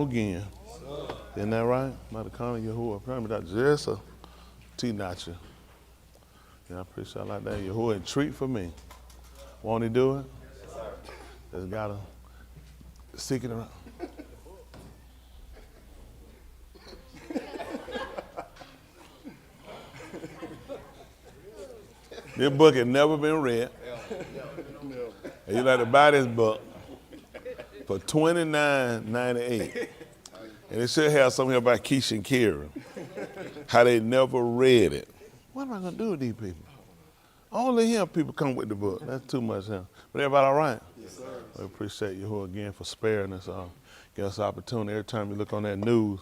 Again. Isn't that right? Mathathyahu, probably that just a T-notcher. Yeah, I appreciate like that. Yahuwah and treat for me. Won't he do it? Just gotta seek it around. This book had never been read. And you like to buy this book for $29.98. And it should have something here about Keisha and Kira. How they never read it. What am I going to do with these people? Only him people come with the book. That's too much him. But everybody all right? Yes, sir. We appreciate you again for sparing us. Give us opportunity. Every time you look on that news,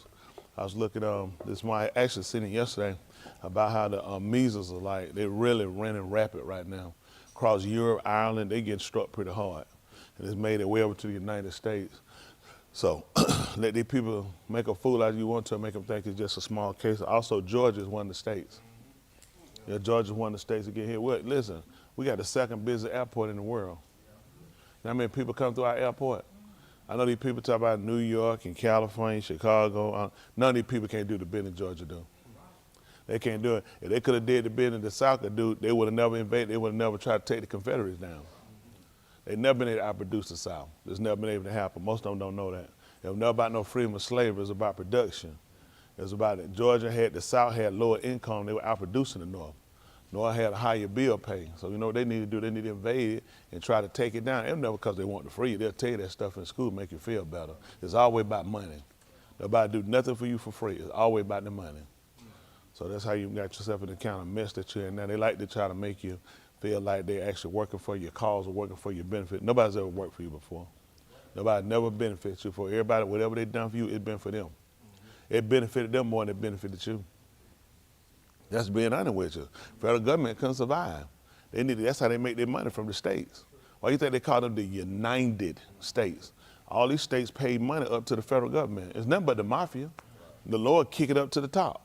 I was looking, this one I actually seen it yesterday, about how the measles are like, they're really running rapid right now. Across Europe, Ireland, they getting struck pretty hard. And it's made it way over to the United States. So let these people make a fool out of you want to, make them think it's just a small case. Also, Georgia is one of the states. Yeah, Georgia is one of the states that get hit. Well, listen, we got the second busiest airport in the world. You know how many people come through our airport? I know these people talk about New York and California, Chicago. None of these people can't do the business Georgia do. They can't do it. If they could have did the business the South could do, they would have never invaded. They would have never tried to take the Confederates down. They've never been able to outproduce the South. It's never been able to happen. Most of them don't know that. It was never about no freedom of slavery. It's about production. It's about it. Georgia had, the South had lower income. They were outproducing the North. North had a higher bill pay. So you know what they need to do? They need to invade it and try to take it down. It's never because they want to free you. They'll tell you that stuff in school, make you feel better. It's always about money. Nobody do nothing for you for free. It's always about the money. So that's how you got yourself in the kind of mess that you're in now. They like to try to make you feel like they're actually working for your cause or working for your benefit. Nobody's ever worked for you before. Nobody never benefits you. For everybody, whatever they done for you, it's been for them. It benefited them more than it benefited you. That's being honest with you. Federal government couldn't survive. They needed, that's how they make their money from the states. Why you think they call them the United States? All these states pay money up to the federal government. It's nothing but the mafia. The Lord kick it up to the top.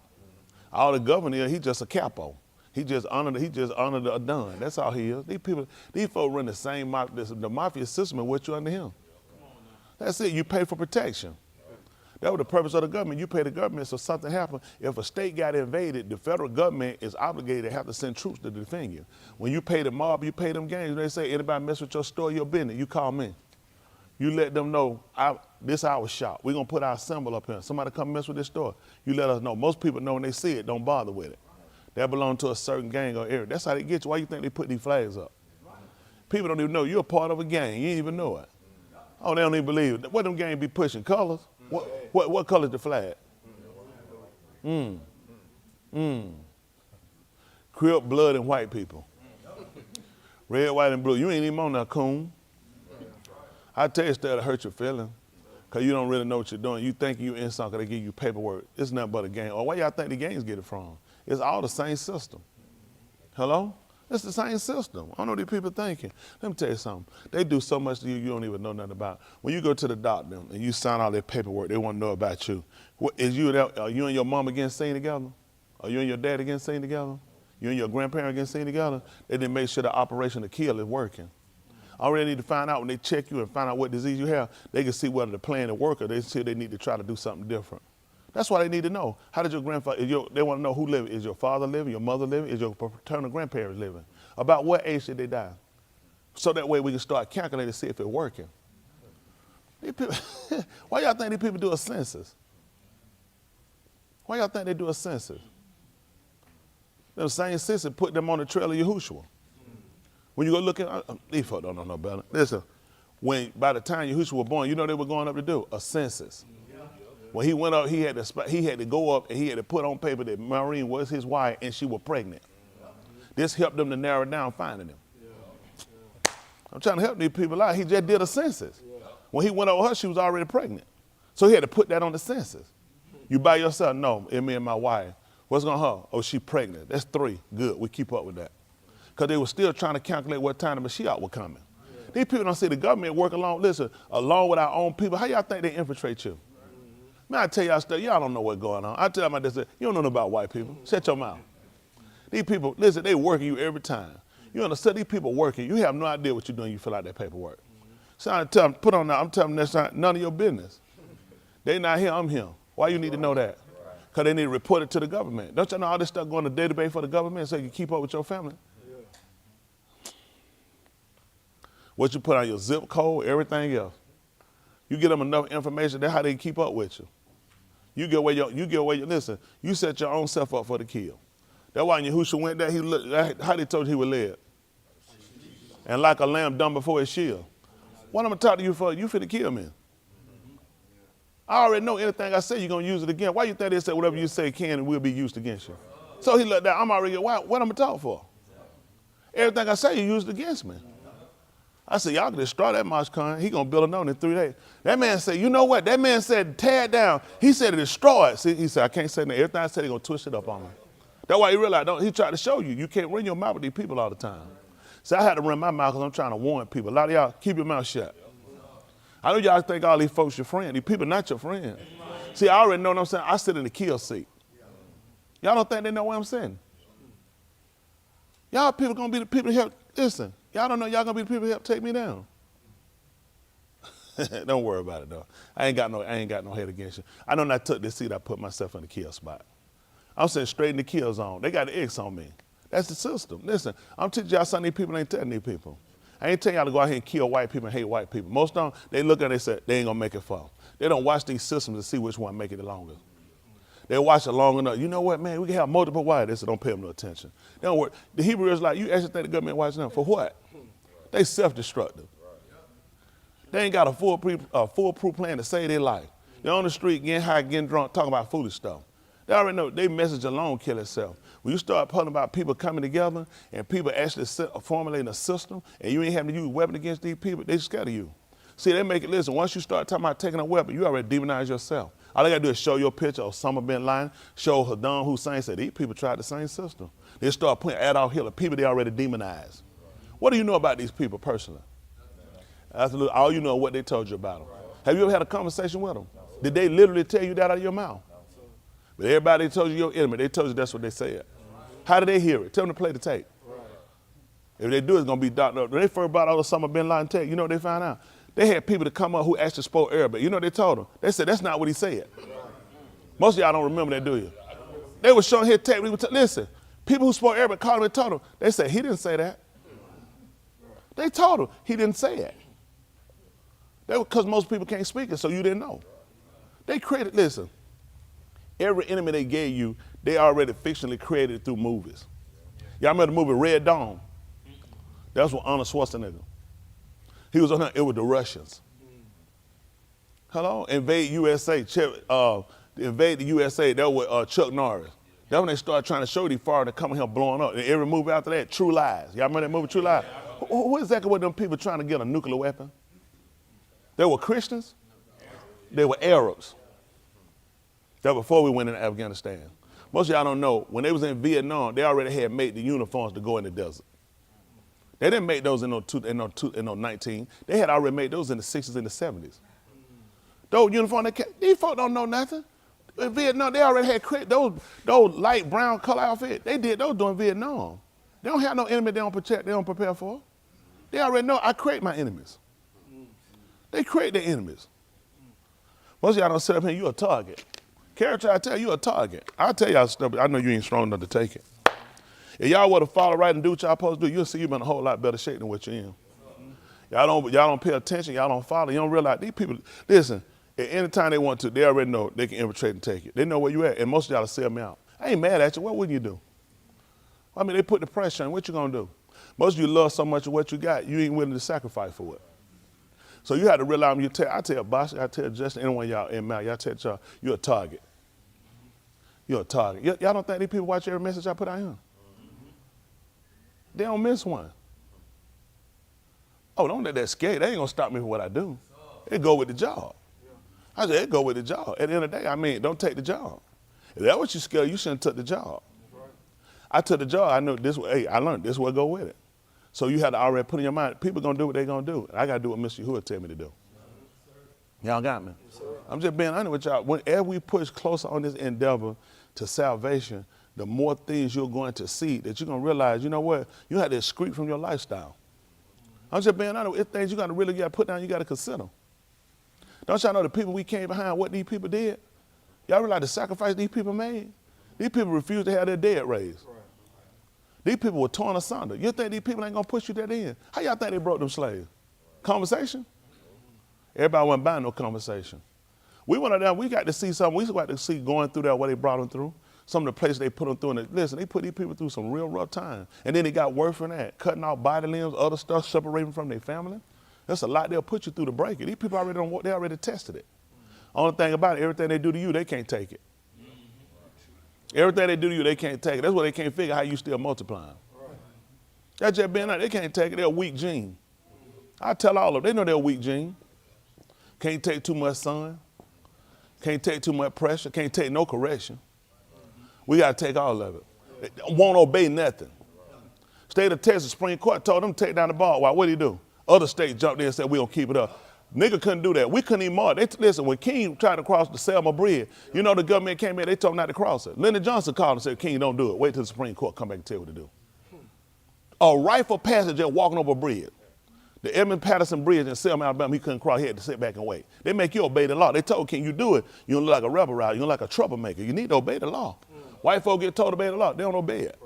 All the governor, he's just a capo. He just honored a done. That's all he is. These folks run the same the mafia system and what you under him. That's it. You pay for protection. That was the purpose of the government. You pay the government so something happens. If a state got invaded, the federal government is obligated to have to send troops to defend you. When you pay the mob, you pay them gangs. They say anybody mess with your store, your business, you call me. You let them know this our shop. We're gonna put our symbol up here. Somebody come mess with this store. You let us know. Most people know when they see it, don't bother with it. That belong to a certain gang or area. That's how they get you. Why you think they put these flags up? People don't even know you're a part of a gang. You ain't even know it. Oh, they don't even believe it. What them gangs be pushing? Colors? What color is the flag? Crip, blood, and white people. Red, white, and blue. You ain't even on that koom. I tell you stuff to hurt your feelings because you don't really know what you're doing. You think you in something, they give you paperwork. It's nothing but a game. Or where y'all think the gangs get it from? It's all the same system. Hello? It's the same system. I don't know what these people thinking. Let me tell you something. They do so much to you, you don't even know nothing about. When you go to the doctor and you sign all their paperwork, they want to know about you. Is you and your mom again seen together? Are you and your dad again seen together? You and your grandparent again seen together? They didn't make sure the operation to kill is working. All they need to find out when they check you and find out what disease you have, they can see whether the plan to work or they see they need to try to do something different. That's why they need to know. How did your grandfather, they want to know who living. Is your father living, your mother living, is your paternal grandparents living? About what age did they die? So that way we can start calculating to see if it's working. Why y'all think these people do a census? Why y'all think they do a census? The same census put them on the trail of Yahusha. When you go look at, these folks don't know no better. Listen, by the time Yahusha was born, you know they were going up to do? A census. When he went up, he had to go up and he had to put on paper that Maureen was his wife and she was pregnant. This helped them to narrow down finding him. I'm trying to help these people out. He just did a census. When he went over her, she was already pregnant. So he had to put that on the census. You by yourself? No, it's me and my wife. What's going on her? Oh, she pregnant. That's 3. Good, we keep up with that. Because they were still trying to calculate what time the Mashiach was coming. These people don't see the government work along with our own people. How y'all think they infiltrate you? Man, I tell y'all stuff, y'all don't know what's going on. I tell them this, you don't know nothing about white people. Shut your mouth. These people, listen, they working you every time. You understand these people working, you have no idea what you're doing, you fill out that paperwork. So I'm telling them next time, none of your business. They not here, I'm here. Why you need to know that? Because they need to report it to the government. Don't you know all this stuff going to database for the government so you can keep up with your family? What you put on your zip code, everything else. You get them enough information, that's how they keep up with you. You get away listen, you set your own self up for the kill. That's why when Yahusha went there, he looked, how they told you he was led. And like a lamb dumb before his shield. What I'm going to talk to you for? You finna kill me. I already know anything I say, you're going to use it again. Why you think they said whatever you say can and will be used against you? So he looked down, I'm already, what I'm going to talk for? Everything I say, you used against me. I said, y'all can destroy that Mashkan. He going to build another in 3 days. That man said, you know what? That man said, tear it down. He said, destroy it. See, he said, I can't say that. Everything I said, he's going to twist it up on me. That's why he realized, he tried to show you. You can't run your mouth with these people all the time. So I had to run my mouth because I'm trying to warn people. A lot of y'all, keep your mouth shut. I know y'all think all these folks your friend. These people not your friend. See, I already know what I'm saying. I sit in the kill seat. Y'all don't think they know what I'm saying? Y'all people going to be the people to help. Listen, y'all don't know y'all going to be the people to help take me down. Don't worry about it, though. I ain't got no hate against you. I know when I took this seat, I put myself in the kill spot. I'm sitting straight in the kill zone. They got the X on me. That's the system. Listen, I'm teaching y'all something these people ain't telling these people. I ain't telling y'all to go out here and kill white people and hate white people. Most of them, they look at it and say, they ain't going to make it far. They don't watch these systems to see which one make it the longest. They watch it long enough. You know what, man, we can have multiple whites. They say, don't pay them no attention. They don't work. The Hebrew is like, you actually think the government watching them? For what? They self-destructive. They ain't got a foolproof plan to save their life. They're on the street getting high, getting drunk, talking about foolish stuff. They already know their message alone kill itself. When you start talking about people coming together and people actually formulating a system and you ain't having to use a weapon against these people, they scared of you. See, they make it, listen, once you start talking about taking a weapon, you already demonize yourself. All they got to do is show your picture of Osama bin Laden, show Saddam Hussein, said these people tried the same system. They start putting Adolf Hitler, people they already demonized. What do you know about these people personally? Absolutely. All you know is what they told you about them. Have you ever had a conversation with them? Did they literally tell you that out of your mouth? But everybody told you your enemy, they told you that's what they said. How did they hear it? Tell them to play the tape. If they do, it's going to be doctored up. When they first brought out Osama bin Laden tape, you know what they found out? They had people to come up who actually spoke Arabic. You know what they told them? They said, that's not what he said. Most of y'all don't remember that, do you? They were showing his tape. Listen, people who spoke Arabic called him and told him. They said, he didn't say that. They told him he didn't say it. Because most people can't speak it, so you didn't know. They created, listen, every enemy they gave you, they already fictionally created through movies. Y'all remember the movie Red Dawn? That's what Arnold Schwarzenegger. He was on there, it was the Russians. Hello? Invade USA. Invade the USA, that was Chuck Norris. That's when they started trying to show these foreigners coming here blowing up. And every movie after that, True Lies. Y'all remember that movie, True Lies? Who exactly were them people trying to get a nuclear weapon? They were Christians. They were Arabs. That was before we went into Afghanistan. Most of y'all don't know, when they was in Vietnam, they already had made the uniforms to go in the desert. They didn't make those in no 19. They had already made those in the 60s and the 70s. Those uniforms, these folks don't know nothing. In Vietnam, they already had those light brown color outfits. They did those during Vietnam. They don't have no enemy they don't protect, they don't prepare for. They already know I create my enemies. They create their enemies. Most of y'all don't sit up here, you a target. Character, I tell you, you're a target. I'll tell y'all stuff, but I know you ain't strong enough to take it. If y'all were to follow right and do what y'all supposed to do, you'll see you've been a whole lot better shape than what you're in. Y'all don't pay attention, y'all don't follow, you don't realize these people, listen, at any time they want to, they already know they can infiltrate and take it. They know where you at, and most of y'all will sell me out. I ain't mad at you, what wouldn't you do? I mean, they put the pressure on, what you gonna do? Most of you love so much of what you got, you ain't willing to sacrifice for it. So you have to realize, I tell Bosh, I tell Justin, any one of y'all in mouth, y'all tell y'all, you're a target. You're a target. Y'all don't think these people watch every message I put out here? They don't miss one. Oh, don't let that scare you. They ain't gonna stop me from what I do. It go with the job. I said, it go with the job. At the end of the day, I mean, don't take the job. If that's what you scared, you shouldn't take the job. I took the job, I know this way, hey, I learned this will go with it. So you had to already put in your mind, people gonna do what they gonna do. I gotta do what Mr. Yahuwah tell me to do. Y'all got me? I'm just being honest with y'all. Whenever we push closer on this endeavor to salvation, the more things you're going to see that you're going to realize, you know what, you have to excrete from your lifestyle. I'm just being honest, it's things you got to really put down, you got to consider. Don't y'all know the people we came behind, what these people did? Y'all realize the sacrifice these people made? These people refused to have their dead raised. Right. These people were torn asunder. You think these people ain't gonna push you that in? How y'all think they broke them slaves? Conversation? Everybody wasn't buying no conversation. We went out there, we got to see something. We got to see going through there what they brought them through. Some of the places they put them through. And listen, they put these people through some real rough time. And then it got worse than that. Cutting off body limbs, other stuff, separating from their family. That's a lot they'll put you through to break it. These people already don't, they already tested it. Only thing about it, everything they do to you, they can't take it. Everything they do to you, they can't take it. That's why they can't figure how you still multiplying. That's just being out. They can't take it. They're a weak gene. I tell all of them, they know they're a weak gene. Can't take too much sun. Can't take too much pressure. Can't take no correction. We got to take all of it. Won't obey nothing. State of Texas Supreme Court told them to take down the ball. Why? What did he do? Other states jumped in and said, we're going to keep it up. Nigga couldn't do that. We couldn't even march. Listen, when King tried to cross the Selma Bridge, you know the government came in, they told him not to cross it. Lyndon Johnson called and said, King, don't do it. Wait till the Supreme Court come back and tell you what to do. A rifle passenger walking over a bridge. The Edmund Patterson Bridge in Selma, Alabama, he couldn't cross. He had to sit back and wait. They make you obey the law. They told King, you do it, you don't look like a rebel rider. You look like a troublemaker. You need to obey the law. White folk get told to obey the law. They don't obey it.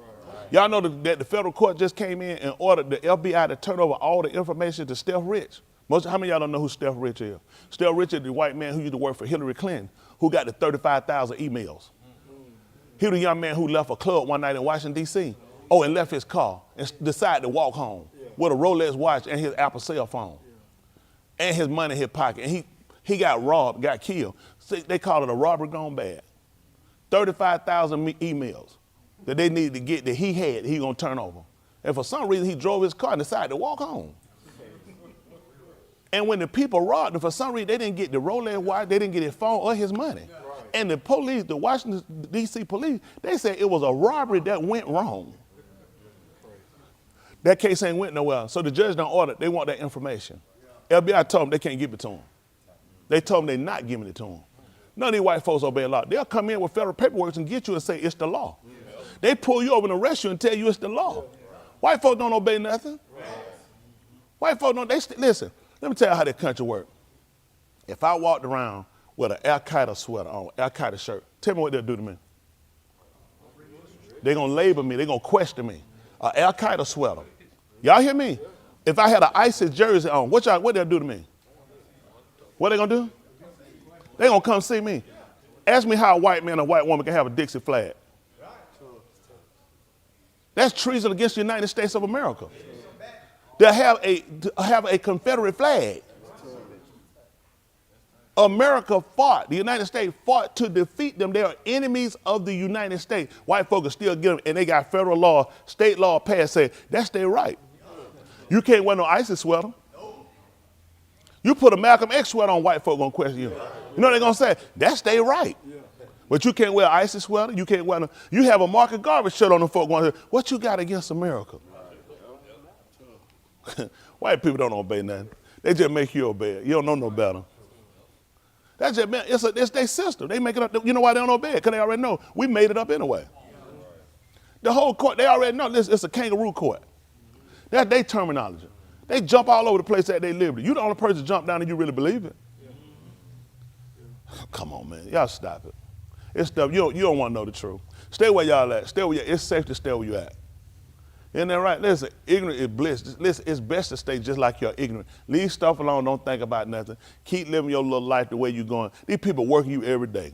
Y'all know that the federal court just came in and ordered the FBI to turn over all the information to Steph Rich. How many of y'all don't know who Steph Rich is? Steph Rich is the white man who used to work for Hillary Clinton, who got the 35,000 emails. He was the young man who left a club one night in Washington, D.C. Oh, and left his car and decided to walk home with a Rolex watch and his Apple cell phone and his money in his pocket. And he got robbed, got killed. See, they call it a robbery gone bad. 35,000 emails that they needed to get that he had, he gonna turn over. And for some reason, he drove his car and decided to walk home. And when the people robbed him, for some reason, they didn't get the Rolex watch, they didn't get his phone or his money. And the police, the Washington, D.C. police, they said it was a robbery that went wrong. That case ain't went nowhere. So the judge don't order it. They want that information. FBI told them they can't give it to them. They told them they're not giving it to them. None of these white folks obey the law. They'll come in with federal paperwork and get you and say it's the law. They pull you over and arrest you and tell you it's the law. White folks don't obey nothing. White folks don't, listen, let me tell you how that country works. If I walked around with an Al-Qaeda sweater on, Al-Qaeda shirt, tell me what they'll do to me. They're going to label me. They're going to question me. An Al-Qaeda sweater. Y'all hear me? If I had an ISIS jersey on, what they'll do to me? What they going to do? They're going to come see me. Ask me how a white man or a white woman can have a Dixie flag. That's treason against the United States of America. They'll have a Confederate flag. America fought, the United States fought to defeat them. They are enemies of the United States. White folks still get them, and they got federal law, state law passed saying that's their right. You can't wear no ISIS sweater. You put a Malcolm X sweater on, white folk gonna question you. You know what they're gonna say? That's their right. But you can't wear ISIS sweater. You can't wear no, you have a Market Garvey shirt on, the folk going, what you got against America? White people don't obey nothing. They just make you obey it. You don't know no better. That's just, it's their system. They make it up. You know why they don't obey it? Because they already know we made it up anyway. The whole court, they already know this. It's a kangaroo court. That's their terminology. They jump all over the place at their liberty. You the only person to jump down and you really believe it. Come on, man. Y'all stop it. It's stuff you don't want to know the truth. Stay where y'all at. Stay where it's safe to stay where you at. Isn't that right? Listen, ignorant is bliss. Listen, it's best to stay just like you're ignorant. Leave stuff alone. Don't think about nothing. Keep living your little life the way you're going. These people working you every day.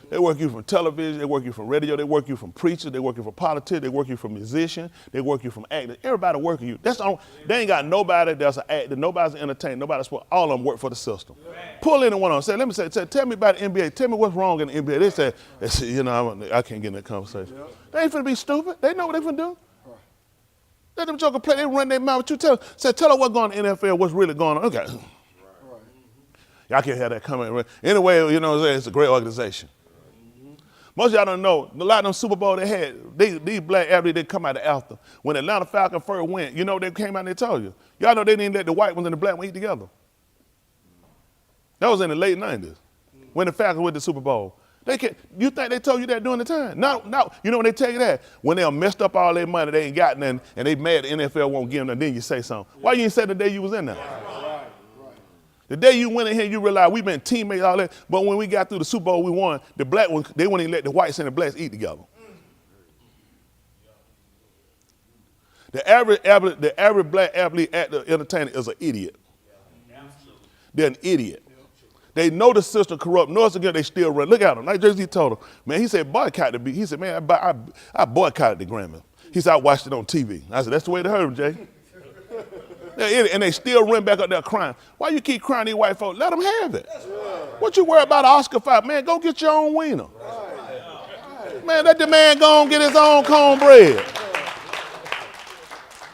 They work you from television. They work you from radio. They work you from preachers. They work you from politics. They work you from musicians. They work you from actors. Everybody working you. They ain't got nobody that's an actor. Nobody's an entertainer. Nobody's sport. All of them work for the system. Pull in one on. Say, tell me about the NBA. Tell me what's wrong in the NBA. They say, you know, I can't get in that conversation. They ain't finna be stupid. They know what they finna do. Let them joker play. They run their mouth. What you tell her what's going on in the NFL, what's really going on. Okay. Y'all can't have that coming. Anyway, you know, it's a great organization. Most of y'all don't know, a lot of them Super Bowl they had, these black athletes, they come out of after. When the Atlanta Falcons first went, you know, they came out and they told you. Y'all know they didn't let the white ones and the black ones eat together. That was in the late 90s when the Falcons went to the Super Bowl. You think they told you that during the time? No. You know when they tell you that? When they messed up all their money, they ain't got nothing, and they mad the NFL won't give them, and then you say something. Why you ain't say the day you was in there? The day you went in here, you realize we've been teammates, all that. But when we got through the Super Bowl, we won. The black ones, they wouldn't even let the whites and the blacks eat together. The average black athlete at the entertainment is an idiot. They're an idiot. They know the system corrupt. Know it's again, they still run. Look at them. Like Jay-Z told him, man, he said boycott the beat. He said, man, I boycotted the Grammy. He said, I watched it on TV. I said, that's the way to hurt him, Jay. And they still run back up there crying. Why you keep crying, these white folks? Let them have it. What you worry about an Oscar fight? Man, go get your own wiener. Man, let the man go and get his own cornbread.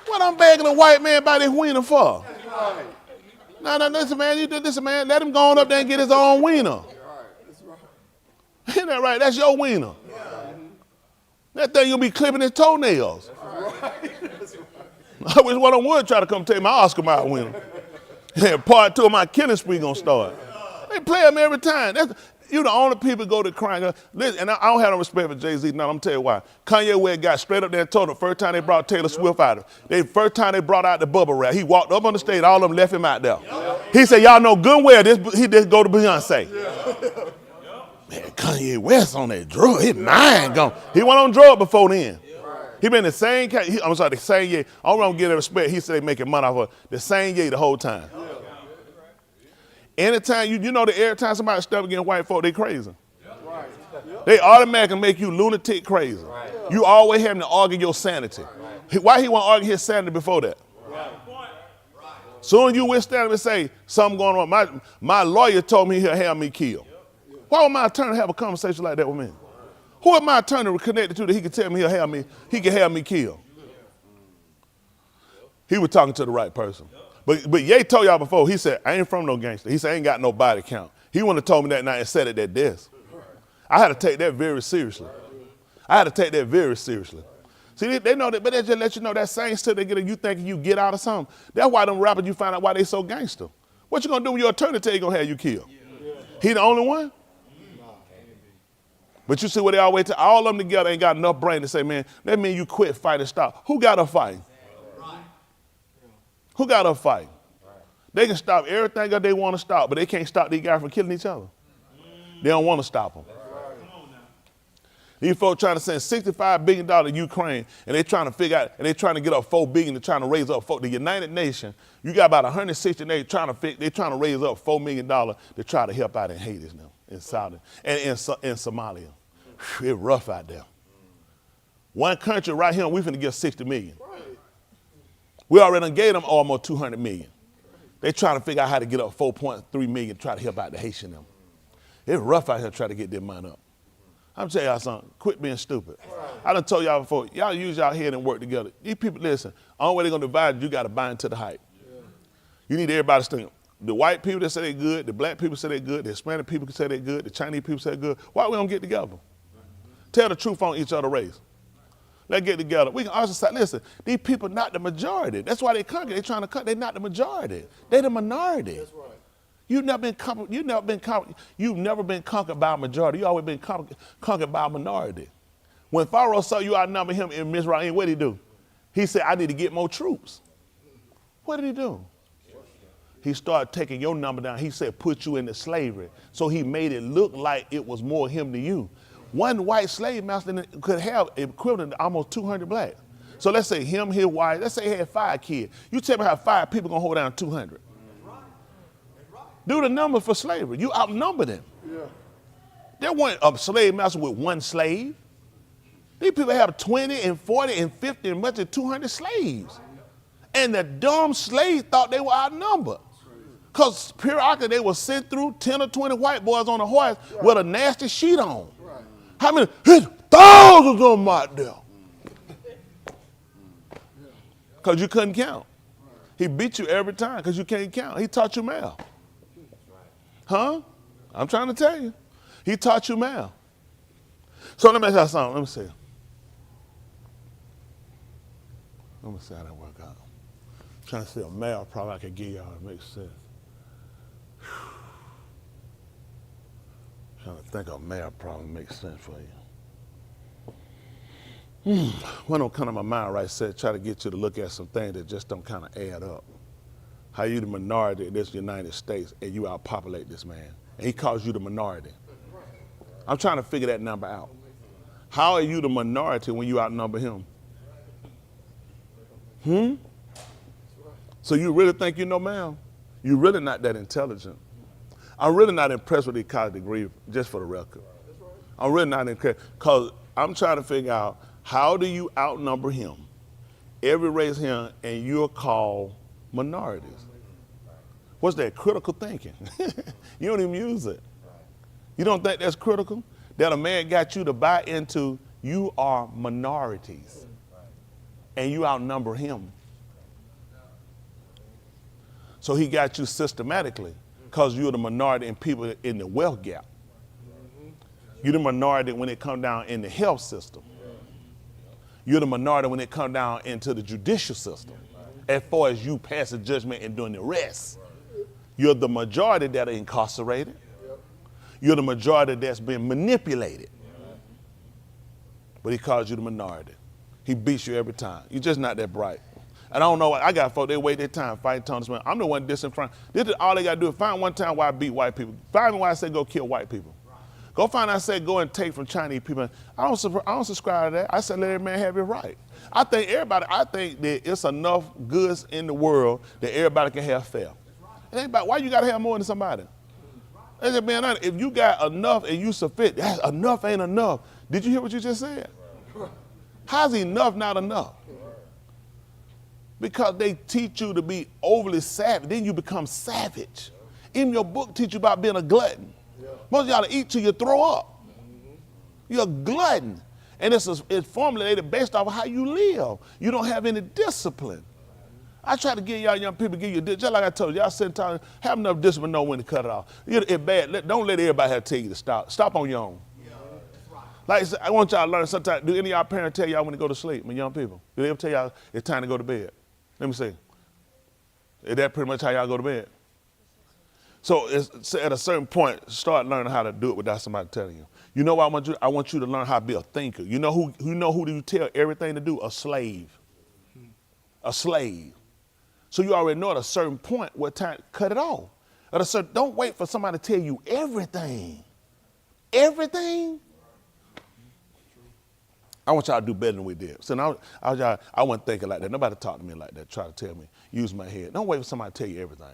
What I'm begging a white man about his wiener for? No, listen, man, let him go on up there and get his own wiener. Isn't that right? That's your wiener. That thing you'll be clipping his toenails. I wish one of them would try to come take my Oscar my wiener. And part 2 of my killing spree gonna start. They play him every time. You the only people go to crying. Listen, and I don't have no respect for Jay-Z. Now, I'm going to tell you why. Kanye West got straight up there and told him, first time they brought Taylor Swift out. First time they brought out the bubble wrap. He walked up on the stage, all of them left him out there. He said, y'all know good well he just go to Beyonce. Man, Kanye West on that drug. His mind gone. He went on drug before then. He been the same, the same year. I don't want to give him respect. He said they making money off of the same year the whole time. Anytime, you know that every time somebody step against white folk, they crazy. They automatically make you lunatic crazy. You always having to argue your sanity. Why he want to argue his sanity before that? Soon as you withstand and say, something going on, my lawyer told me he'll have me killed. Why would my attorney have a conversation like that with me? Who is my attorney connected to that he can tell me he can have me killed? He was talking to the right person. But Ye told y'all before, he said, I ain't from no gangster. He said, I ain't got no body count. He wouldn't have told me that night and said it at desk. I had to take that very seriously. See, they know that, but they just let you know that same stuff they get, you thinking you get out of something. That's why them rappers, you find out why they so gangster. What you gonna do when your attorney tell you gonna have you killed? He the only one? But you see what they always tell, all of them together ain't got enough brain to say, man, that mean you quit, fight, and stop. Who got to fight? Who got to fight? They can stop everything that they want to stop, but they can't stop these guys from killing each other. They don't want to stop them. These folks trying to send $65 billion to Ukraine, and they're trying to figure out, and they're trying to get up $4 billion to trying to raise up the United Nations. You got about 160 nations they're trying to raise up $4 million to try to help out in Haiti now, in Saudi, and in Somalia. It's rough out there. One country right here, we finna get 60 million. We already done gave them almost 200 million. They trying to figure out how to get up 4.3 million to try to help out the Haitian them. It's rough out here trying to get their money up. I'm telling y'all something, quit being stupid. I done told y'all before, y'all use y'all head and work together. These people, listen, only way they're gonna divide you gotta bind to the hype. You need everybody to think. The white people that say they're good, the black people say they're good, the Hispanic people can say they're good, the Chinese people say they're good. Why we don't get together? Tell the truth on each other's race. Let's get together. We can also say, listen, these people not the majority. That's why they conquer. They're trying to cut. They're not the majority. They're the minority. That's right. You've never been conquered by a majority. You've always been conquered by a minority. When Pharaoh saw you outnumber him in Mizraim, what did he do? He said, I need to get more troops. What did he do? He started taking your number down. He said, put you into slavery. So he made it look like it was more him than you. One white slave master could have equivalent to almost 200 blacks. So let's say him, his wife, let's say he had 5 kids. You tell me how 5 people gonna hold down 200. Do the number for slavery. You outnumber them. Yeah. There wasn't a slave master with 1 slave. These people have 20 and 40 and 50 and much than 200 slaves. And the dumb slaves thought they were outnumbered. Because periodically they were sent through 10 or 20 white boys on a horse with a nasty sheet on. How many? Thousands of them out there. Because you couldn't count. He beat you every time because you can't count. He taught you math. Huh? I'm trying to tell you. He taught you math. So let me ask you something. Let me see. Let me see how that work out. I'm trying to see a math problem I could give y'all that makes sense. Trying to think of a math problem that makes sense for you. One don't come to my mind right said, try to get you to look at some things that just don't kind of add up. how you the minority in this United States and you outpopulate this man. And he calls you the minority. I'm trying to figure that number out. How are you the minority when you outnumber him? So you really think you know, ma'am? You're really not that intelligent. I'm really not impressed with the college degree, just for the record. I'm really not impressed, because I'm trying to figure out, how do you outnumber him, every race here, and you're called minorities? What's that? Critical thinking. You don't even use it. You don't think that's critical? That a man got you to buy into, you are minorities, and you outnumber him. So he got you systematically, because you're the minority and people in the wealth gap. You're the minority when it comes down in the health system. You're the minority when it comes down into the judicial system, as far as you passing judgment and doing the rest. You're the majority that are incarcerated. You're the majority that's been manipulated. But he calls you the minority. He beats you every time. You're just not that bright. And I don't know, I got folks, they wait their time fighting Thomas, man. I'm the one disenfranchised. This is all they got to do is find one time why I beat white people. Find me why I say go kill white people. Go find I said go and take from Chinese people. I don't subscribe to that. I said let every man have his right. I think that it's enough goods in the world that everybody can have fair. It ain't about why you got to have more than somebody. If you got enough and you sufficient, that's enough ain't enough. Did you hear what you just said? How's enough not enough? Because they teach you to be overly savage. Then you become savage. Even your book teach you about being a glutton. Most of y'all eat till you throw up. You're a glutton. And it's formulated based off of how you live. You don't have any discipline. I try to give y'all young people, just like I told you, y'all sit down, have enough discipline, know when to cut it off. It's bad. Don't let everybody have to tell you to stop. Stop on your own. Like I want y'all to learn sometimes. Do any of y'all parents tell y'all when to go to sleep, when young people? Do they ever tell y'all it's time to go to bed? Let me see. Is that pretty much how y'all go to bed? So at a certain point, start learning how to do it without somebody telling you. You know what I want you? I want you to learn how to be a thinker. You know who do you tell everything to do? A slave. A slave. So you already know at a certain point what time, cut it off. Don't wait for somebody to tell you everything. Everything. I want y'all to do better than we did. So now I wasn't thinking like that. Nobody talk to me like that, try to tell me, use my head. Don't wait for somebody to tell you everything.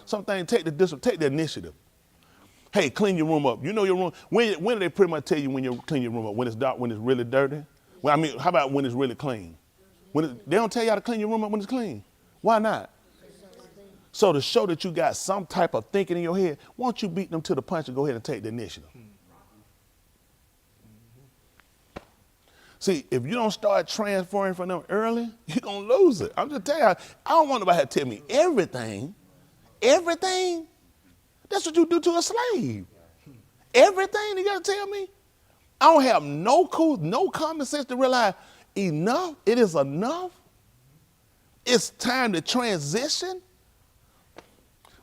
Something, take the initiative. Hey, clean your room up. You know your room. When do they pretty much tell you when you clean your room up? When it's dark, when it's really dirty? Well, I mean, how about when it's really clean? They don't tell y'all to clean your room up when it's clean. Why not? So to show that you got some type of thinking in your head, why don't you beat them to the punch and go ahead and take the initiative? See, if you don't start transferring from them early, you're going to lose it. I'm just telling you, I don't want nobody to tell me everything. Everything? That's what you do to a slave. Everything you got to tell me? I don't have no common sense to realize enough. It is enough. It's time to transition.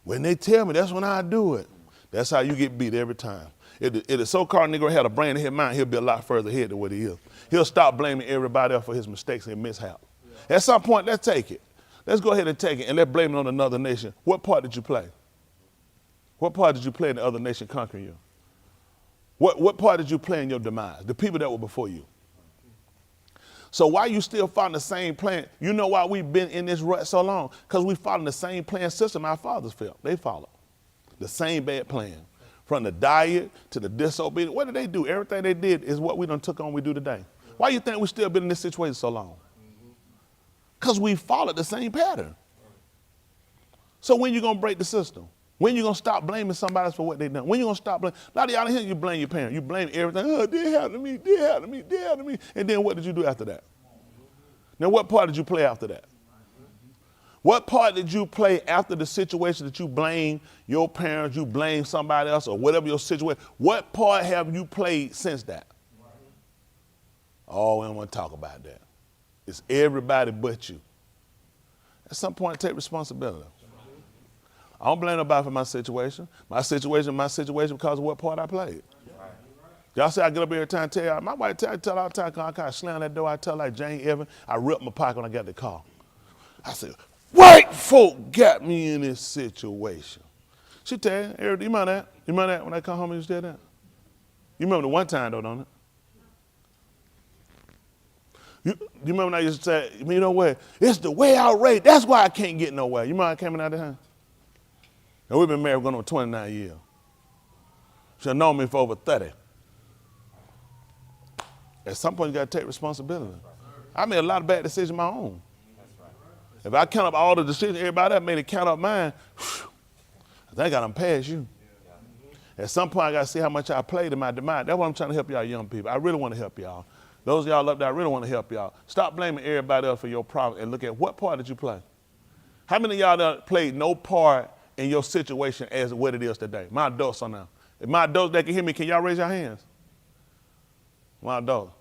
When they tell me, that's when I do it. That's how you get beat every time. If the so-called Negro had a brain in his mind, he'll be a lot further ahead than what he is. He'll stop blaming everybody else for his mistakes and mishaps. At some point, let's take it. Let's go ahead and take it and let's blame it on another nation. What part did you play? What part did you play in the other nation conquering you? What part did you play in your demise? The people that were before you. So why you still following the same plan? You know why we've been in this rut so long? Because we following the same plan system our fathers felt. They followed the same bad plan. From the diet to the disobedience. What did they do? Everything they did is what we done took on we do today. Why you think we still been in this situation so long? Because we followed the same pattern. So when you going to break the system? When you going to stop blaming somebody else for what they done? When you going to stop blaming? A lot of y'all in here, you blame your parents. You blame everything. Oh, they happened to me, they happened to me, they happened to me. And then what did you do after that? Now what part did you play after that? What part did you play after the situation that you blame your parents, you blame somebody else, or whatever your situation? What part have you played since that? Oh, we don't want to talk about that. It's everybody but you. At some point, take responsibility. I don't blame nobody for my situation. My situation because of what part I played. Y'all say I get up every time and tell y'all, my wife tell all the time, I kind of slam that door, I tell like Jane Evans, I ripped my pocket when I got the car. I said, white folk got me in this situation. She tell you, you remember that? You remember that when I come home and you said that? You remember the one time though, don't it? You remember when I used to say, you know what? It's the way I raised. That's why I can't get nowhere. You remember I came out of there? And we've been married going on 29 years. She's known me for over 30. At some point, you got to take responsibility. I made a lot of bad decisions of my own. If I count up all the decisions everybody else made it count up mine, I think I done passed you. At some point, I got to see how much I played in my demise. That's why I'm trying to help y'all young people. I really want to help y'all. Those of y'all up there, I really want to help y'all. Stop blaming everybody else for your problem and look at what part did you play. How many of y'all done played no part in your situation as what it is today? My adults are now. If my adults that can hear me, can y'all raise your hands? My adults.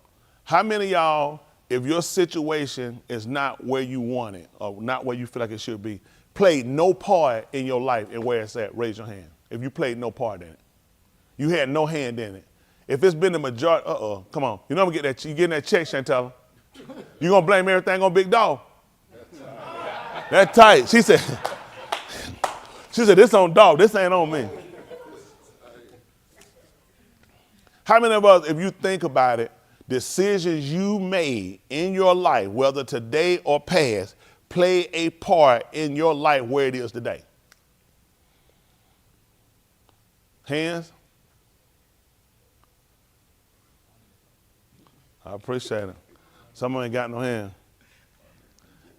How many of y'all, if your situation is not where you want it or not where you feel like it should be, played no part in your life and where it's at? Raise your hand. If you played no part in it. You had no hand in it. If it's been the majority, come on. You know I'm gonna get that, you getting that check, Chantel. You gonna blame everything on Big Dog? That's tight. She said, this on Dog, this ain't on me. How many of us, if you think about it, decisions you made in your life, whether today or past, play a part in your life where it is today? Hands? I appreciate it. Someone ain't got no hand.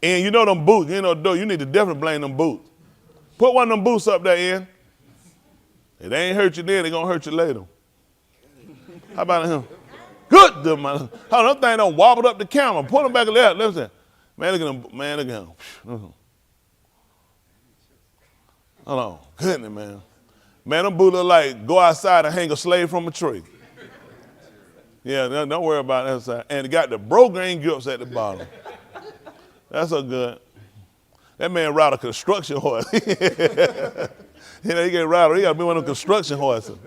And you know them boots, you need to definitely blame them boots. Put one of them boots up there, Ian. If they ain't hurt you then, they gonna hurt you later. How about him? Good, man. How that thing don't wobble up the camera. Put him back in there. Listen. Man, look at him. Man, look at him. Hold on. Goodness, man. Man, them boots look like go outside and hang a slave from a tree. Yeah, don't worry about that side. And it got the brograin grips at the bottom. That's so good. That man ride a construction horse. He can ride. He got to be one of them construction horses.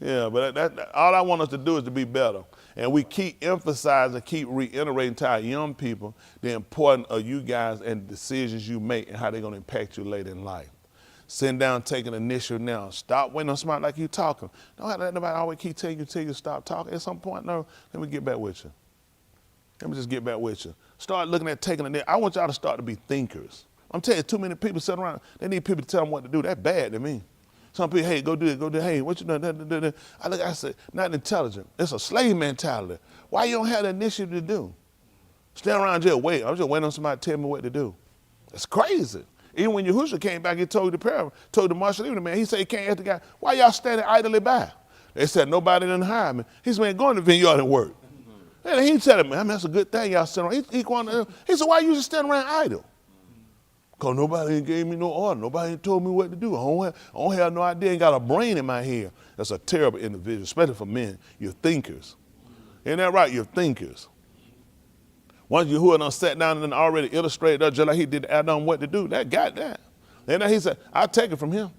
Yeah, but all I want us to do is to be better. And we keep emphasizing, keep reiterating to our young people the importance of you guys and the decisions you make and how they're going to impact you later in life. Sitting down, taking initiative now. Stop waiting on somebody like you talking. Don't have to let nobody always keep telling you till you stop talking. At some point, no, let me get back with you. Let me just get back with you. Start looking at taking it. I want y'all to start to be thinkers. I'm telling you, too many people sitting around, they need people to tell them what to do. That's bad to me. Some people, hey, go do it, go do it. Hey, what you doing? I said, not intelligent. It's a slave mentality. Why you don't have the initiative to do? Stand around just wait. I'm just waiting on somebody to tell me what to do. It's crazy. Even when Yahusha came back, he told the marshal, man, he said he can't ask the guy, why y'all standing idly by? They said, nobody didn't hire me. He said, man, go in the vineyard and work. And he said, man, that's a good thing y'all sitting around. He said, why you just standing around idle? Because nobody ain't gave me no order. Nobody ain't told me what to do. I don't have no idea. I ain't got a brain in my head. That's a terrible individual, especially for men. You're thinkers. Ain't that right? You're thinkers. Once Yahuwah done sat down and then already illustrated that just like he did to Adam what to do, that got that. And then he said, I'll take it from him.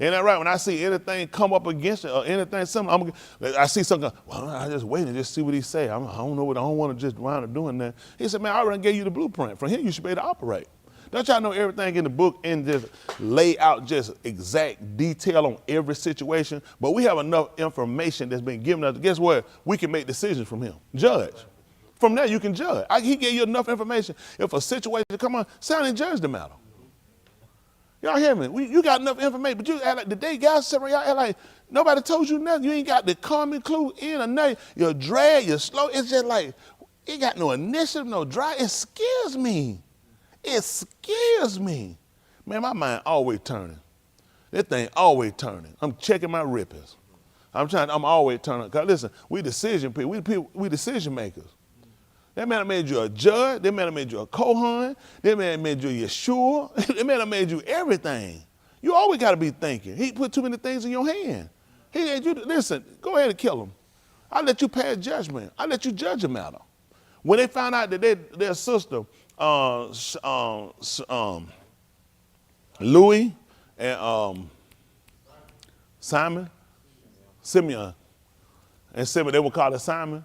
Ain't that right? When I see anything come up against it or anything similar, I see something, well, I just wait and just see what he say. I don't know what, I don't want to just wind up doing that. He said, man, I already gave you the blueprint. From here, you should be able to operate. Don't y'all know everything in the book and just lay out just exact detail on every situation? But we have enough information that's been given us. Guess what? We can make decisions from him. Judge. From there, you can judge. He gave you enough information. If a situation come on, sound and judge the matter. Y'all hear me? You got enough information, but you act like the day guys sit around, y'all act like nobody told you nothing. You ain't got the common clue in or nothing. You're drag, you're slow. It's just like, you got no initiative, no drive. It scares me. It scares me. Man, my mind always turning. That thing always turning. I'm checking my rippers. I'm always turning. Because listen, we decision people. We decision makers. That man made you a judge. That man made you a Kohen. That man made you Yeshua. That man made you everything. You always got to be thinking. He put too many things in your hand. He made you, listen, go ahead and kill him. I'll let you pass judgment. I'll let you judge a matter. When they found out that their sister, Louis and Simeon, and Simeon, they would call it Simon.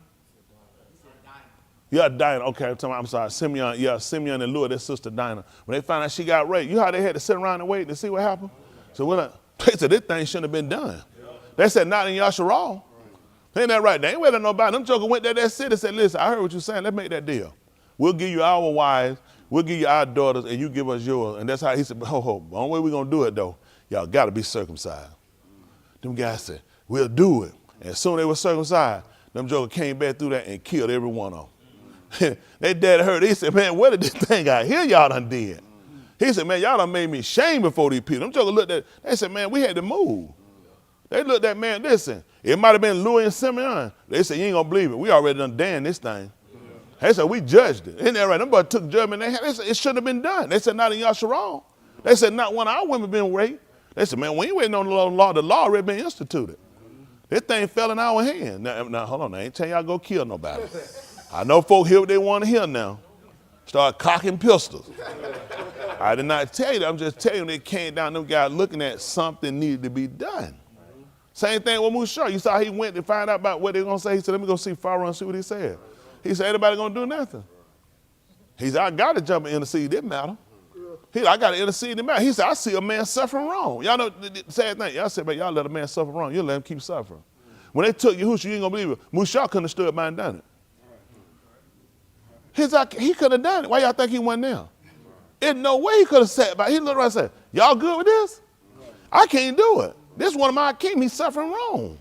Yeah, Dinah. Okay, I'm sorry. Simeon. Yeah, Simeon and Louis, their sister Dinah. When they found out she got raped, you know how they had to sit around and wait to see what happened? So they said this thing shouldn't have been done. They said not in Yashayahu. Ain't that right? They ain't waiting nobody. Them jokers went to that city and said, listen, I heard what you're saying. Let's make that deal. We'll give you our wives, we'll give you our daughters, and you give us yours. And that's how he said, ho, the only way we're going to do it, though, y'all got to be circumcised. Them guys said, we'll do it. And as soon as they were circumcised, them jokers came back through that and killed every one of them. They dad heard it. He said, man, what did this thing out here y'all done did? He said, man, y'all done made me shame before these people. Them jokers looked at, they said, man, we had to move. They looked at, man, listen, it might have been Louis and Simeon. They said, you ain't gonna believe it. We already done damned this thing. They said, we judged it. Isn't that right? Them boys took judgment. They said, it shouldn't have been done. They said, not in Yashayahu. They said, not one of our women been raped. They said, man, we ain't waiting on the law. The law already been instituted. This thing fell in our hand. Now hold on. I ain't telling y'all go kill nobody. I know folk hear what they want to hear now. Start cocking pistols. I did not tell you that. I'm just telling you they came down, them guys looking at something needed to be done. Same thing with Musha. You saw he went to find out about what they going to say. He said, let me go see Pharaoh and see what he said. He said, anybody going to do nothing? He said, I got to jump and intercede. It matter. He said, I got to intercede. It matter. He said, I see a man suffering wrong. Y'all know the sad thing. Y'all said, man, y'all let a man suffer wrong. You let him keep suffering. When they took Yahusha, you ain't going to believe it. Musha couldn't have stood by and done it. He could have done it. Why y'all think he went there? In no way he could have sat by. He looked around and said, y'all good with this? I can't do it. This one of my king, he's suffering wrong.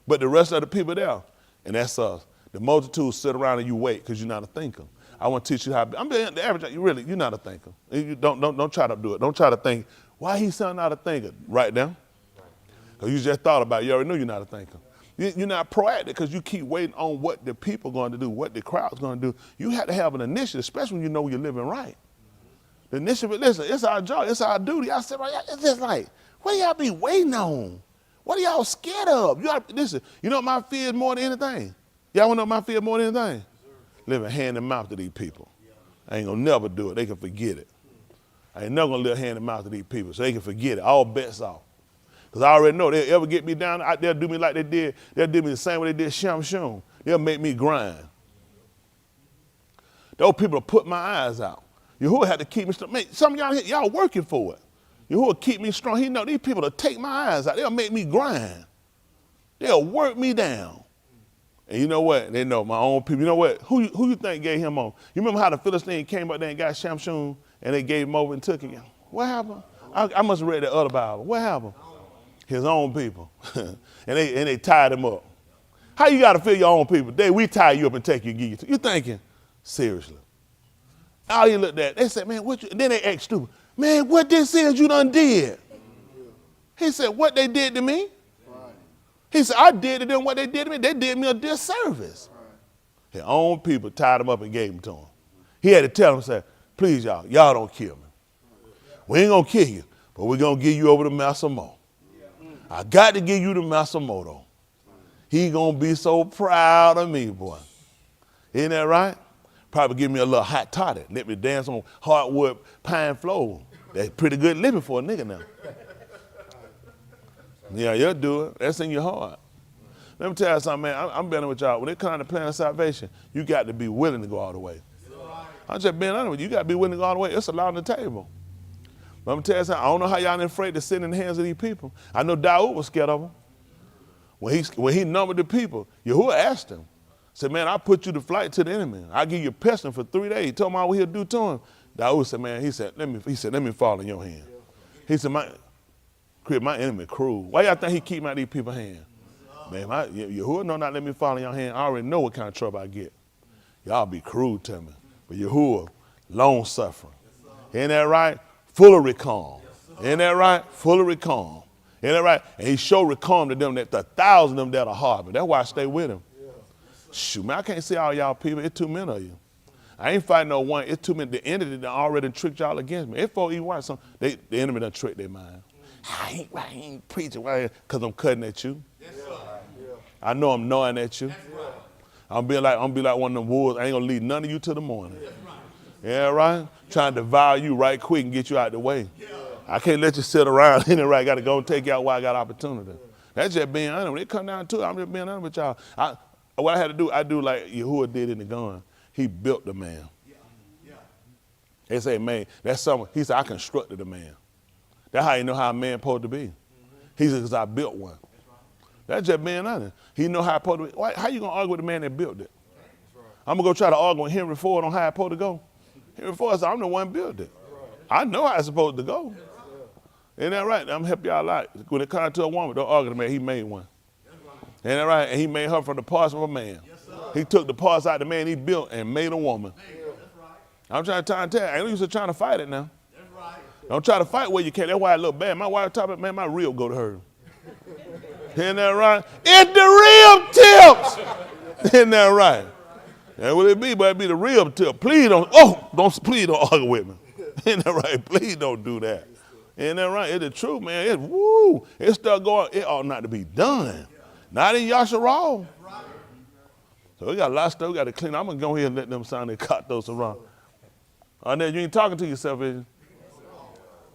But the rest of the people there, and that's us. The multitude sit around and you wait because you're not a thinker. I want to teach you how. I'm being the average. You're not a thinker. You don't try to do it. Don't try to think. Why he sound not a thinker? Right now, because you just thought about it. You already knew you're not a thinker. You're not proactive because you keep waiting on what the people going to do, what the crowd's going to do. You have to have an initiative, especially when you know you're living right. The initiative, listen, it's our job, it's our duty. I said, it's just like, what do y'all be waiting on? What are y'all scared of? Listen, you know what my fear is more than anything? Y'all want to know my fear more than anything? Living hand in mouth to these people. I ain't going to never do it. They can forget it. I ain't never going to live hand in mouth to these people so they can forget it. All bets off. Because I already know they'll ever get me down, they'll do me like they did. They'll do me the same way they did Shum Shum. They'll make me grind. Those people will put my eyes out. Yahuwah had to keep me strong. Man, some of y'all here, y'all working for it. Yahuwah keep me strong. He know these people will take my eyes out. They'll make me grind. They'll work me down. And you know what? They know my own people. You know what? Who you think gave him on? You remember how the Philistine came up there and got Shamshun and they gave him over and took him? What happened? I must have read the other Bible. What happened? His own people. and they tied him up. How you got to feel your own people? We tie you up and take you and give you to. You thinking, seriously. All you looked at, they said, man, what you, and then they act stupid. Man, what this is you done did? He said, what they did to me? He said, I did to them what they did to me. They did me a disservice. His own people tied him up and gave him to him. He had to tell them, say, please y'all don't kill me. We ain't gonna kill you, but we're gonna give you over to Massimo. I got to give you to Massimo though. He gonna be so proud of me, boy. Isn't that right? Probably give me a little hot toddy. Let me dance on hardwood pine floor. That's pretty good living for a nigga now. Yeah, you'll do it. That's in your heart. Let me tell you something, man. I'm better with y'all. When it comes to plan of salvation, you got to be willing to go all the way. I'm just being honest with you. You got to be willing to go all the way. It's a lot on the table. But I'm going to tell you something. I don't know how y'all ain't afraid to sit in the hands of these people. I know Daud was scared of them. When he numbered the people, Yahuwah asked him, said, man, I put you to flight to the enemy. I give you a pestilence for 3 days. He told him what he'll do to him. Daud said, man, he said, let me fall in your hand. He said, my enemy cruel. Why y'all think he keep my these people's hand? Man, Yahuwah know not let me fall in your hand. I already know what kind of trouble I get. Y'all be cruel to me. But Yahuwah, long suffering. Ain't that right? Full of recalm. Ain't that right? Full of recalm. Ain't that right? And he showed recalm to them that the 1,000 of them that are hard. That's why I stay with him. Shoot, man, I can't see all y'all people. It's too many of you. I ain't fighting no one. It's too many. The enemy done already tricked y'all against me. If you want something, the enemy done tricked their mind. I ain't preaching because I'm cutting at you. Yes, I know I'm gnawing at you. I'm be like one of them wolves. I ain't gonna leave none of you till the morning. Yeah, right? Trying to devour you right quick and get you out the way. I can't let you sit around in it, right? Got to go and take you out while I got opportunity. That's just being honest. When it come down to it, I'm just being honest with y'all. What I had to do, I do like Yahuwah did in the gun. He built the man. They say, man, that's something. He said, I constructed the man. That's how you know how a man supposed to be. He said, because I built one. That's just being honest. He know how it's supposed to be. Why, how you going to argue with the man that built it? I'm going to go try to argue with Henry Ford on how it's supposed to go. Henry Ford said, I'm the one who built it. I know how it's supposed to go. Ain't that right? I'm going to help y'all out. When it comes to a woman, don't argue with the man. He made one. Ain't that right? And he made her from the parts of a man. He took the parts out of the man he built and made a woman. I'm trying to tell you, I ain't used to trying to fight it now. Don't try to fight where you can't. That's why I look bad. My wife talking about, man, my rib go to her. Isn't that right? It's the rib tips. Isn't that right? That's what it be, but it be the rib tip. Please don't argue with me. Isn't that right? Please don't do that. Isn't that right? It's the truth, man. It's stuff going, it ought not to be done. Not in Yashayahu. So we got a lot of stuff we got to clean. I'm going to go here and let them sound their cut those around. And then you ain't talking to yourself, is you?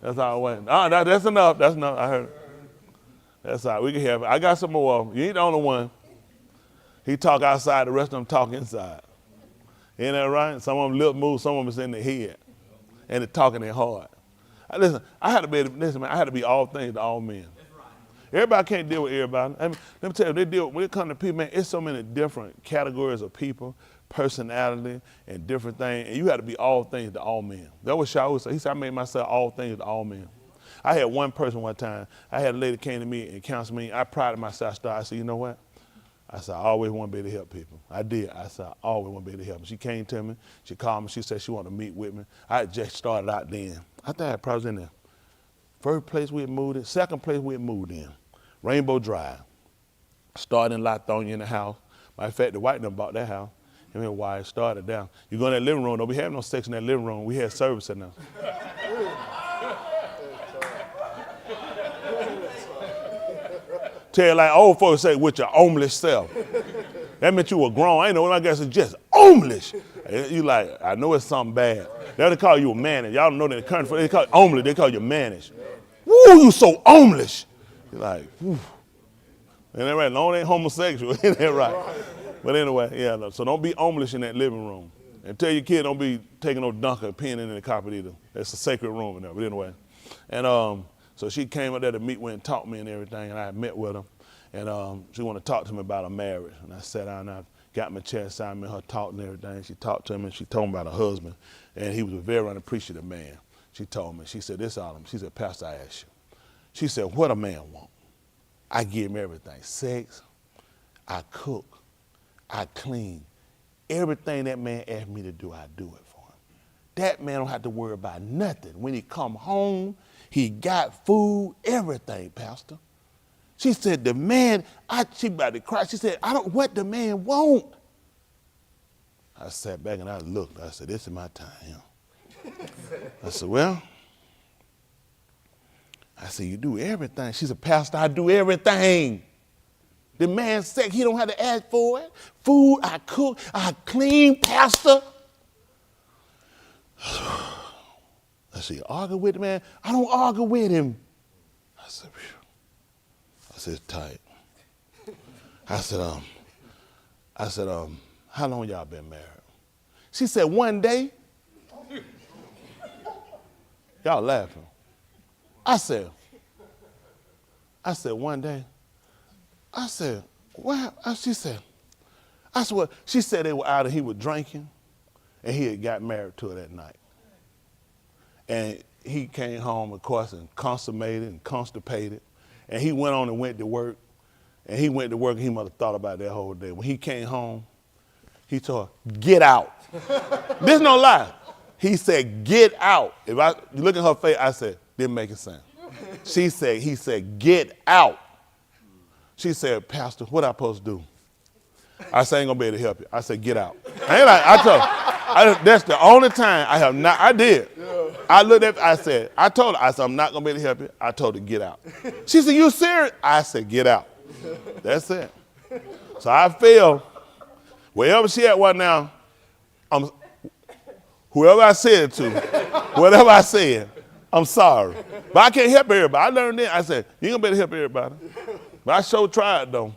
That's how it went. That's enough. That's enough. I heard. That's all right. We can have it. I got some more. You ain't the only one. He talk outside, the rest of them talk inside. Ain't that right? Some of them lip move, some of them is in their head. And they're talking their heart. Listen, I had to be all things to all men. Everybody can't deal with everybody. I mean, let me tell you, when it comes to people, man, it's so many different categories of people, personality, and different things. And you got to be all things to all men. That was Yahusha said. He said, I made myself all things to all men. I had one person one time. I had a lady came to me and counseled me. I prided myself. I said, you know what? I said, I always want to be able to help people. I did. I said, I always want to be able to help them. She came to me. She called me. She said she wanted to meet with me. I had just started out then. I think I probably was in there. First place we had moved in. Second place we had moved in. Rainbow Drive. Started in Lithonia in the house. Matter of fact, the white done bought that house. And then why it started down. You go in that living room. Don't be having no sex in that living room. We had service in there. Tell you like old folks say, with your homeless self. That meant you were grown. I ain't know what I guess it's just homeless. You like, I know it's something bad. They call you a mannish. Y'all don't know that in the country. They call you homeless. They call you mannish. Woo, you so homeless. You're like, whew. Ain't that right? Long ain't homosexual. Ain't that right? But anyway, yeah. So don't be homeless in that living room. And tell your kid don't be taking no dunker, peeing in the carpet either. It's a sacred room in there. But anyway. And so she came up there to meet with and talk to me and everything, and I met with her. And she wanted to talk to me about her marriage. And I sat down and I got my chair beside me, her talking and everything. She talked to me and she told me about her husband. And he was a very unappreciative man. She told me, she said, this all she said, Pastor, I asked you. She said, what a man want? I give him everything. Sex, I cook, I clean. Everything that man asked me to do, I do it for him. That man don't have to worry about nothing. When he come home, he got food, everything, Pastor. She said, the man, she about to cry. She said, what the man want? I sat back and I looked. I said, this is my time. I said, well, I said, you do everything. She said, Pastor, I do everything. The man said he don't have to ask for it. Food, I cook, I clean, Pastor. I said, you argue with the man? I don't argue with him. I said, phew. I said, it's tight. I said, how long y'all been married? She said, one day. Y'all laughing. I said, one day. I said, what? She said, well, she said they were out and he was drinking and he had got married to her that night. And he came home, of course, and consummated and constipated. And he went on and went to work. And he went to work and he must have thought about that whole day. When he came home, he told her, get out. This no lie. He said, get out. You look at her face, I said, didn't make a sound. He said, get out. She said, Pastor, what I supposed to do? I said, I ain't gonna be able to help you. I said, get out. I told her, that's the only time I have not, I did. I looked at, I told her, I'm not gonna be able to help you. I told her, get out. She said, you serious? I said, get out. That's it. So I feel, wherever she at right now, whoever I said it to, whatever I said, I'm sorry. But I can't help everybody. I learned that. I said, you ain't gonna be able to help everybody. But I sure tried though.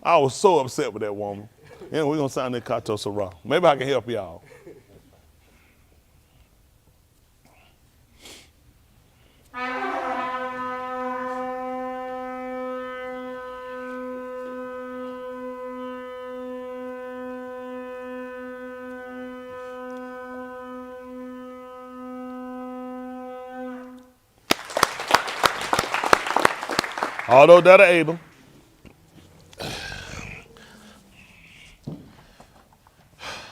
I was so upset with that woman. Yeah, we're going to sign the Kato Sarah. Maybe I can help y'all. Although that are able.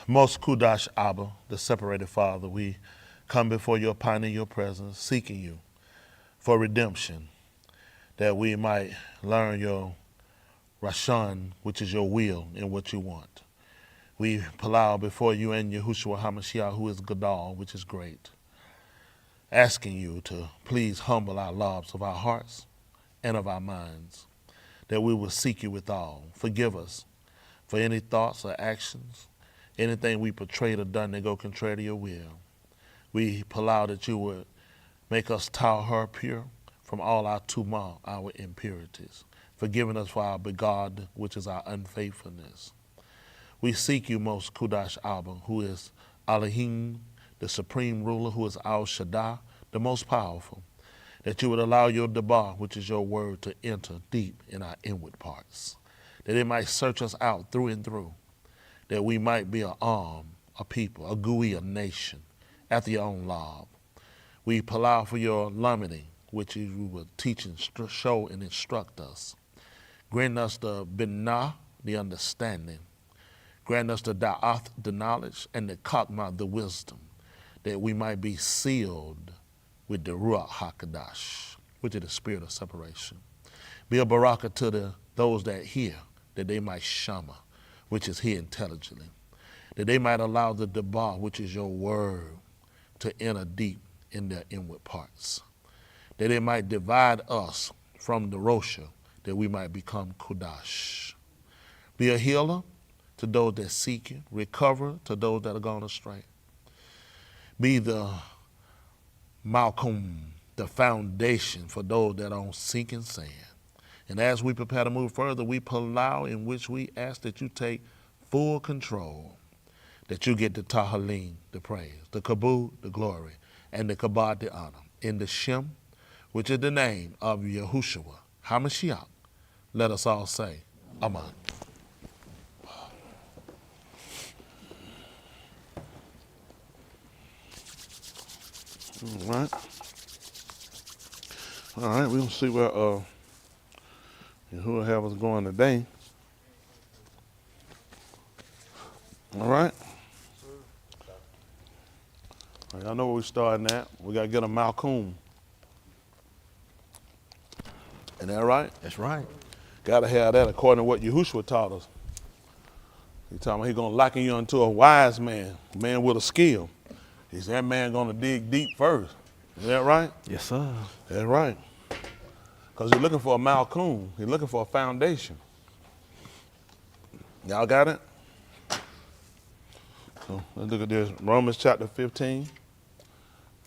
Most Kudash Abba, the separated Father, we come before your pine in your presence, seeking you for redemption, that we might learn your Rashan, which is your will and what you want. We palal before you and Yahusha HaMashiach, who is Gadal, which is great, asking you to please humble our lobs of our hearts and of our minds, that we will seek you with all. Forgive us for any thoughts or actions, anything we portrayed or done that go contrary to your will. We palal that you would make us tahar pure from all our tumah, our impurities, forgiving us for our begad, which is our unfaithfulness. We seek you, most Kudash Abba, who is Elohim, the supreme ruler, who is Al Shaddai, the most powerful, that you would allow your debar, which is your word, to enter deep in our inward parts, that it might search us out through and through, that we might be an arm, a people, a gui, a nation, after your own law. We palal for your lamiting, which you will teach and show and instruct us. Grant us the binah, the understanding. Grant us the da'ath, the knowledge, and the kakma, the wisdom, that we might be sealed with the Ruach HaKadosh, which is the spirit of separation. Be a baraka to those that hear, that they might shama, which is hear intelligently, that they might allow the debar, which is your word, to enter deep in their inward parts, that it might divide us from the Rosha, that we might become Kudash. Be a healer to those that seek you, recover to those that are gone astray. Be the koom, the foundation for those that are on sinking sand. And as we prepare to move further, we palal, in which we ask that you take full control, that you get the tahalim, the praise, the kabod, the glory, and the kabad, the honor. In the Shem, which is the name of Yahusha HaMashiach, let us all say, Amen. All right. All right, we're going to see where who have us going today. All right. All right, I know where we're starting at. We got to get a koom. Isn't that right? That's right. Got to have that according to what Yahusha taught us. He told me he's going to liken you unto a wise man, a man with a skill. He said that man going to dig deep first. Is that right? Yes, sir. That's right. Because he's looking for a koom. He's looking for a foundation. Y'all got it? So let's look at this. Romans chapter 15,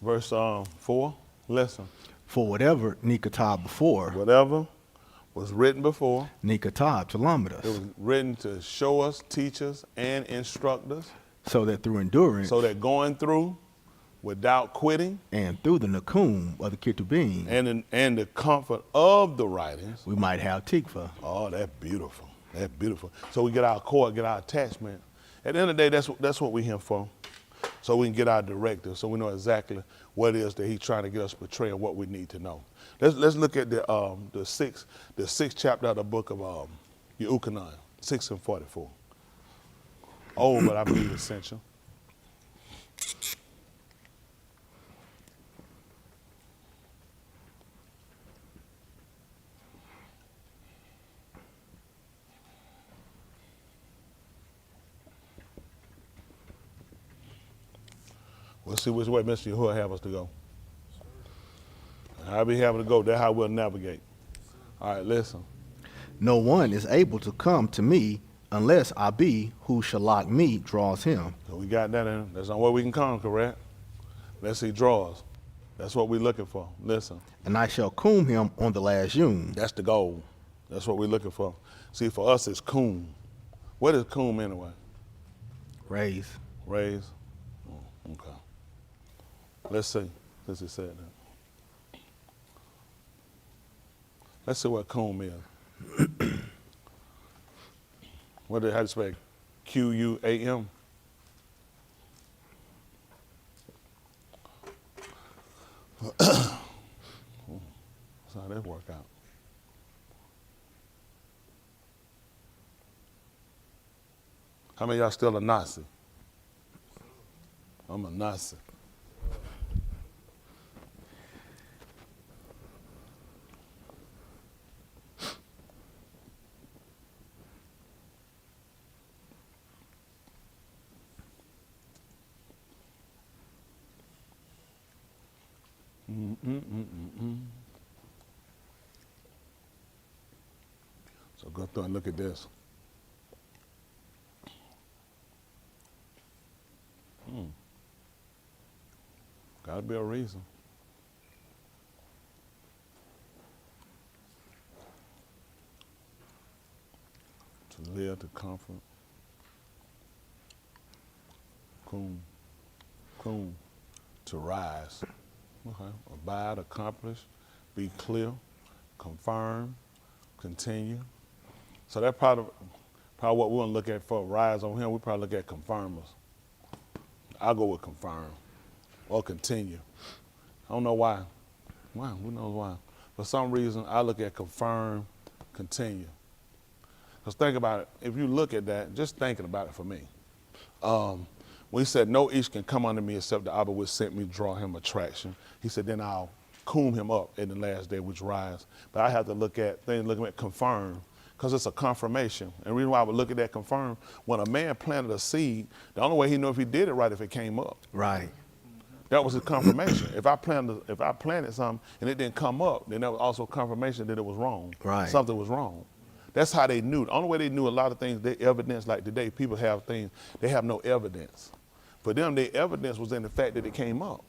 verse 4. Listen. For whatever Nikatab before. Whatever was written before. Nikatab to Lamidas. It was written to show us, teach us, and instruct us. So that through endurance. So that going through without quitting. And through the Nakum of the Ketubim. And the comfort of the writings. We might have Tikva. Oh, that's beautiful. That's beautiful. So we get our core, get our attachment. At the end of the day, that's what we're here for. So we can get our directive, so we know exactly what it is that he's trying to get us portray and what we need to know. Let's look at the sixth chapter of the book of Yahuchanan, 6:44. Old, but I believe essential. We'll see which way Mr. Yahuwah have us to go. I'll be having to go. That's how we'll navigate. All right, listen. No one is able to come to me unless I be who shall lock me draws him. So we got that in. That's not where we can come, correct? Let's see draws. That's what we're looking for. Listen. And I shall koom him on the last yum. That's the goal. That's what we're looking for. See, for us, it's koom. What is koom anyway? Raise. Raise? Oh, okay. Let's see, since it said that. Let's see what koom is. How do you spell Quam? That's how that work out. How many of y'all still a Nazi? I'm a Nazi. So go through and look at this. Gotta be a reason. To live, to comfort. Koom. To rise. Okay. Abide, accomplish, be clear, confirm, continue. So that's probably what we want to look at for rise on him. We probably look at confirmers. I'll go with confirm or continue. I don't know why. Why? Who knows why? For some reason, I look at confirm, continue. Because think about it. If you look at that, just thinking about it for me. When he said, no each can come unto me except the Abba which sent me draw him attraction. He said, then I'll koom him up in the last day, which rise. But I have to look at confirm, because it's a confirmation. And the reason why I would look at that confirm, when a man planted a seed, the only way he knew if he did it right if it came up. Right. That was his confirmation. If I planted something and it didn't come up, then that was also confirmation that it was wrong. Right. Something was wrong. That's how they knew. The only way they knew a lot of things, they evidence, like today, people have things, they have no evidence. For them, their evidence was in the fact that it came up.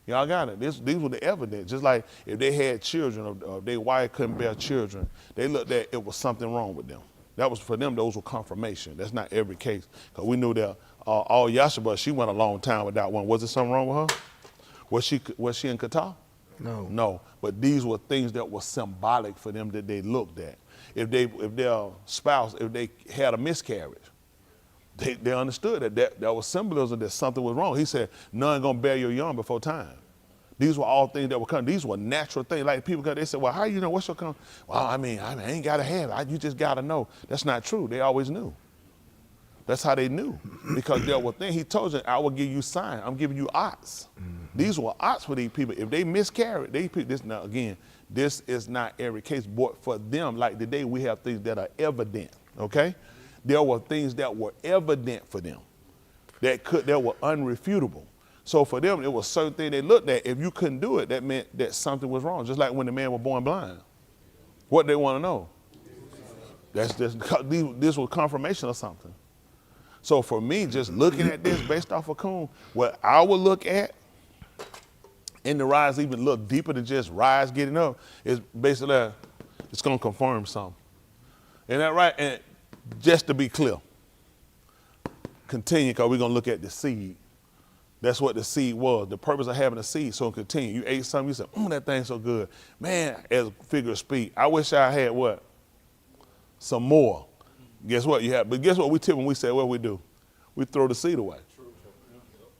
Y'all got it. These were the evidence. Just like if they had children or their wife couldn't bear children, they looked at it was something wrong with them. That was for them, those were confirmation. That's not every case. Because we knew that Yashayahu, she went a long time without one. Was there something wrong with her? Was she in Qatar? No. No. But these were things that were symbolic for them that they looked at. If their spouse, if they had a miscarriage, they understood that was symbolism that something was wrong. He said, none gonna bear your young before time. These were all things that were coming. These were natural things. Like people, they said, well, how you know what's your come? Well, I mean, I ain't gotta have it. You just gotta know. That's not true. They always knew. That's how they knew. Because there were things, he told you, I will give you sign. I'm giving you odds. Mm-hmm. These were odds for these people. If they miscarried, now again, this is not every case, but for them, like today, we have things that are evident, okay? There were things that were evident for them that were unrefutable. So for them, it was certain things they looked at. If you couldn't do it, that meant that something was wrong. Just like when the man was born blind. What they want to know? That's just, this was confirmation of something. So for me, just looking at this based off of koom, what I would look at in the rise, even look deeper than just rise getting up, is basically it's going to confirm something. Isn't that right? And just to be clear, continue, because we're going to look at the seed. That's what the seed was, the purpose of having a seed. So continue. You ate something, you said, that thing's so good. Man, as a figure of speech, I wish I had what? Some more. Guess what you have? But guess what we tip when we say what we do? We throw the seed away.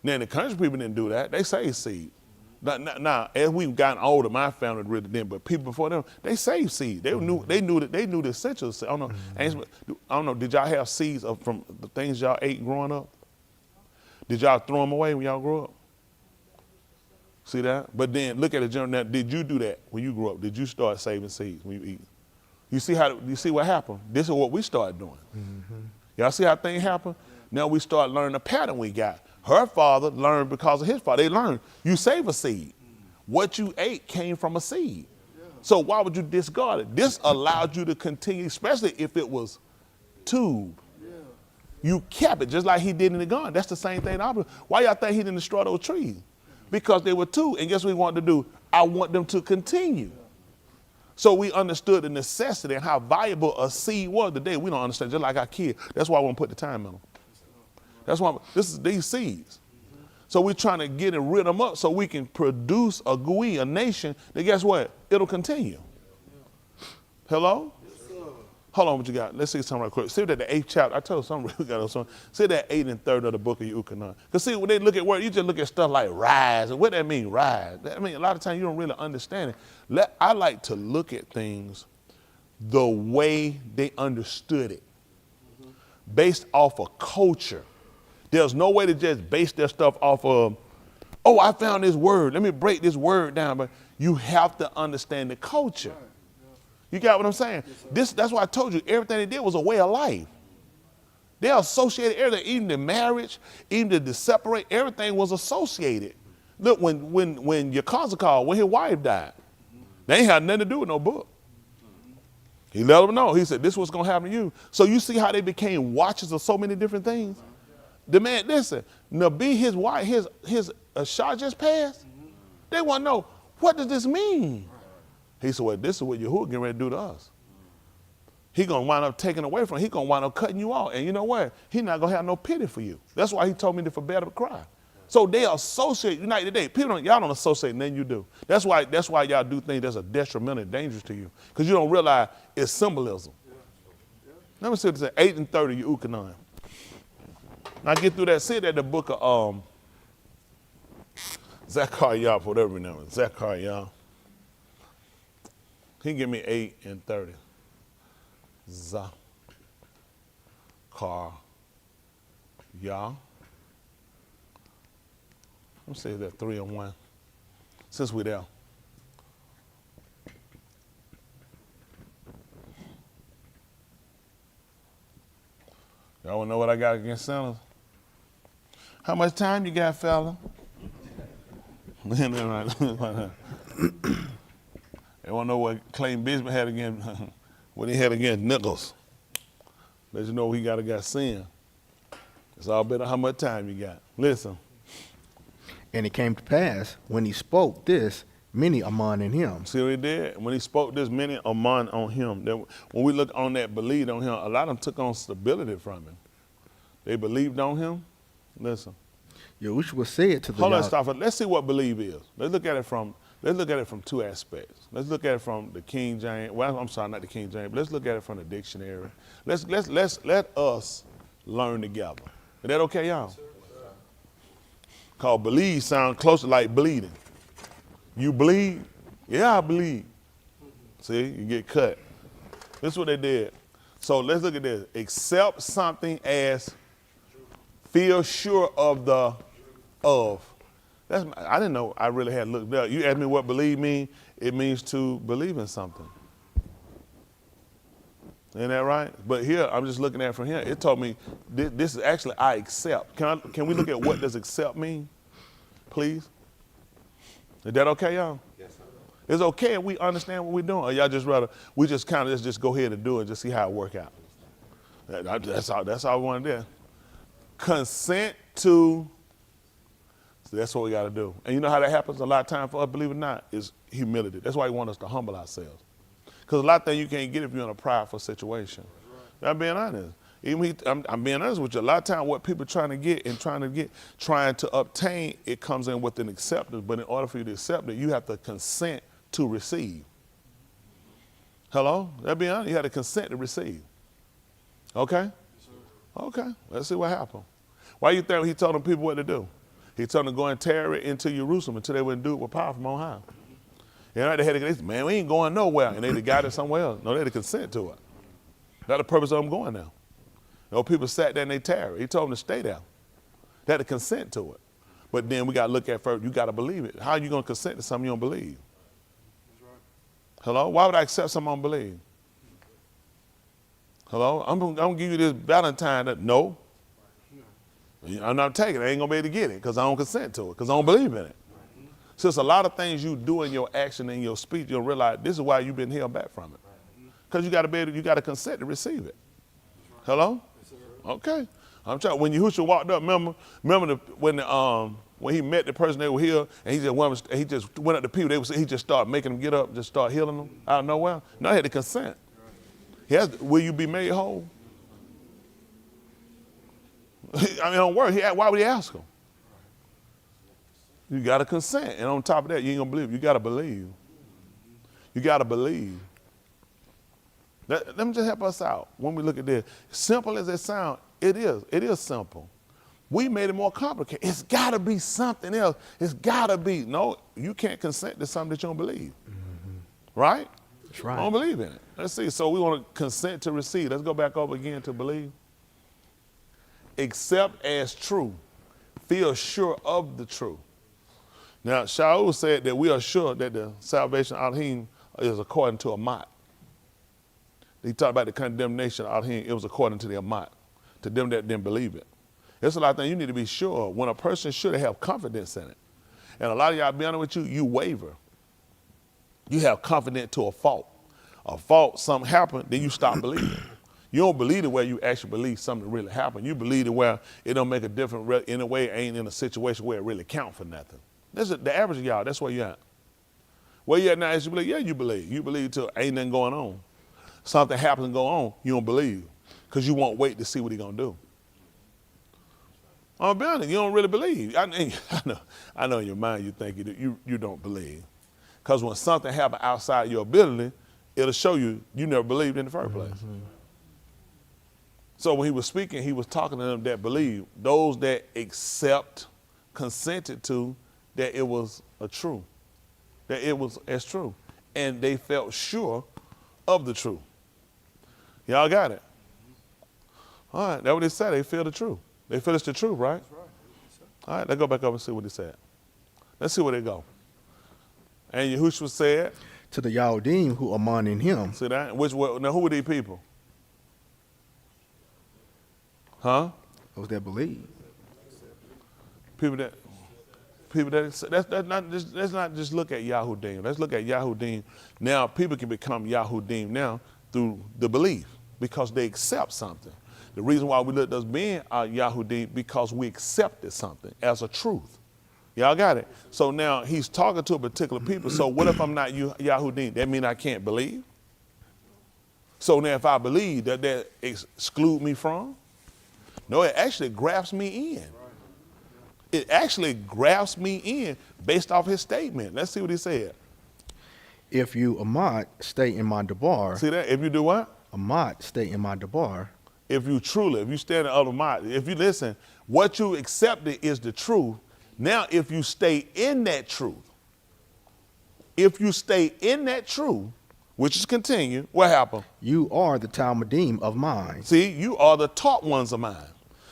Now, in the country, people didn't do that. They saved seed. Now, as we've gotten older, my family really didn't, but people before them, they saved seed. They knew the essentials. I don't know. Did y'all have seeds from the things y'all ate growing up? Did y'all throw them away when y'all grew up? See that? But then look at the general. Now, did you do that when you grew up? Did you start saving seeds when you eat? You see what happened? This is what we started doing. Mm-hmm. Y'all see how things happen? Now we start learning the pattern we got. Her father learned because of his father. They learned you save a seed. What you ate came from a seed. Yeah. So why would you discard it? This allowed you to continue, especially if it was tube. Yeah. You kept it just like he did in the garden. That's the same thing. Why y'all think he didn't destroy those trees? Because they were tube. And guess what he wanted to do? I want them to continue. So we understood the necessity and how valuable a seed was. Today we don't understand, just like our kids. That's why I want to put the time in them. That's why these seeds. So we're trying to get and rid them up so we can produce a Quwm, a nation that, guess what? It'll continue. Hello? Hold on, what you got? Let's see something right quick. See that the 8th chapter. I told you something really got on something. See that 8th and 3rd of the book of Yahuchanan. Because see, when they look at word, you just look at stuff like rise. And what that mean, rise? I mean, a lot of times you don't really understand it. I like to look at things the way they understood it, based off of culture. There's no way to just base their stuff off of, oh, I found this word. Let me break this word down. But you have to understand the culture. You got what I'm saying? That's why I told you everything they did was a way of life. They associated everything, even the marriage, even the separate, everything was associated. Look, when your cousin called, when his wife died, they ain't had nothing to do with no book. He let them know. He said, this is what's going to happen to you. So you see how they became watchers of so many different things? The man, listen, Nabi, his wife, his Shah just passed. They want to know, what does this mean? He said, well, this is what Yahuwah getting ready to do to us. He's going to wind up taking away from, he's going to wind up cutting you off. And you know what? He's not going to have no pity for you. That's why he told me to forbear to cry. So they associate, unite today. People y'all don't associate, and then you do. That's why y'all do things that's a detrimental and dangerous to you. Because you don't realize it's symbolism. Let me see what it says, 8 and 30, Yahuchanan. Now get through that, see that the book of Zacharyah, whatever his name is, Zacharyah. He give me 8 and 30. Zacharyah. Let me say that 3 and 1. Since we're there. Y'all wanna know what I got against sinners? How much time you got, fella? They want to know what Clayton Bismarck had against, what he had against Nichols. Let you know he got against sin. It's all better how much time you got. Listen. And it came to pass, when he spoke this, many among in him. See what he did? When he spoke this, many among on him. When we look on that, believed on him, a lot of them took on stability from him. They believed on him. Listen. Yahushua said to the Hold on, stop it. Let's see what believe is. Let's look at it from 2 aspects. Let's look at it from the King James. Well, I'm sorry, not the King James, but let's look at it from the dictionary. Let us learn together. Is that okay, y'all? Cause believe sound closer like bleeding. You bleed? Yeah, I bleed. See, you get cut. This is what they did. So let's look at this. Accept something as feel sure of the of. I didn't know I really had looked up. You asked me what believe mean. It means to believe in something. Isn't that right? But here, I'm just looking at it from here. It told me this is actually I accept. Can we look at what does accept mean, please? Is that okay, y'all? Yes, sir. It's okay if we understand what we're doing. Or y'all just rather, we just kind of just go ahead and do it and just see how it work out. That's all we want to do. Consent to, so that's what we got to do. And you know how that happens a lot of times for us, believe it or not, is humility. That's why he wants us to humble ourselves. Because a lot of things you can't get if you're in a prideful situation. Right. I'm being honest. I'm being honest with you. A lot of times what people are trying to obtain, it comes in with an acceptance. But in order for you to accept it, you have to consent to receive. Hello? That being honest, you have to consent to receive. Okay? Yes, sir. Okay. Let's see what happened. Why you think he told them people what to do? He told them to go and tarry into Jerusalem until they wouldn't do it with power from on high. You know, they said, man, we ain't going nowhere. And they got it somewhere else. No, they had to consent to it. That's the purpose of them going now. You know, people sat there and they tarried. He told them to stay there. They had to consent to it. But then we got to look at first, you got to believe it. How are you going to consent to something you don't believe? That's right. Hello? Why would I accept something I don't believe? Hello? I'm going to give you this Valentine that, no. I'm not taking it. I ain't going to be able to get it because I don't consent to it, because I don't believe in it. So it's a lot of things you do in your action and your speech, you'll realize this is why you've been held back from it. Because you got to be able, you got to consent to receive it. Hello? Okay. I'm trying. When Yahusha walked up, remember when When he met the person they were healed, and he just went up to people, he just started making them get up, just start healing them out of nowhere. No, he had to consent. Will you be made whole? I mean, don't worry. Why would he ask him? You got to consent. And on top of that, you ain't going to believe. You got to believe. You got to believe. Let me just help us out when we look at this. Simple as it sounds, it is. It is simple. We made it more complicated. It's got to be something else. It's got to be. No, you can't consent to something that you don't believe. Mm-hmm. Right? That's right. I don't believe in it. Let's see. So we want to consent to receive. Let's go back over again to believe. Accept as true. Feel sure of the truth. Now, Shaul said that we are sure that the salvation of Elohim is according to a mot. He talked about the condemnation of Elohim. It was according to the amat, to them that didn't believe it. There's a lot of things you need to be sure. When a person should have confidence in it. And a lot of y'all, be honest with you, you waver. You have confidence to a fault. A fault, something happened, then you stop believing. You don't believe it where you actually believe something really happened. You believe it where it don't make a difference. In a way, it ain't in a situation where it really count for nothing. This is the average of y'all. That's where you at. Where you at now is you believe. Yeah, you believe. You believe till ain't nothing going on. Something happens and go on, you don't believe because you won't wait to see what he's going to do. I'm be honest, you don't really believe. I know in your mind you think you don't believe. Because when something happens outside your ability, it'll show you never believed in the first place. Mm-hmm. So when he was speaking, he was talking to them that believe, those that accept, consented to that it was a true, that it was as true. And they felt sure of the truth. Y'all got it? All right, that's what they said. They feel the truth. They feel it's the truth, right? That's right. All right, let's go back up and see what he said. Let's see where they go. And Yahusha said, to the Yahudim who are mourning him. See that? Now, who are these people? Huh? Those that believe. People that let's not just look at Yahudim. Let's look at Yahudim. Now, people can become Yahudim now through the belief because they accept something. The reason why we look at us being Yahudim because we accepted something as a truth. Y'all got it? So now he's talking to a particular people. So what if I'm not Yahudim? That mean I can't believe? So now if I believe, that exclude me from? No, it actually grafts me in. It actually grafts me in based off his statement. Let's see what he said. If you amat, stay in my dabar. See that? If you do what? Amat, stay in my dabar. If you stand in the amat, if you listen, what you accepted is the truth. Now, if you stay in that truth, which is continue, what happened? You are the Talmudim of mine. See, you are the taught ones of mine.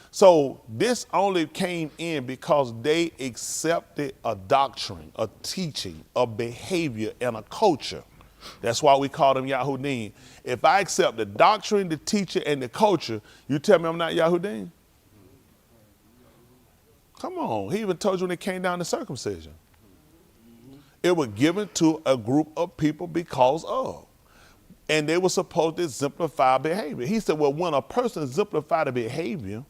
So this only came in because they accepted a doctrine, a teaching, a behavior, and a culture. That's why we call them Yahudim. If I accept the doctrine, the teacher, and the culture, you tell me I'm not Yahudim? Come on. He even told you when it came down to circumcision. It was given to a group of people because of. And they were supposed to exemplify behavior. He said, well, when a person exemplifies the behavior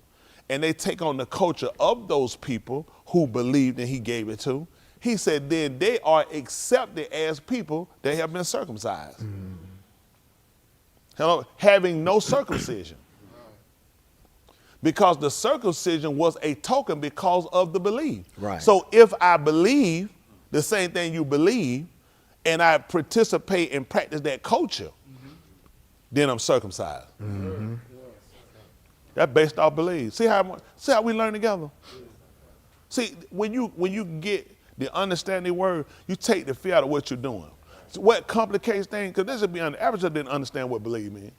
and they take on the culture of those people who believed and he gave it to, he said, then they are accepted as people that have been circumcised. Mm-hmm. Hello, having no circumcision. Because the circumcision was a token because of the belief. Right. So if I believe the same thing you believe and I participate and practice that culture, then I'm circumcised. Mm-hmm. That's based off belief. See how we learn together? See, when you get the understanding word, you take the fear out of what you're doing. So what complicates things, because this would be on the average, I didn't understand what believe means.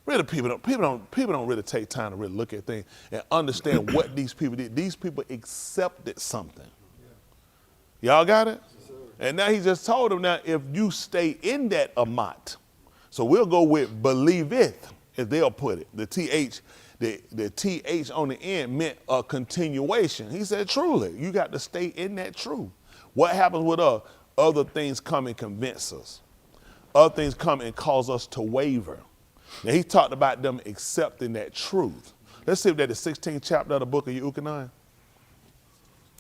Really, people don't really take time to really look at things and understand what these people did. These people accepted something. Y'all got it? And now he just told them, now if you stay in that amat, so we'll go with believeth, if they'll put it. The TH on the end meant a continuation. He said, truly, you got to stay in that truth. What happens with us? Other things come and convince us. Other things come and cause us to waver. Now, he talked about them accepting that truth. Let's see if that's the 16th chapter of the book of Yahuchanan.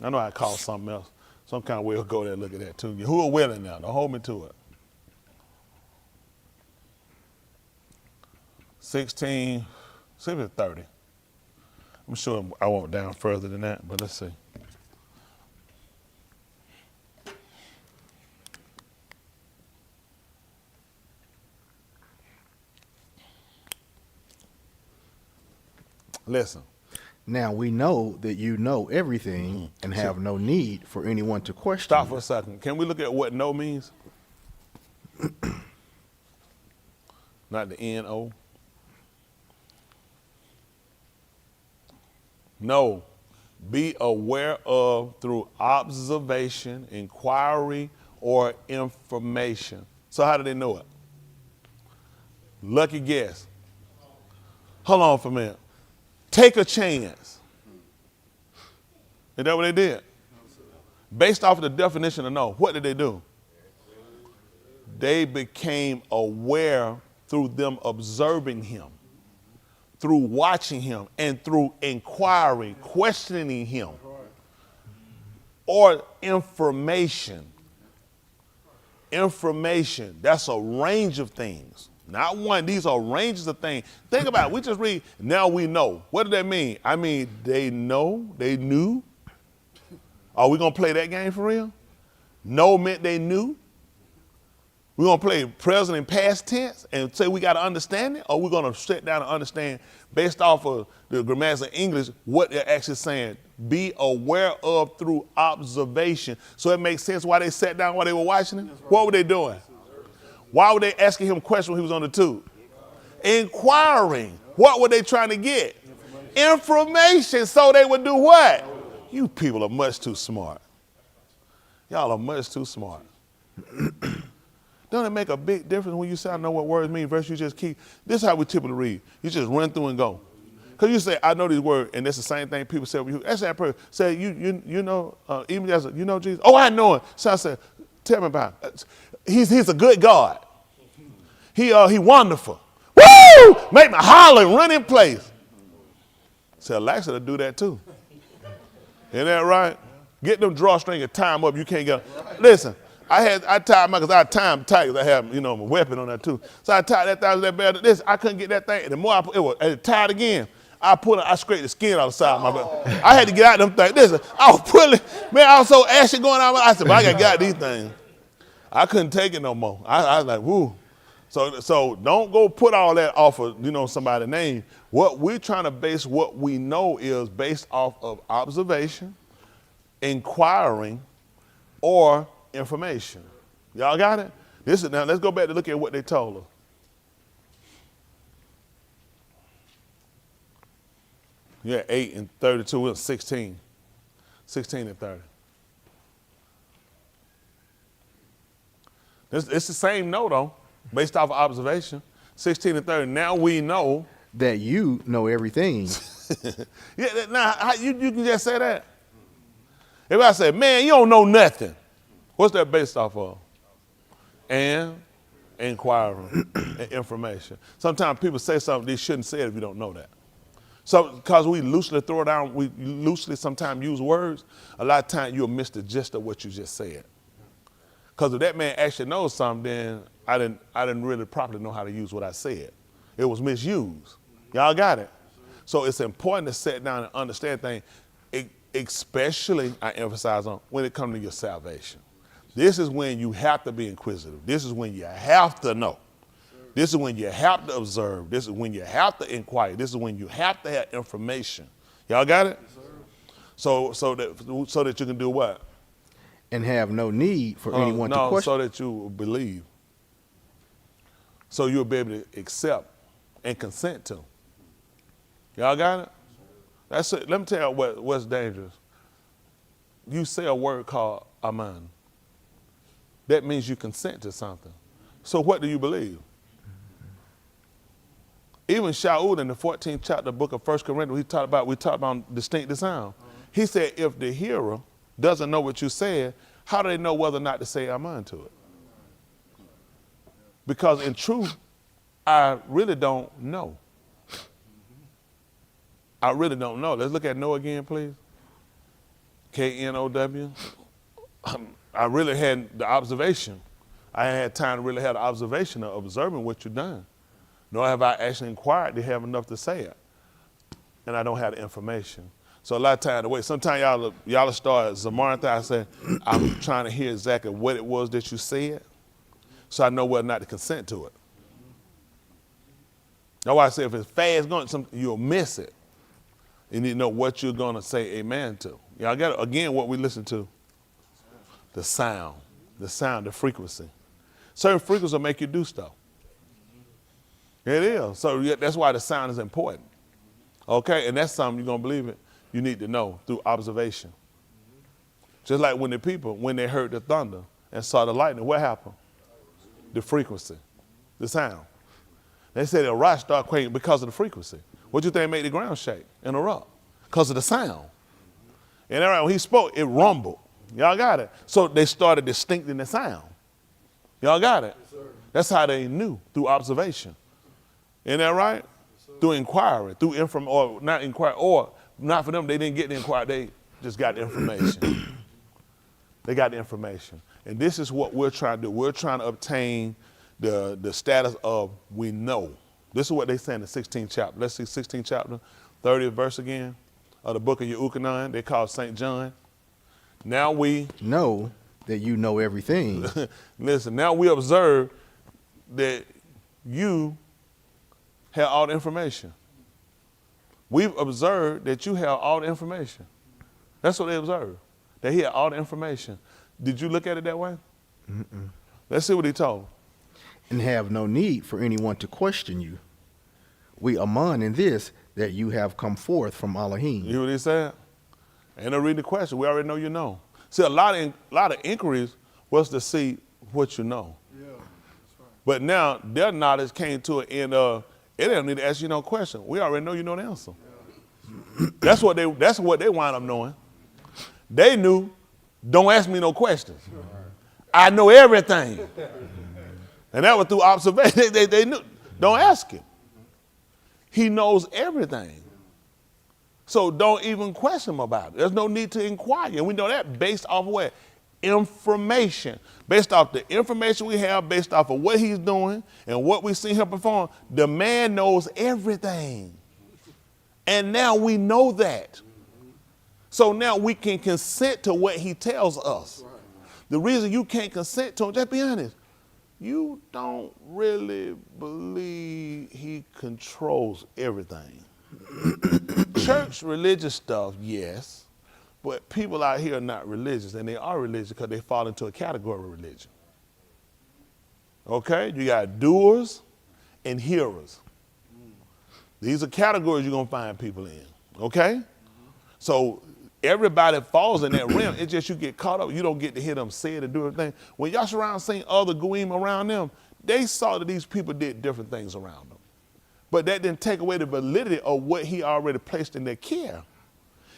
I know I call something else. Some kind of way we'll go there and look at that too. Who are willing now? Don't hold me to it. 16, see if it's 30. I'm sure I won't down further than that, but let's see. Listen. Now we know that you know everything and have no need for anyone to question. Stop for a second. Can we look at what "no" means? Not the N-O. No. Be aware of through observation, inquiry, or information. So how do they know it? Lucky guess. Hold on for a minute. Take a chance. Is that what they did? Based off of the definition of know, what did they do? They became aware through them observing him, through watching him, and through inquiring, questioning him, or information. Information, that's a range of things. Not one, these are ranges of things. Think about it, we just read, now we know. What does that mean? I mean, they know, they knew. Are we gonna play that game for real? Know meant they knew. We're gonna play present and past tense and say we gotta understand it, or we're gonna sit down and understand based off of the grammatical English what they're actually saying. Be aware of through observation. So it makes sense why they sat down while they were watching him. Right. What were they doing? Why were they asking him questions when he was on the tube? Inquiring. What were they trying to get? Information. So they would do what? You people are much too smart. Y'all are much too smart. Don't it make a big difference when you say I know what words mean versus you just keep? This is how we typically read. You just run through and go. Because you say, I know these words, and that's the same thing people say. That's that person. Say, you know, even as you know Jesus. Oh, I know him. So I said, tell me about it. He's a good God. He wonderful. Woo! Make me holler and run in place. So Alexa will do that too. Isn't that right? Get them drawstring and tie them up. You can't get them. Listen, I tied mine because I timed tight because I have, my weapon on that too. So I tied that thing that bad. This, I couldn't get that thing. And the more I put, it was tied again. I scraped the skin out the side of my back. I had to get out them things. Listen, I was pulling, man, I was so ashy going out. I said, but I got these things. I couldn't take it no more. I was like, woo. So don't go put all that off of, somebody's name. What we're trying to base what we know is based off of observation, inquiring, or information. Y'all got it? Now let's go back to look at what they told us. Yeah, 8 and 32, 16. 16 and 30. It's the same note, though, based off of observation. 16 and 30. Now we know that you know everything. Yeah, now you can just say that. If I say, man, you don't know nothing, what's that based off of? And inquiring and information. Sometimes people say something they shouldn't say it if you don't know that. So, because we loosely throw it down, we loosely sometimes use words, a lot of times you'll miss the gist of what you just said. Because if that man actually knows something, then I didn't really properly know how to use what I said. It was misused. Y'all got it? So it's important to sit down and understand things, especially, I emphasize on, when it comes to your salvation. This is when you have to be inquisitive. This is when you have to know. This is when you have to observe. This is when you have to inquire. This is when you have to have information. Y'all got it? Yes, so that you can do what? And have no need for anyone to question. So that you will believe. So you'll be able to accept and consent to. Y'all got it? That's it. Let me tell you what's dangerous. You say a word called aman. That means you consent to something. So what do you believe? Even Shaul in the 14th chapter, book of 1 Corinthians, we talked about distinct sound. He said, if the hearer doesn't know what you said, how do they know whether or not to say amen to it? Because in truth, I really don't know. I really don't know. Let's look at no again, please. K-N-O-W. I really had the observation. I had time to really have the observation of observing what you've done. Nor have I actually inquired to have enough to say it. And I don't have the information. So a lot of time to wait. Sometimes y'all start Zacharyah. I say, I'm trying to hear exactly what it was that you said, so I know whether or not to consent to it. That's why I say if it's fast going, you'll miss it. You need to know what you're going to say amen to. Y'all got again what we listen to. The sound, the frequency. Certain frequencies will make you do stuff. It is. So that's why the sound is important. Okay, and that's something you're going to believe it. You need to know through observation. Just like when they heard the thunder and saw the lightning, what happened? The frequency, the sound. They said the rock started quaking because of the frequency. What do you think made the ground shake and erupt? Because of the sound. And when he spoke, it rumbled. Y'all got it? So they started distincting the sound. Y'all got it? Yes, that's how they knew, through observation. Isn't that right? Yes, through inquiry, through or not inquiry, or not for them, they didn't get the inquiry, they just got the information. They got the information. And this is what we're trying to do. We're trying to obtain the status of we know. This is what they say in the 16th chapter. Let's see 16th chapter, 30th verse again of the book of Yahuchanan. They call St. John. Now we know that you know everything. Listen, now we observe that you have all the information. We've observed that you have all the information. That's what they observed, that he had all the information. Did you look at it that way? Mm-mm. Let's see what he told. And have no need for anyone to question you. We amon in this, that you have come forth from Elohim. You hear what he said? Ain't no reading the question. We already know you know. See, a lot of inquiries was to see what you know. Yeah, that's right. But now their knowledge came to an end of, it don't need to ask you no question. We already know you know the answer. Yeah. That's what they wind up knowing. They knew, don't ask me no questions. Right. I know everything. And that was through observation. They knew, don't ask him. He knows everything. So don't even question him about it. There's no need to inquire. And we know that based off of what? Information. Based off the information we have, based off of what he's doing and what we see him perform, the man knows everything. And now we know that. So now we can consent to what he tells us. The reason you can't consent to him, just be honest, you don't really believe he controls everything. Church religious stuff, yes, but people out here are not religious, and they are religious because they fall into a category of religion. Okay, you got doers and hearers. These are categories you're gonna find people in, okay? So everybody falls in that realm. It's just you get caught up. You don't get to hear them say it and do everything. When Yashayahu seen other Quwm around them, they saw that these people did different things around them. But that didn't take away the validity of what he already placed in their care.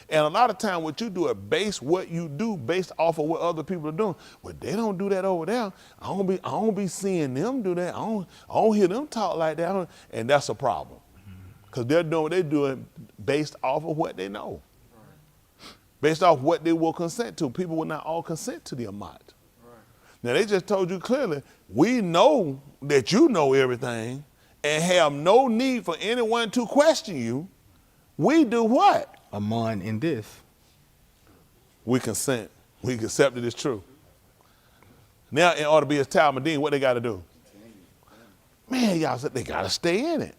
And a lot of time what you do is base what you do based off of what other people are doing. Well, they don't do that over there. I don't be seeing them do that. I don't hear them talk like that. And that's a problem. Because they're doing what they're doing based off of what they know. Based off what they will consent to. People will not all consent to the Amat. Right. Now, they just told you clearly, we know that you know everything and have no need for anyone to question you. We do what? Amon in this. We consent. We accept it as true. Now, in order to be his Talmudim, what they got to do? Man, y'all said they got to stay in it.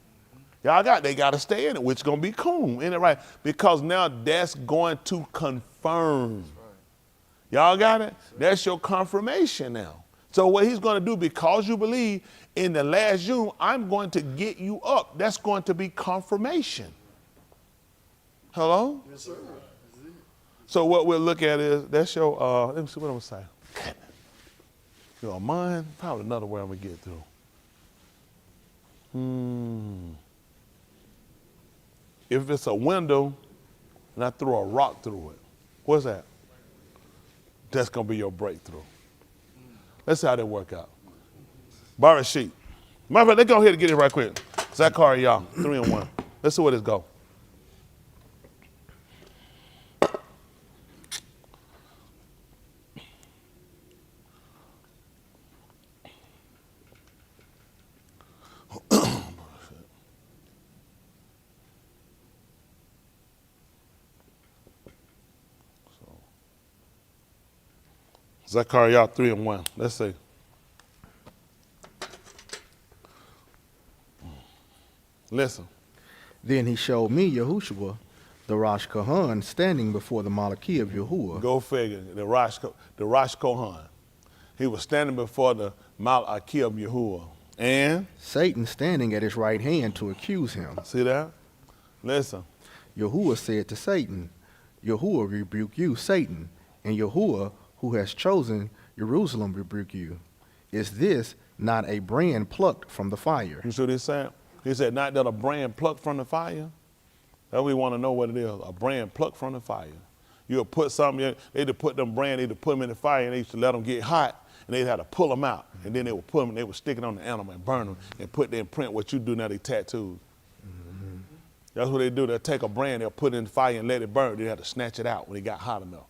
They got to stay in it, which is going to be koom, isn't it right? Because now that's going to confirm. Y'all got it? That's your confirmation now. So what he's going to do, because you believe in the last June, I'm going to get you up. That's going to be confirmation. Hello? Yes, sir. So what we'll look at is, that's your, let me see what I'm going to say. Your mind, probably another way I'm going to get through. If it's a window and I throw a rock through it, what's that? That's going to be your breakthrough. Let's see how that work out. Ra Shyth. Matter of fact, let's go ahead and get it right quick. Zacharyah, 3 and 1. Let's see where this go. Zacharyah 3:1. Let's see. Listen. Then he showed me Yahushua, the Rosh Kohan, standing before the Malachim of Yahuwah. Go figure. The Rosh Kohan. He was standing before the Malachim of Yahuwah. And? Satan standing at his right hand to accuse him. See that? Listen. Yahuwah said to Satan, Yahuwah rebuke you, Satan, and Yahuwah, who has chosen Jerusalem, rebuke you. Is this not a brand plucked from the fire? You see what he said? He said, not that a brand plucked from the fire. That we want to know what it is. A brand plucked from the fire. You'll put something, they'd put them brand, they'd put them in the fire, and they used to let them get hot, and they'd have to pull them out. And then they would put them, they would stick it on the animal and burn them and put the imprint, what you do now, they tattoos. Mm-hmm. That's what they do. They'll take a brand, they'll put it in the fire and let it burn. They have to snatch it out when it got hot enough.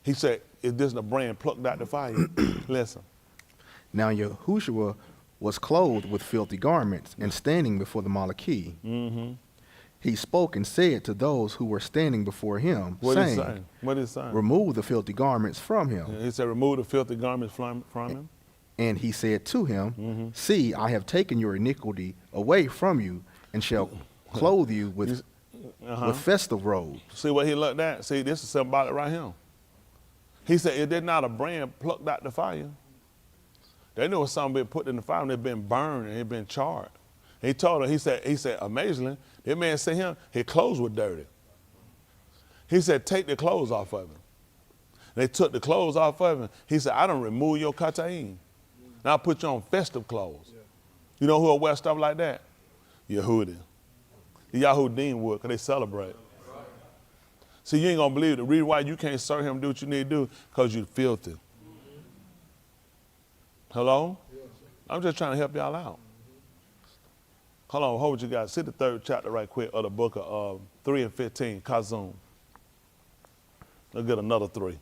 He said, is this a brand plucked out the fire? Listen. Now Yahushua was clothed with filthy garments and standing before the Malachim. Mm-hmm. He spoke and said to those who were standing before him, saying, What is saying? Remove the filthy garments from him. Yeah, he said, remove the filthy garments from him. And he said to him, See, I have taken your iniquity away from you and shall clothe you with festive robes. See what he looked at? See, this is symbolic right here. He said, it did not a brand plucked out the fire. They knew it was something been put in the fire and it had been burned and it had been charred. He told her, he said, amazingly, that man said him, his clothes were dirty. He said, take the clothes off of him. They took the clothes off of him. He said, I don't remove your kataim. Now I put you on festive clothes. Yeah. You know who will wear stuff like that? Yehudi. The Yahudim would, because they celebrate. Right. See, you ain't going to believe it. The reason why you can't serve him and do what you need to do, because you're filthy. Hello? Yes, I'm just trying to help y'all out. Hold on, hold what you got. See the 3rd chapter right quick of the book of 3 and 15, Chazun. Let's get another 3.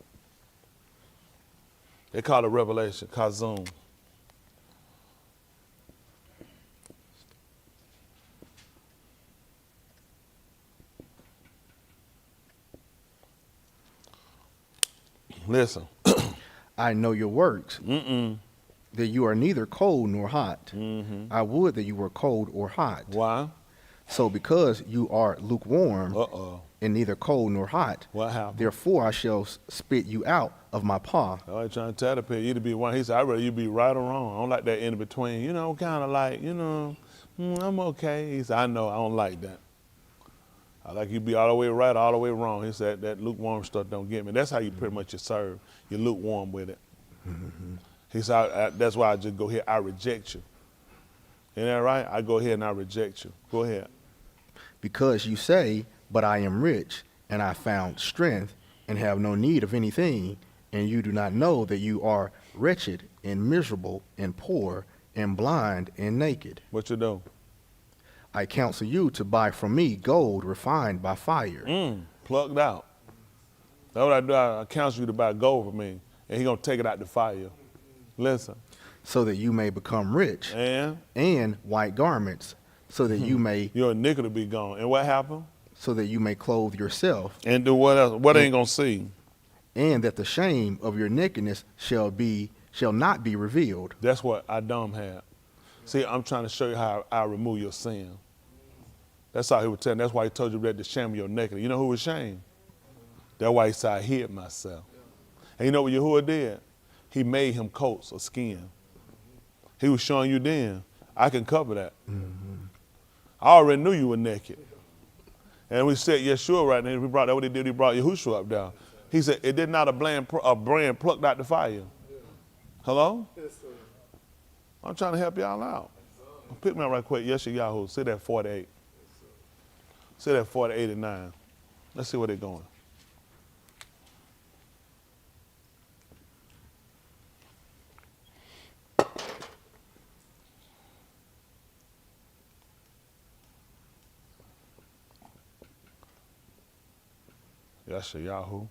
They call it Revelation, Chazun. Listen. I know your works. That you are neither cold nor hot. I would that you were cold or hot. Why? So because you are lukewarm and neither cold nor hot, what happened? Therefore I shall spit you out of my paw. I was trying to tell the people, you to be one. He said, I'd rather you be right or wrong. I don't like that in between. You know, kind of like, you know, I'm okay. He said, I know, I don't like that. I like you be all the way right, all the way wrong. He said, that lukewarm stuff don't get me. That's how you pretty much serve. You're lukewarm with it. He said, that's why I just go here, I reject you. Isn't that right? I go ahead and I reject you. Go ahead. Because you say, but I am rich, and I found strength, and have no need of anything, and you do not know that you are wretched, and miserable, and poor, and blind, and naked. What you do? I counsel you to buy from me gold refined by fire. Plucked out. That's what I do. I counsel you to buy gold for me, and he's going to take it out the fire. Listen. So that you may become rich. And white garments, so that you may... Your iniquity be gone. And what happened? So that you may clothe yourself. And do what else? What ain't going to see? And that the shame of your nakedness shall not be revealed. That's what Adam had. See, I'm trying to show you how I remove your sin. That's how he was telling. That's why he told you that the shame of your nakedness. You know who was ashamed? That's why he said, I hid myself. And you know what Yahuwah did? He made him coats of skin. He was showing you then, I can cover that. I already knew you were naked. And we said Yeshua right now, that's what he did, he brought Yahusha up down. He said, it did not a brand plucked out the fire. Hello? Yes, sir. I'm trying to help y'all out. Pick me up right quick, Yashayahu, say that 48. Say that 48 and 9. Let's see where they're going. Yashayahu.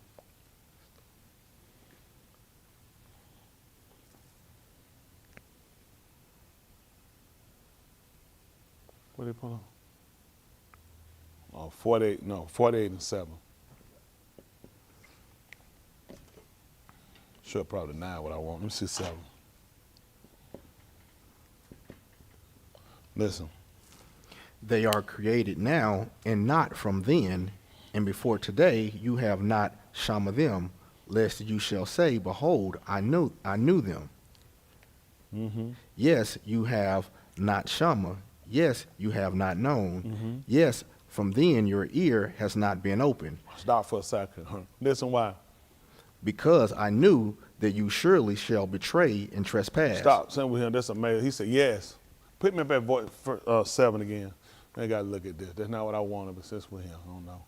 What did they pull up? 48 and 7. Sure, probably 9 what I want. Let me see 7. Listen. They are created now and not from then, and before today you have not shama them, lest you shall say, behold, I knew them. Mm-hmm. Yes, you have not shama. Yes, you have not known. Mm-hmm. Yes, from then your ear has not been open. Stop for a second. Listen why. Because I knew that you surely shall betray and trespass. Stop. Sing with him. That's amazing. He said, yes. Put me up at voice 7 again. I got to look at this. That's not what I wanted, but since with him, I don't know.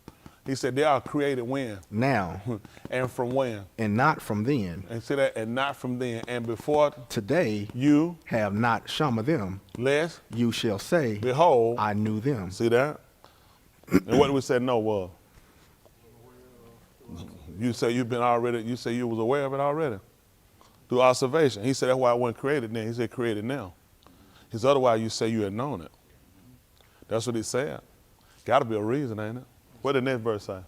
He said, they are created when? Now. And from when? And not from then. And see that? And not from then. And before today you have not shama them, lest you shall say, behold, I knew them. See that? And what did we say no was? You say you've been already, you say you was aware of it already. Through observation. He said that's why it wasn't created then. He said created now. He said otherwise you say you had known it. That's what he said. Got to be a reason, ain't it? What did the next verse say?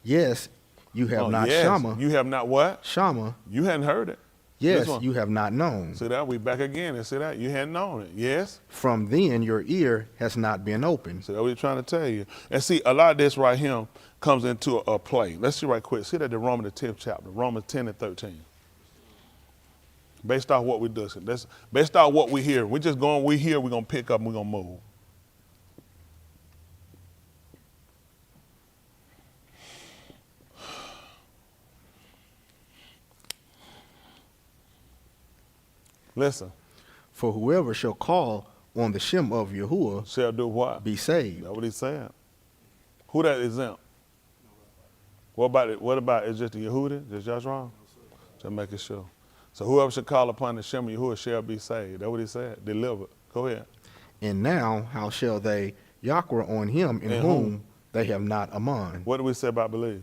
Yes, you have not shama. You have not what? Shama. You hadn't heard it. Yes, you have not known. See that? We back again and see that? You hadn't known it. Yes? From then your ear has not been open. See, that's what he's trying to tell you. And see, a lot of this right here comes into a play. Let's see right quick. See that in Romans the 10th chapter, Romans 10 and 13. Based off what we do. Based off what we hear. We're just going, we hear, we're going to pick up and we're going to move. Listen. For whoever shall call on the Shem of Yahuwah shall do what? Be saved. That's what he said. Who that exempt? What about it? What about it's just the Yehudi? Just Yashayahu? Just making sure. So whoever shall call upon the Shem of Yahuwah shall be saved. That's what he said. Delivered. Go ahead. And now how shall they Yahweh on him in whom they have not amon? What do we say about believe?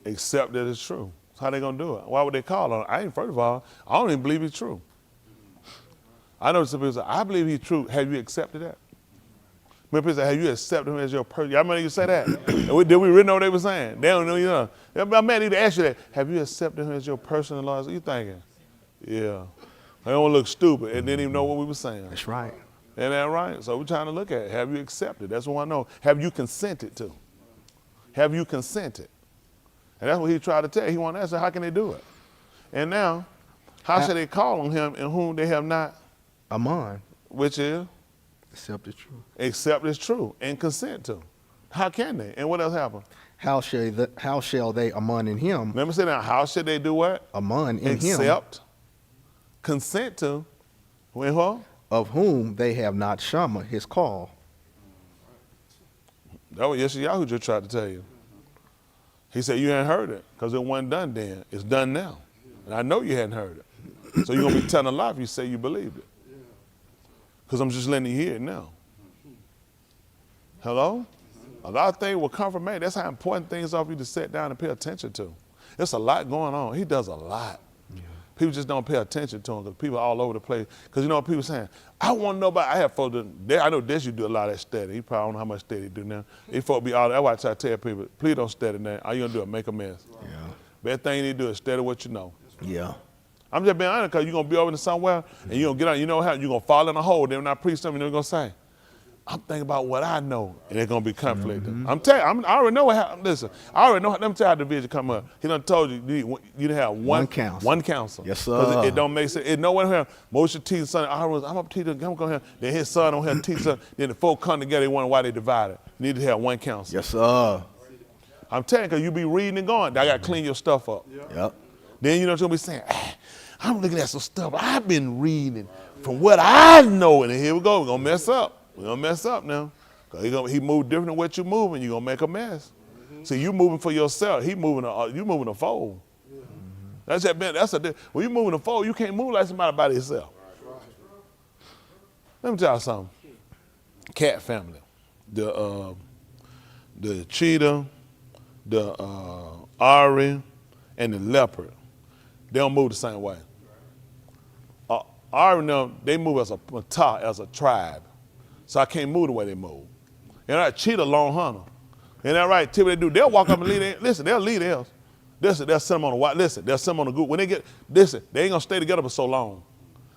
Accept that it's true. How they gonna do it? Why would they call on it? First of all, I don't even believe it's true. I know some people say, I believe he's true. Have you accepted that? When people say, have you accepted him as your person? Y'all remember you say that? Did we really know what they were saying? They don't know, you know. I'm mad to ask you that. Have you accepted him as your personal Lord? You thinking? Yeah. They don't look stupid and didn't even know what we were saying. That's right. Ain't that right? So we're trying to look at it. Have you accepted? That's what I know. Have you consented to? Have you consented? And that's what he tried to tell you. He wanted to answer, how can they do it? And now, how should they call on him in whom they have not? Amon. Which is? Accept is true. Accept is true and consent to. How can they? And what else happened? How shall they amon in him? Let me say that. How should they do what? Amon in him. Accept, consent to. When what? Of whom they have not shama his call. That's what Yashayahu just tried to tell you. He said you hadn't heard it because it wasn't done then. It's done now. And I know you hadn't heard it. So you're going to be telling a lie if you say you believed it. Because I'm just letting you hear it now. Hello? A lot of things will come from me. That's how important things are for you to sit down and pay attention to. There's a lot going on. He does a lot. Yeah. People just don't pay attention to him because people are all over the place. Because you know what people are saying? I want to know about, I have folks that, I know this, you do a lot of that study. You probably don't know how much study you do now. These folks be all, that's why I try to tell people, please don't study now. All you're going to do is make a mess. Yeah. Best thing you need to do is study what you know. Yeah. I'm just being honest because you're going to be over there somewhere and you're going to get out, you know how, you're going to fall in a hole. Then when I preach something, you're going to say, I'm thinking about what I know, and they're going to be conflicted. I'm telling you, I already know what happened. Listen, I already know, let me tell you how the division come up. He done told you, you have one counsel. One counsel. Yes, sir. Because it don't make sense. It no one here, Moshe teach son, I'm going to teach him, I'm going to then his son on here teach son, then the folk come together, they wonder why they divided. You need to have one counsel. Yes, sir. I'm telling you, because you be reading and going, I got to clean your stuff up. Yep. Then you know what you're going to be saying, I'm looking at some stuff I've been reading from what I know, and then here we go, we're going to mess up. We're going to mess up now. He moved different than what you're moving, you're going to make a mess. See, you moving for yourself. You moving a fold. That's when you moving a fold, you can't move like somebody by themselves. Let me tell you something. Cat family. The cheetah, the Auryah, and the leopard. They don't move the same way. Auryah, they move as a Mathathyahu, as a tribe. So I can't move the way they move. And that cheetah long hunter. Ain't that right? Tell me they do. They'll walk up and lead. Listen, they'll lead theirs. Listen, they'll send them on the watch. Listen, they'll send them on the group. When they get, listen, they ain't going to stay together for so long.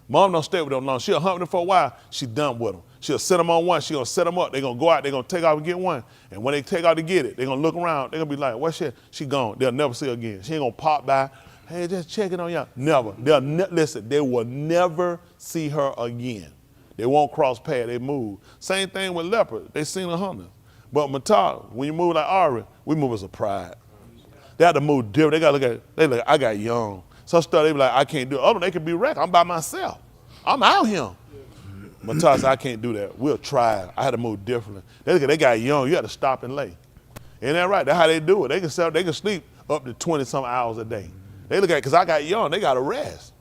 Mom don't stay with them long. She'll hunt them for a while. She done with them. She'll set them on one. She'll set them up. They're going to go out. They're going to take off and get one. And when they take out to get it, they're going to look around. They're going to be like, what's she? She gone. They'll never see her again. She ain't going to pop by. Hey, just checking on y'all. Never. Listen, they will never see her again. They won't cross paths. They move. Same thing with leopards. They seen a hunter. But Mathathyahu, when you move like Auryah, we move as a pride. They have to move different. They got to look at it. They look, I got young. Some stuff they be like, I can't do it. Other they can be wrecked. I'm by myself. I'm out here. Mathathyahu said, I can't do that. We'll try. I had to move differently. They got young. You had to stop and lay. Ain't that right? That's how they do it. They can sleep up to 20-some hours a day. They look at it, because I got young, they got to rest.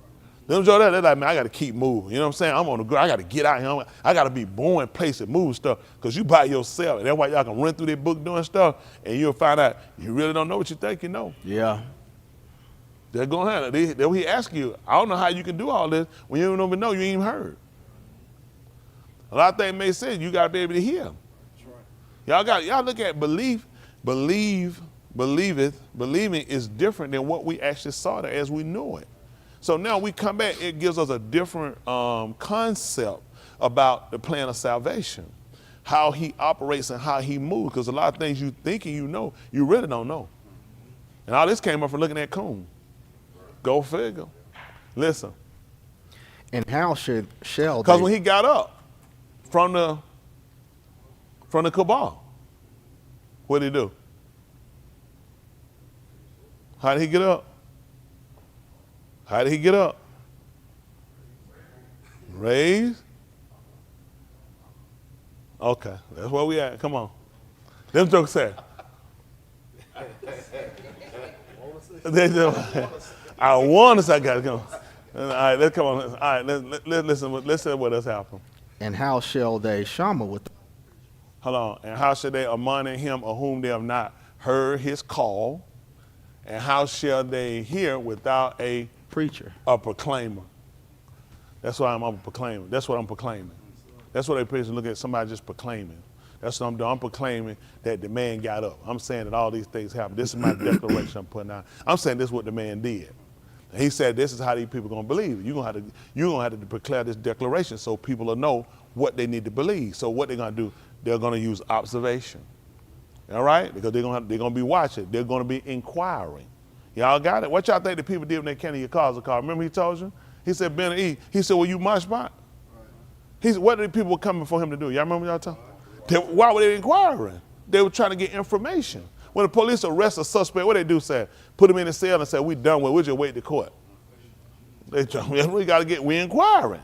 Them Joe, they're like, man, I got to keep moving. You know what I'm saying? I'm on the ground. I got to get out here. I got to be born, places, move stuff, because you by yourself. And that's why y'all can run through their book doing stuff, and you'll find out you really don't know what you think you know. Yeah. They're going to have it. He ask you, I don't know how you can do all this when you don't even know, you ain't even heard. A lot of things make sense. You got to be able to hear. That's right. Y'all look at belief. Believing is different than what we actually saw there as we know it. So now we come back, it gives us a different concept about the plan of salvation, how he operates and how he moves, because a lot of things you thinking you know, you really don't know. And all this came up from looking at Koom. Go figure. Listen. And how shall they? Because when he got up from the cabal, what did he do? How did he get up? How did he get up? Raised? Okay, that's where we at. Come on. Them jokes said. I want us, I got to go. All right, let's come on. All right, let's see what else happened. And how shall they shama with? Hold on. And how shall they admonish him of whom they have not heard his call? And how shall they hear without a preacher, a proclaimer? That's why I'm a proclaimer. That's what I'm proclaiming. That's what they preach. Look at somebody just proclaiming. That's what I'm doing. I'm proclaiming that the man got up. I'm saying that all these things happened. This is my declaration I'm putting out. I'm saying this is what the man did. And he said this is how these people are going to believe. You're going to have to declare this declaration so people will know what they need to believe. So what they're going to do, they're going to use observation. All right? Because they're going to be watching. They're going to be inquiring. Y'all got it? What y'all think the people did when they came to your cars? Remember he told you? He said, Ben and E. He said, well, you much spot. He said, what did the people coming for him to do? Y'all remember y'all talking? Why were they inquiring? They were trying to get information. When the police arrest a suspect, what they do say? Put him in the cell and say, we done with it. We'll just wait to court. We inquiring.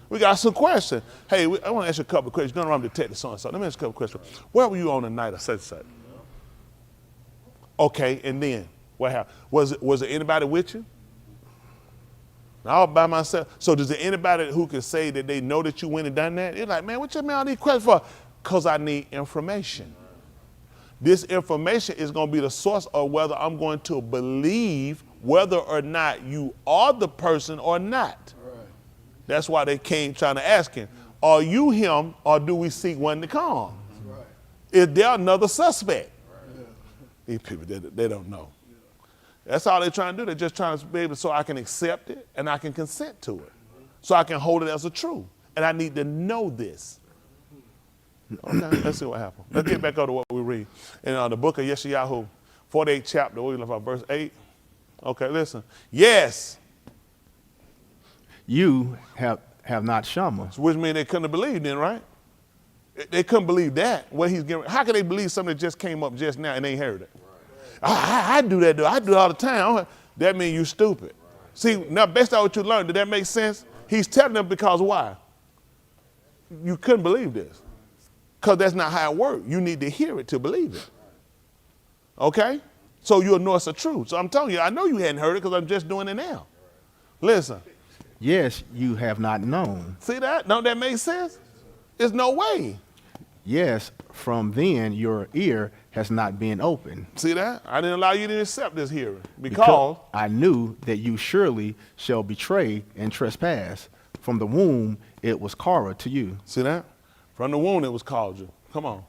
We got some questions. Hey, I want to ask you a couple of questions. You're going around detective so-and-so. Let me ask you a couple of questions. Where were you on the night of such and such? Okay, and then what happened? Was there anybody with you? All by myself. So does there anybody who can say that they know that you went and done that? You're like, man, what you man all these questions for? Because I need information. This information is going to be the source of whether I'm going to believe whether or not you are the person or not. Right. That's why they came trying to ask him, are you him or do we seek one to come? Right. Is there another suspect? Right. These people, they don't know. Yeah. That's all they're trying to do. They're just trying to be able so I can accept it and I can consent to it. So I can hold it as a truth. And I need to know this. Okay, let's see what happened. Let's get back over to what we read. In the book of Yashayahu, 48th chapter, we look at verse 8. Okay, listen. Yes. You have not shama. Which means they couldn't have believed then, right? They couldn't believe that. What he's giving. How can they believe something that just came up just now and they heard it? I do that, though. I do it all the time. That means you're stupid. Right. See, now based on what you learned, did that make sense? He's telling them because why? You couldn't believe this. Because that's not how it works. You need to hear it to believe it. Okay? So you'll know it's the truth. So I'm telling you, I know you hadn't heard it because I'm just doing it now. Listen. Yes, you have not known. See that? Don't that make sense? There's no way. Yes, from then your ear has not been open. See that? I didn't allow you to accept this hearing because I knew that you surely shall betray and trespass. From the womb it was Korah to you. See that? From the womb it was called you. Come on.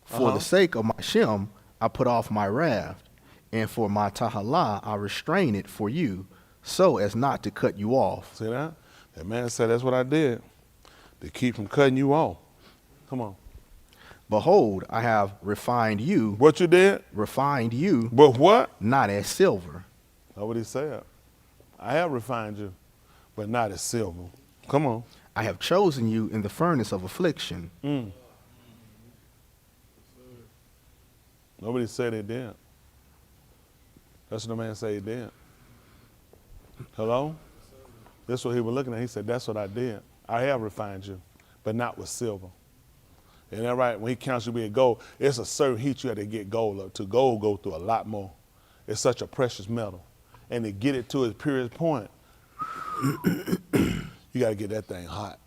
For the sake of my Shem, I put off my wrath, and for my tahala I restrain it for you, so as not to cut you off. See that? That man said, that's what I did, to keep from cutting you off. Come on. Behold, I have refined you. What you did? Refined you. But what? Not as silver. That's what he said. I have refined you, but not as silver. Come on. I have chosen you in the furnace of affliction. Nobody said it did. That's what the man said he did. Hello? That's what he was looking at. He said, that's what I did. I have refined you, but not with silver. Isn't that right? When he counts you being gold, it's a certain heat you have to get gold up to. Gold go through a lot more. It's such a precious metal. And to get it to its purest point, you got to get that thing hot.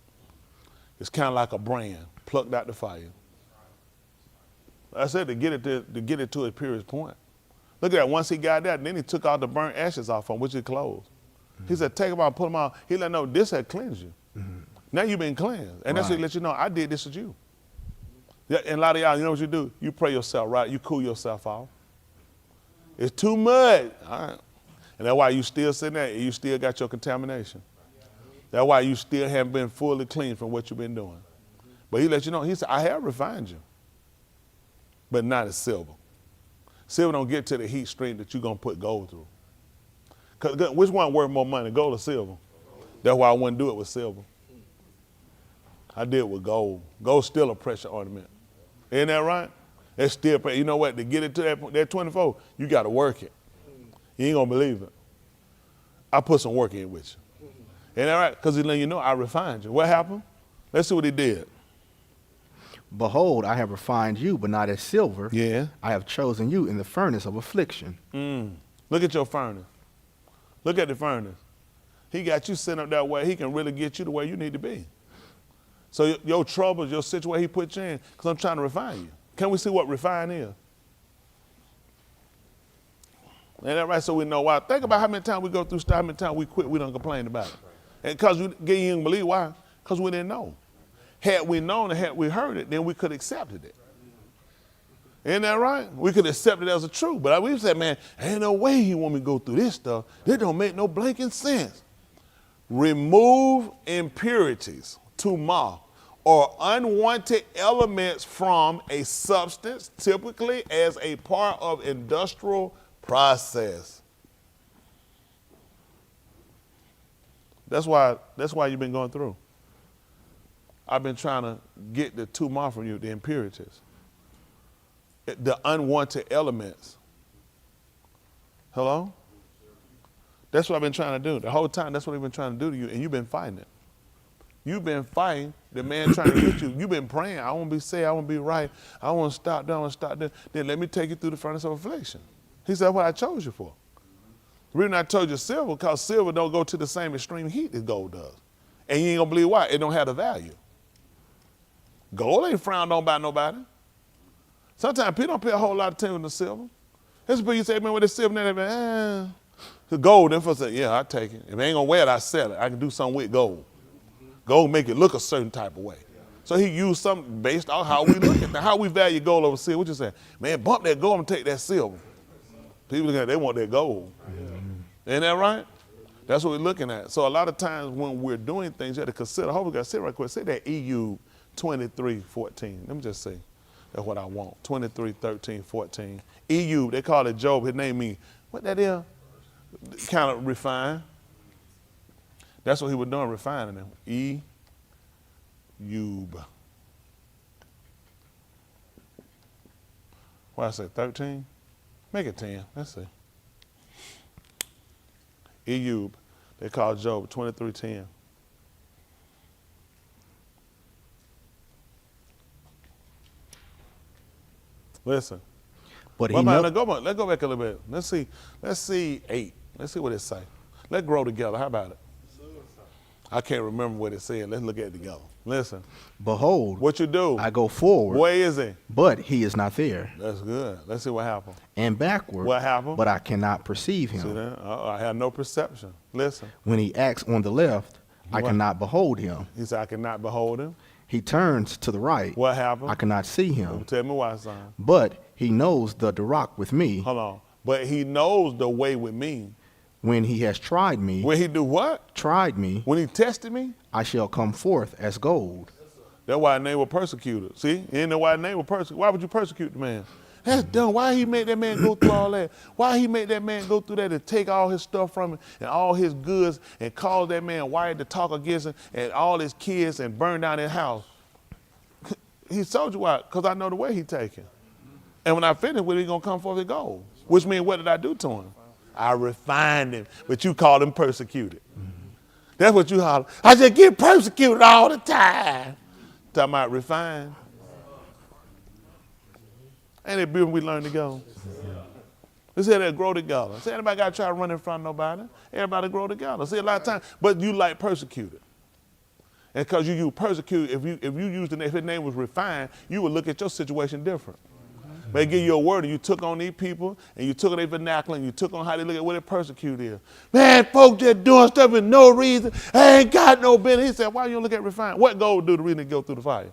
It's kind of like a brand plucked out the fire. I said to get it to its purest point. Look at that. Once he got that, and then he took all the burnt ashes off from which he clothes. He said, take them out, put them out. He let know this had cleansed you. Now you've been cleansed. And that's what he let you know, I did this with you. Yeah, and a lot of y'all, you know what you do? You pray yourself, right? You cool yourself off. It's too much. All right. And that's why you still sitting there and you still got your contamination. That's why you still haven't been fully clean from what you've been doing. But he let you know, he said, I have refined you, but not as silver. Silver don't get to the heat stream that you're going to put gold through. Because which one worth more money, gold or silver? That's why I wouldn't do it with silver. I did it with gold. Gold's still a precious ornament. Isn't that right? It's still, you know what, to get it to that 24, you got to work it. You ain't going to believe it. I put some work in with you. Ain't that right? Because he let you know I refined you. What happened? Let's see what he did. Behold, I have refined you, but not as silver. Yeah. I have chosen you in the furnace of affliction. Look at your furnace. Look at the furnace. He got you set up that way. He can really get you to where you need to be. So your troubles, your situation he put you in, because I'm trying to refine you. Can we see what refine is? Ain't that right? So we know why. Think about how many times we go through stuff, how many times we quit, we don't complain about it. And because you didn't believe, why? Because we didn't know. Had we known and had we heard it, then we could have accepted it. Isn't that right? We could accept it as a truth. But we said, man, ain't no way he want me to go through this stuff. This don't make no blanking sense. Remove impurities, tumah, or unwanted elements from a substance, typically as a part of industrial process. That's why you've been going through. I've been trying to get the tumah from you, the impurities, the unwanted elements. Hello? That's what I've been trying to do. The whole time, that's what I've been trying to do to you, and you've been fighting it. You've been fighting the man trying to get you. You've been praying, I want to be saved, I want to be right, I want to stop there, I want to stop there. Then let me take you through the furnace of affliction. He said, that's what I chose you for. The reason I told you silver, because silver don't go to the same extreme heat as gold does. And you ain't going to believe why. It don't have the value. Gold ain't frowned on by nobody. Sometimes people don't pay a whole lot of attention to silver. There's people you say, man, with this silver, and they the gold, then folks say, yeah, I take it. If I ain't gonna wear it, I sell it. I can do something with gold. Gold make it look a certain type of way. So he used something based on how we look at that, how we value gold over silver. What you say? Man, bump that gold and take that silver. People look at it, they want that gold. Ain't that right? That's what we're looking at. So a lot of times when we're doing things, you have to consider, hold on, we got to sit right quick. Say that Ayub 23:14. Let me just say, that's what I want. 23:13-14. Ayub, they call it Job. His name means, what that is? Kind of refine. That's what he was doing, refining him. Ayub. What I say, 13? Make it 10. Let's see. Ayub, they call Job 23:10. Listen. But let's go back a little bit. Let's see 8. Let's see what it say. Let's grow together. How about it? I can't remember what it said. Let's look at it together. Listen. Behold, what you do? I go forward. Where is he? But he is not there. That's good. Let's see what happened. And backward. What happened? But I cannot perceive him. See that? I have no perception. Listen. When he acts on the left, I cannot behold him. He said, I cannot behold him. He turns to the right. What happened? I cannot see him. Tell me why, son. But he knows the Zarach with me. Hold on. But he knows the way with me. When he has tried me, When he do what? tried me, When he tested me? I shall come forth as gold. That's why his name was persecuted. See? You didn't know why his name was persecuted. Why would you persecute the man? That's dumb. Why he made that man go through all that? Why he made that man go through that and take all his stuff from him and all his goods and cause that man wired to talk against him and all his kids and burn down his house? He told you why, because I know the way he taking. And when I finish with it, he's going to come forth with gold. Which means what did I do to him? I refined him, but you called him persecuted. That's what you holler. I just get persecuted all the time. Talking about refined. Ain't it beautiful we learn to go? Let's say that grow together. See, anybody got to try to run in front of nobody. Everybody grow together. See, a lot of times, but you like persecuted. And because you persecuted, if you used the name, if his name was refined, you would look at your situation different. They give you a word and you took on these people and you took on their vernacular and you took on how they look at what a persecute is. Man, folks just doing stuff for no reason. I ain't got no business. He said, why you don't look at refined? What gold do the reason to go through the fire?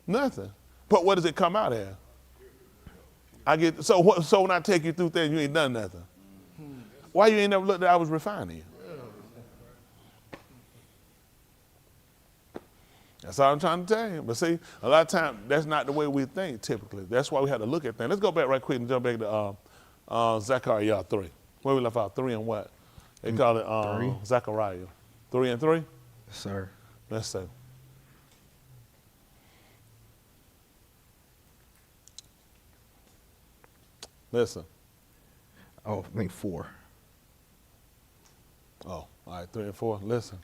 Nothing. But what does it come out as? So when I take you through things, you ain't done nothing. Why you ain't never looked at I was refining you? That's all I'm trying to tell you. But see, a lot of times, that's not the way we think typically. That's why we have to look at things. Let's go back right quick and jump back to Zacharyah 3. Where we left out, 3 and what? They call it 3. Zacharyah. 3 and 3? Yes, sir. Let's see. Listen. Oh, I think 4. Oh, all right, 3 and 4. Listen.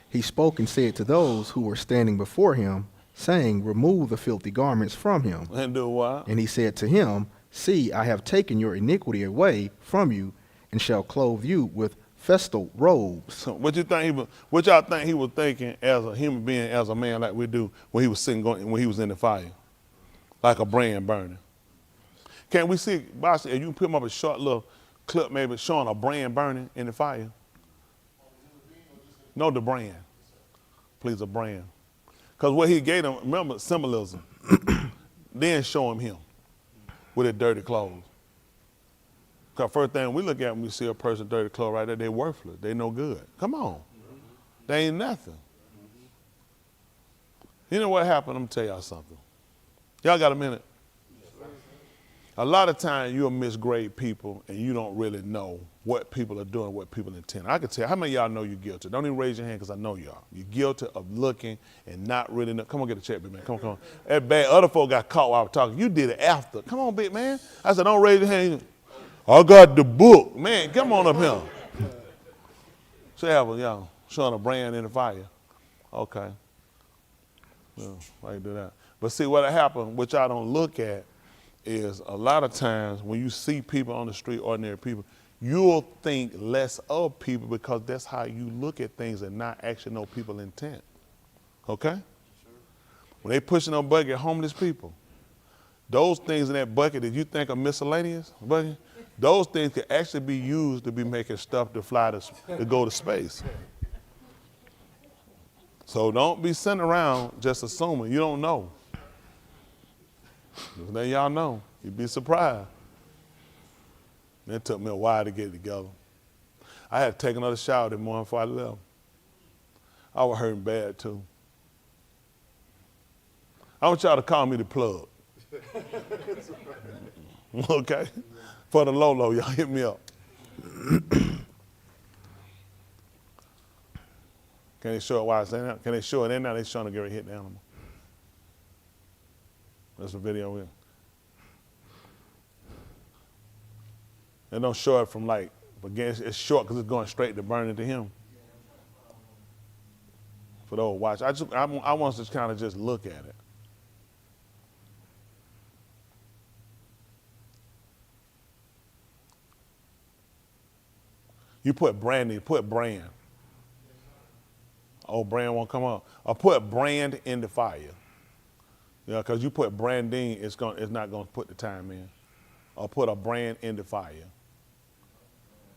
He spoke and said to those who were standing before him, saying, remove the filthy garments from him. And do what? And he said to him, see, I have taken your iniquity away from you, and shall clothe you with festal robes. So what y'all think he was thinking as a human being, as a man like we do, when he was when he was in the fire? Like a brand burning. Can we see, Boss, if you put him up a short little clip maybe showing a brand burning in the fire? No, the brand. Please, a brand. Because what he gave them, remember, symbolism. Then show him with his dirty clothes. Because first thing we look at when we see a person dirty clothes right there, they're worthless. They no good. Come on. They ain't nothing. You know what happened? I'm going to tell y'all something. Y'all got a minute? A lot of times you'll misgrade people and you don't really know what people are doing, what people intend. I can tell you, how many of y'all know you're guilty? Don't even raise your hand because I know y'all. You're guilty of looking and not really know. Come on, get a check, big man. Come on. That bad other folk got caught while I was talking. You did it after. Come on, big man. I said, don't raise your hand. I got the book. Man, come on up here. So y'all showing a brand in the fire. Okay. Yeah, why you do that? But see what happened, which I don't look at, is a lot of times when you see people on the street, ordinary people, you'll think less of people because that's how you look at things and not actually know people's intent. Okay? Sure. When they pushing on bucket homeless people, those things in that bucket that you think are miscellaneous, bucket, those things can actually be used to be making stuff to fly to go to space. So don't be sitting around just assuming. You don't know. Then y'all know. You'd be surprised. It took me a while to get it together. I had to take another shower that morning before I left. I was hurting bad too. I want y'all to call me the plug. Okay? For the low, y'all hit me up. Can they show it while I say that? Can they show it in now? They're trying to get ready to hit the animal. That's a video with. And don't show it from like, again, it's short because it's going straight to burning to him. For those watch, I want us to kind of just look at it. You put brand, put brand. Oh, brand won't come up. Or put brand in the fire. Yeah, because you put branding, it's not going to put the time in. Or put a brand in the fire.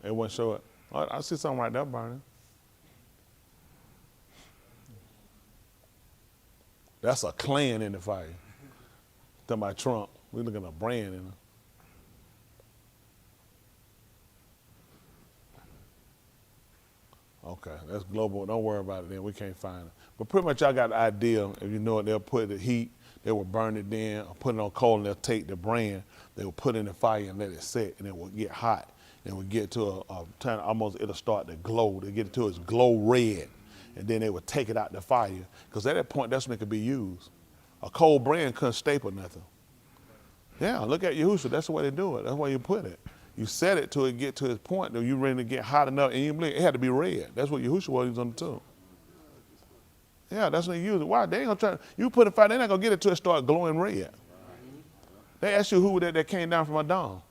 It wouldn't show it. Oh, I see something right there burning. That's a clan in the fire. Talking about Trump. We're looking at a brand in her. Okay, that's global. Don't worry about it then. We can't find it. But pretty much y'all got the idea. If you know it, they'll put the heat, they will burn it then, or put it on coal, and they'll take the brand, they will put it in the fire and let it set, and it will get hot. And we get to a time, almost it'll start to glow. They get it to its glow red, and then they would take it out the fire. Because at that point, that's when it could be used. A cold brand couldn't staple nothing. Yeah, look at Yahusha. That's the way they do it. That's why you put it. You set it till it get to its point that you ready to get hot enough, and you blink. It had to be red. That's what Yahusha was using on the tomb. Yeah, that's what they use it. Why? They ain't gonna try. You put it in fire, they're not gonna get it till it start glowing red. They asked you who that came down from Adam.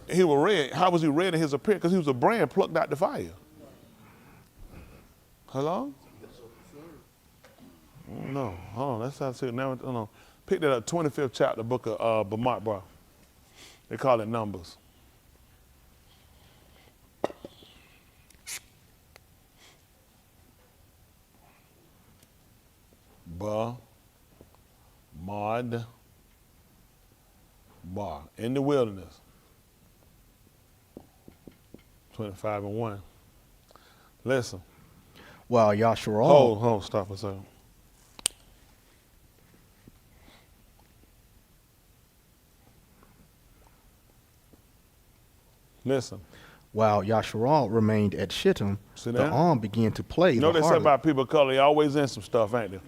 He was red. How was he red in his appearance? Because he was a brand plucked out the fire. Hello? No. Hold on. That's how I see it now. Hold on. Pick that up. 25th chapter, book of Bamadbar. They call it Numbers. Bamadbar. In the wilderness. 25:1. Listen. While Yashayahu, Hold, stop a second. Listen. while Yashayahu remained at Shittim, the began to play you know the they harlot. say about people of color, they always in some stuff, ain't they?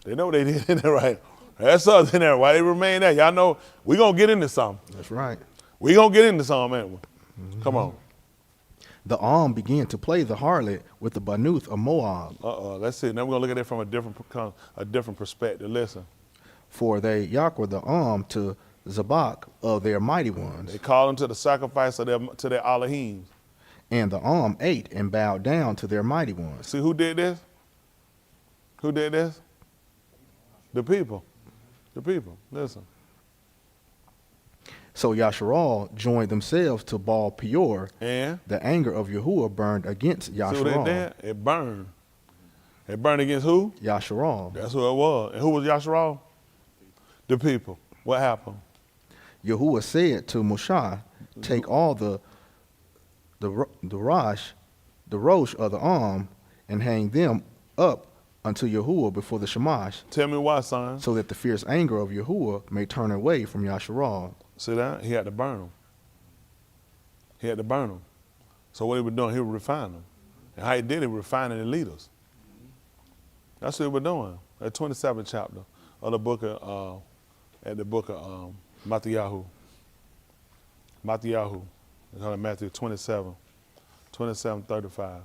They know they did in there, right? That's us in there. Why they remain there? Y'all know we gonna get into something. That's right. We gonna get into something, ain't we? Mm-hmm. Come on. The began to play the harlot with the Banuth of Moab. Let's see. Now we're gonna look at it from a different perspective. Listen. For they Yahweh the to Zabach of their mighty ones. They called them to the sacrifice of to their Elohims. And the ate and bowed down to their mighty ones. See who did this? Who did this? The people. The people. Listen. So Yashayahu joined themselves to Baal Peor, and the anger of Yahuwah burned against Yashayahu. See what they did? It burned. It burned against who? Yashayahu. That's who it was. And who was Yashayahu? The people. What happened? Yahuwah said to Moshe, take all the rosh of the and hang them up unto Yahuwah before the Shamash. Tell me why, son. So that the fierce anger of Yahuwah may turn away from Yashayahu. See that? He had to burn them. He had to burn them. So what he was doing, he was refining them. And how he did it, he was refining the leaders. That's what he was doing. At 27th chapter of the book of, Mathathyahu. Mathathyahu. It's on Matthew 27:35.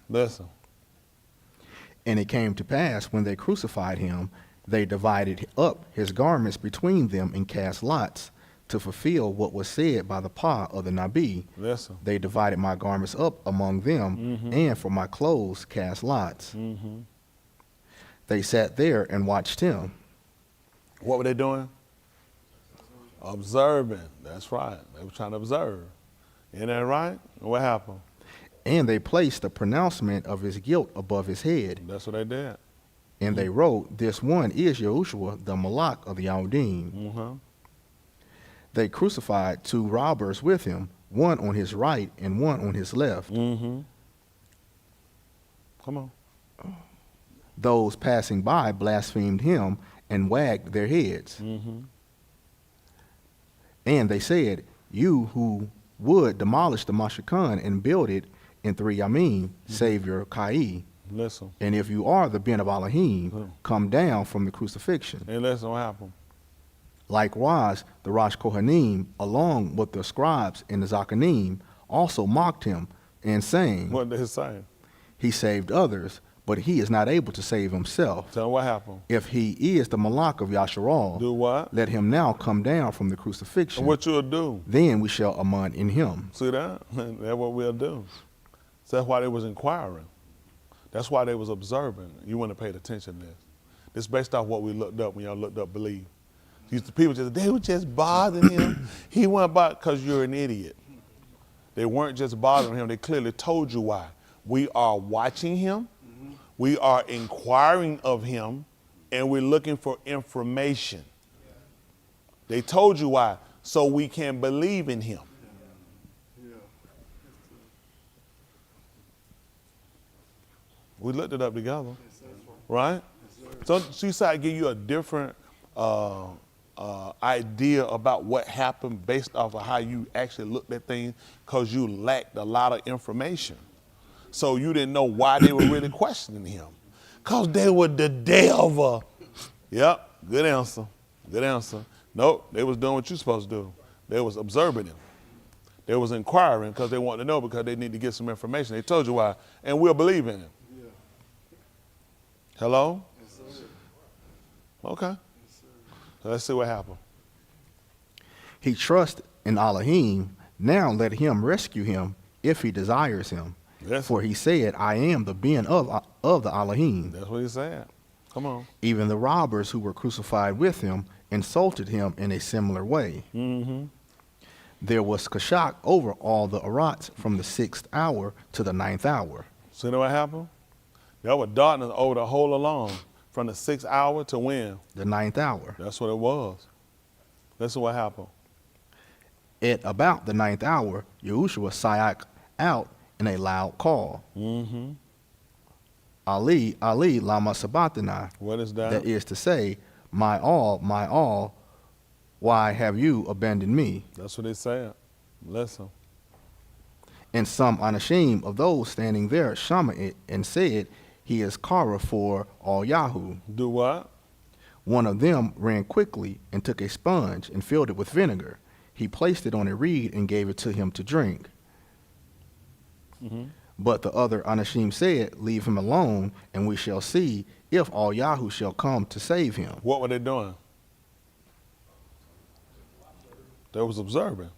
Listen. And it came to pass, when they crucified him, they divided up his garments between them and cast lots to fulfill what was said by the Pa of the Nabi. Listen. They divided my garments up among them, and for my clothes cast lots. They sat there and watched him. What were they doing? Observing. That's right. They were trying to observe. Isn't that right? What happened? And they placed the pronouncement of his guilt above his head. That's what they did. And they wrote, this one is Yahushua, the Malak of the Yahudim. They crucified 2 robbers with him, one on his right and one on his left. Come on. Those passing by blasphemed him and wagged their heads. And they said, you who would demolish the Mashkan and build it in 3 Yamim, Savior Kai. Listen. And if you are the Ben of Elohim, come down from the crucifixion. And listen what happened. Likewise, the Rosh Kohanim, along with the scribes and the Zacharyah, also mocked him and saying, What did he say? He saved others, but he is not able to save himself. Tell him what happened. If he is the Malak of Yashayahu, do what? Let him now come down from the crucifixion. And what you'll do? Then we shall aman in him. See that? That's what we'll do. So that's why they was inquiring. That's why they was observing. You wouldn't have paid attention to this. This is based off what we looked up when y'all looked up believe. The people they were just bothering him. He went about because you're an idiot. They weren't just bothering him. They clearly told you why. We are watching him. We are inquiring of him, and we're looking for information. They told you why, so we can believe in him. We looked it up together, right? So she said, give you a different idea about what happened based off of how you actually looked at things, because you lacked a lot of information. So you didn't know why they were really questioning him. Because they were the devil. Yep, good answer. Good answer. Nope, they was doing what you're supposed to do. They was observing him. They was inquiring because they wanted to know, because they need to get some information. They told you why, and we'll believe in him. Yeah. Hello? Yes, sir. Okay. Yes, sir. So let's see what happened. He trusts in Elohim. Now let him rescue him if he desires him. Yes. For he said, I am the being of the Elohim. That's what he said. Come on. Even the robbers who were crucified with him insulted him in a similar way. Mm-hmm. There was kashak over all the arats from the 6th hour to the 9th hour. See what happened? There was darkness over the whole along, from the 6th hour to when? The 9th hour. That's what it was. Listen what happened. At about the 9th hour, Yahusha sighed out in a loud call. Mm-hmm. Ali, Ali, lama sabachthani. What is that? That is to say, my all, why have you abandoned me? That's what they said. Listen. And some anashim of those standing there shama it and said, he is kara for Auryah. Do what? One of them ran quickly and took a sponge and filled it with vinegar. He placed it on a reed and gave it to him to drink. Mm-hmm. But the other anashim said, leave him alone, and we shall see if Auryah shall come to save him. What were they doing? They was observing.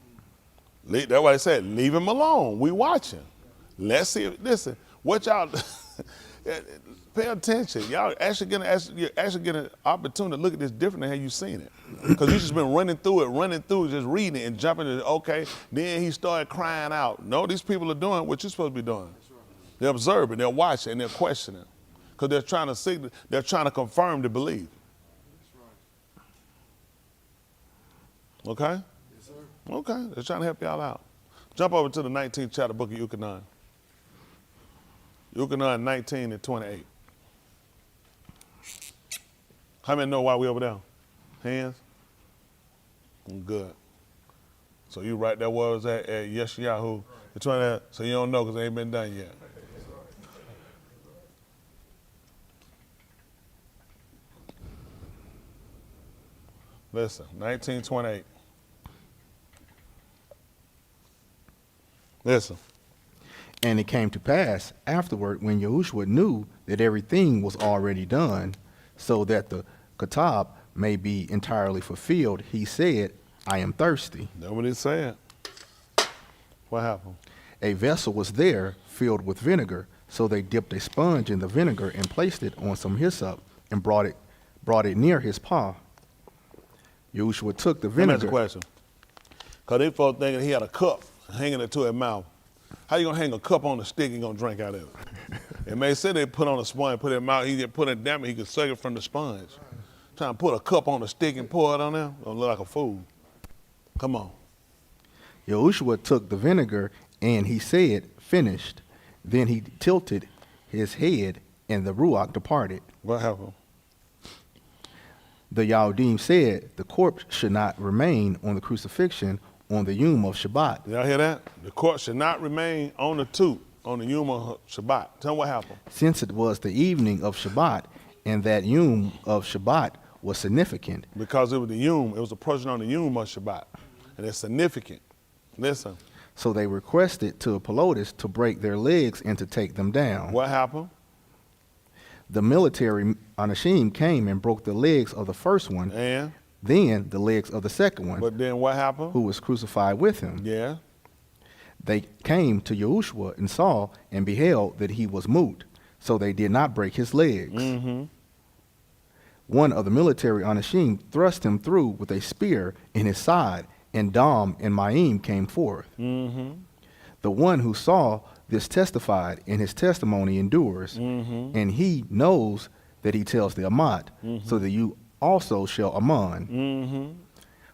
That's why they said, leave him alone. We watching. Let's see. Listen, what y'all, pay attention. Y'all actually get an opportunity to look at this different than how you seen it. Because you just been running through it, just reading it and jumping to, okay, then he started crying out. No, these people are doing what you're supposed to be doing. They're observing, they're watching, and they're questioning. Because they're trying to confirm the belief. Okay? Yes, sir. Okay, they're trying to help y'all out. Jump over to the 19th chapter, book of Yahuchanan. Yahuchanan 19 and 28. How many know why we over there? Hands? Good. So you right there where it was at Yashayahu. You're trying to, so you don't know because it ain't been done yet. Listen, 1928. Listen. And it came to pass afterward, when Yahushua knew that everything was already done, so that the katab may be entirely fulfilled, he said, I am thirsty. That's what he said. What happened? A vessel was there filled with vinegar, so they dipped a sponge in the vinegar and placed it on some hyssop and brought it near his paw. Yahushua took the vinegar. Let me ask a question. Because they folks thinking he had a cup hanging it to his mouth. How you going to hang a cup on a stick and going to drink out of it? It may say they put on a sponge, put it in his mouth, he get put it down, he could suck it from the sponge. Trying to put a cup on a stick and pour it on there, gonna look like a fool. Come on. Yahushua took the vinegar and he said, finished. Then he tilted his head and the ruach departed. What happened? The Yahudim said the corpse should not remain on the crucifixion on the Yom of Shabbat. Y'all hear that? The corpse should not remain on the tomb on the Yom of Shabbat. Tell me what happened. Since it was the evening of Shabbat, and that Yom of Shabbat was significant. Because it was the Yom, it was approaching on the Yom of Shabbat. And it's significant. Listen. So they requested to Pelotus to break their legs and to take them down. What happened? The military Anashim came and broke the legs of the first one, and then the legs of the second one. But then what happened? Who was crucified with him. Yeah. They came to Yahushua and saw and beheld that he was mute. so they did not break his legs. Mm-hmm. One of the military Anashim thrust him through with a spear in his side, and Dam and Maim came forth. Mm-hmm. The one who saw this testified, and his testimony endures, Mm-hmm. and he knows that he tells the Amat, Mm-hmm. so that you also shall Aman. Mm-hmm.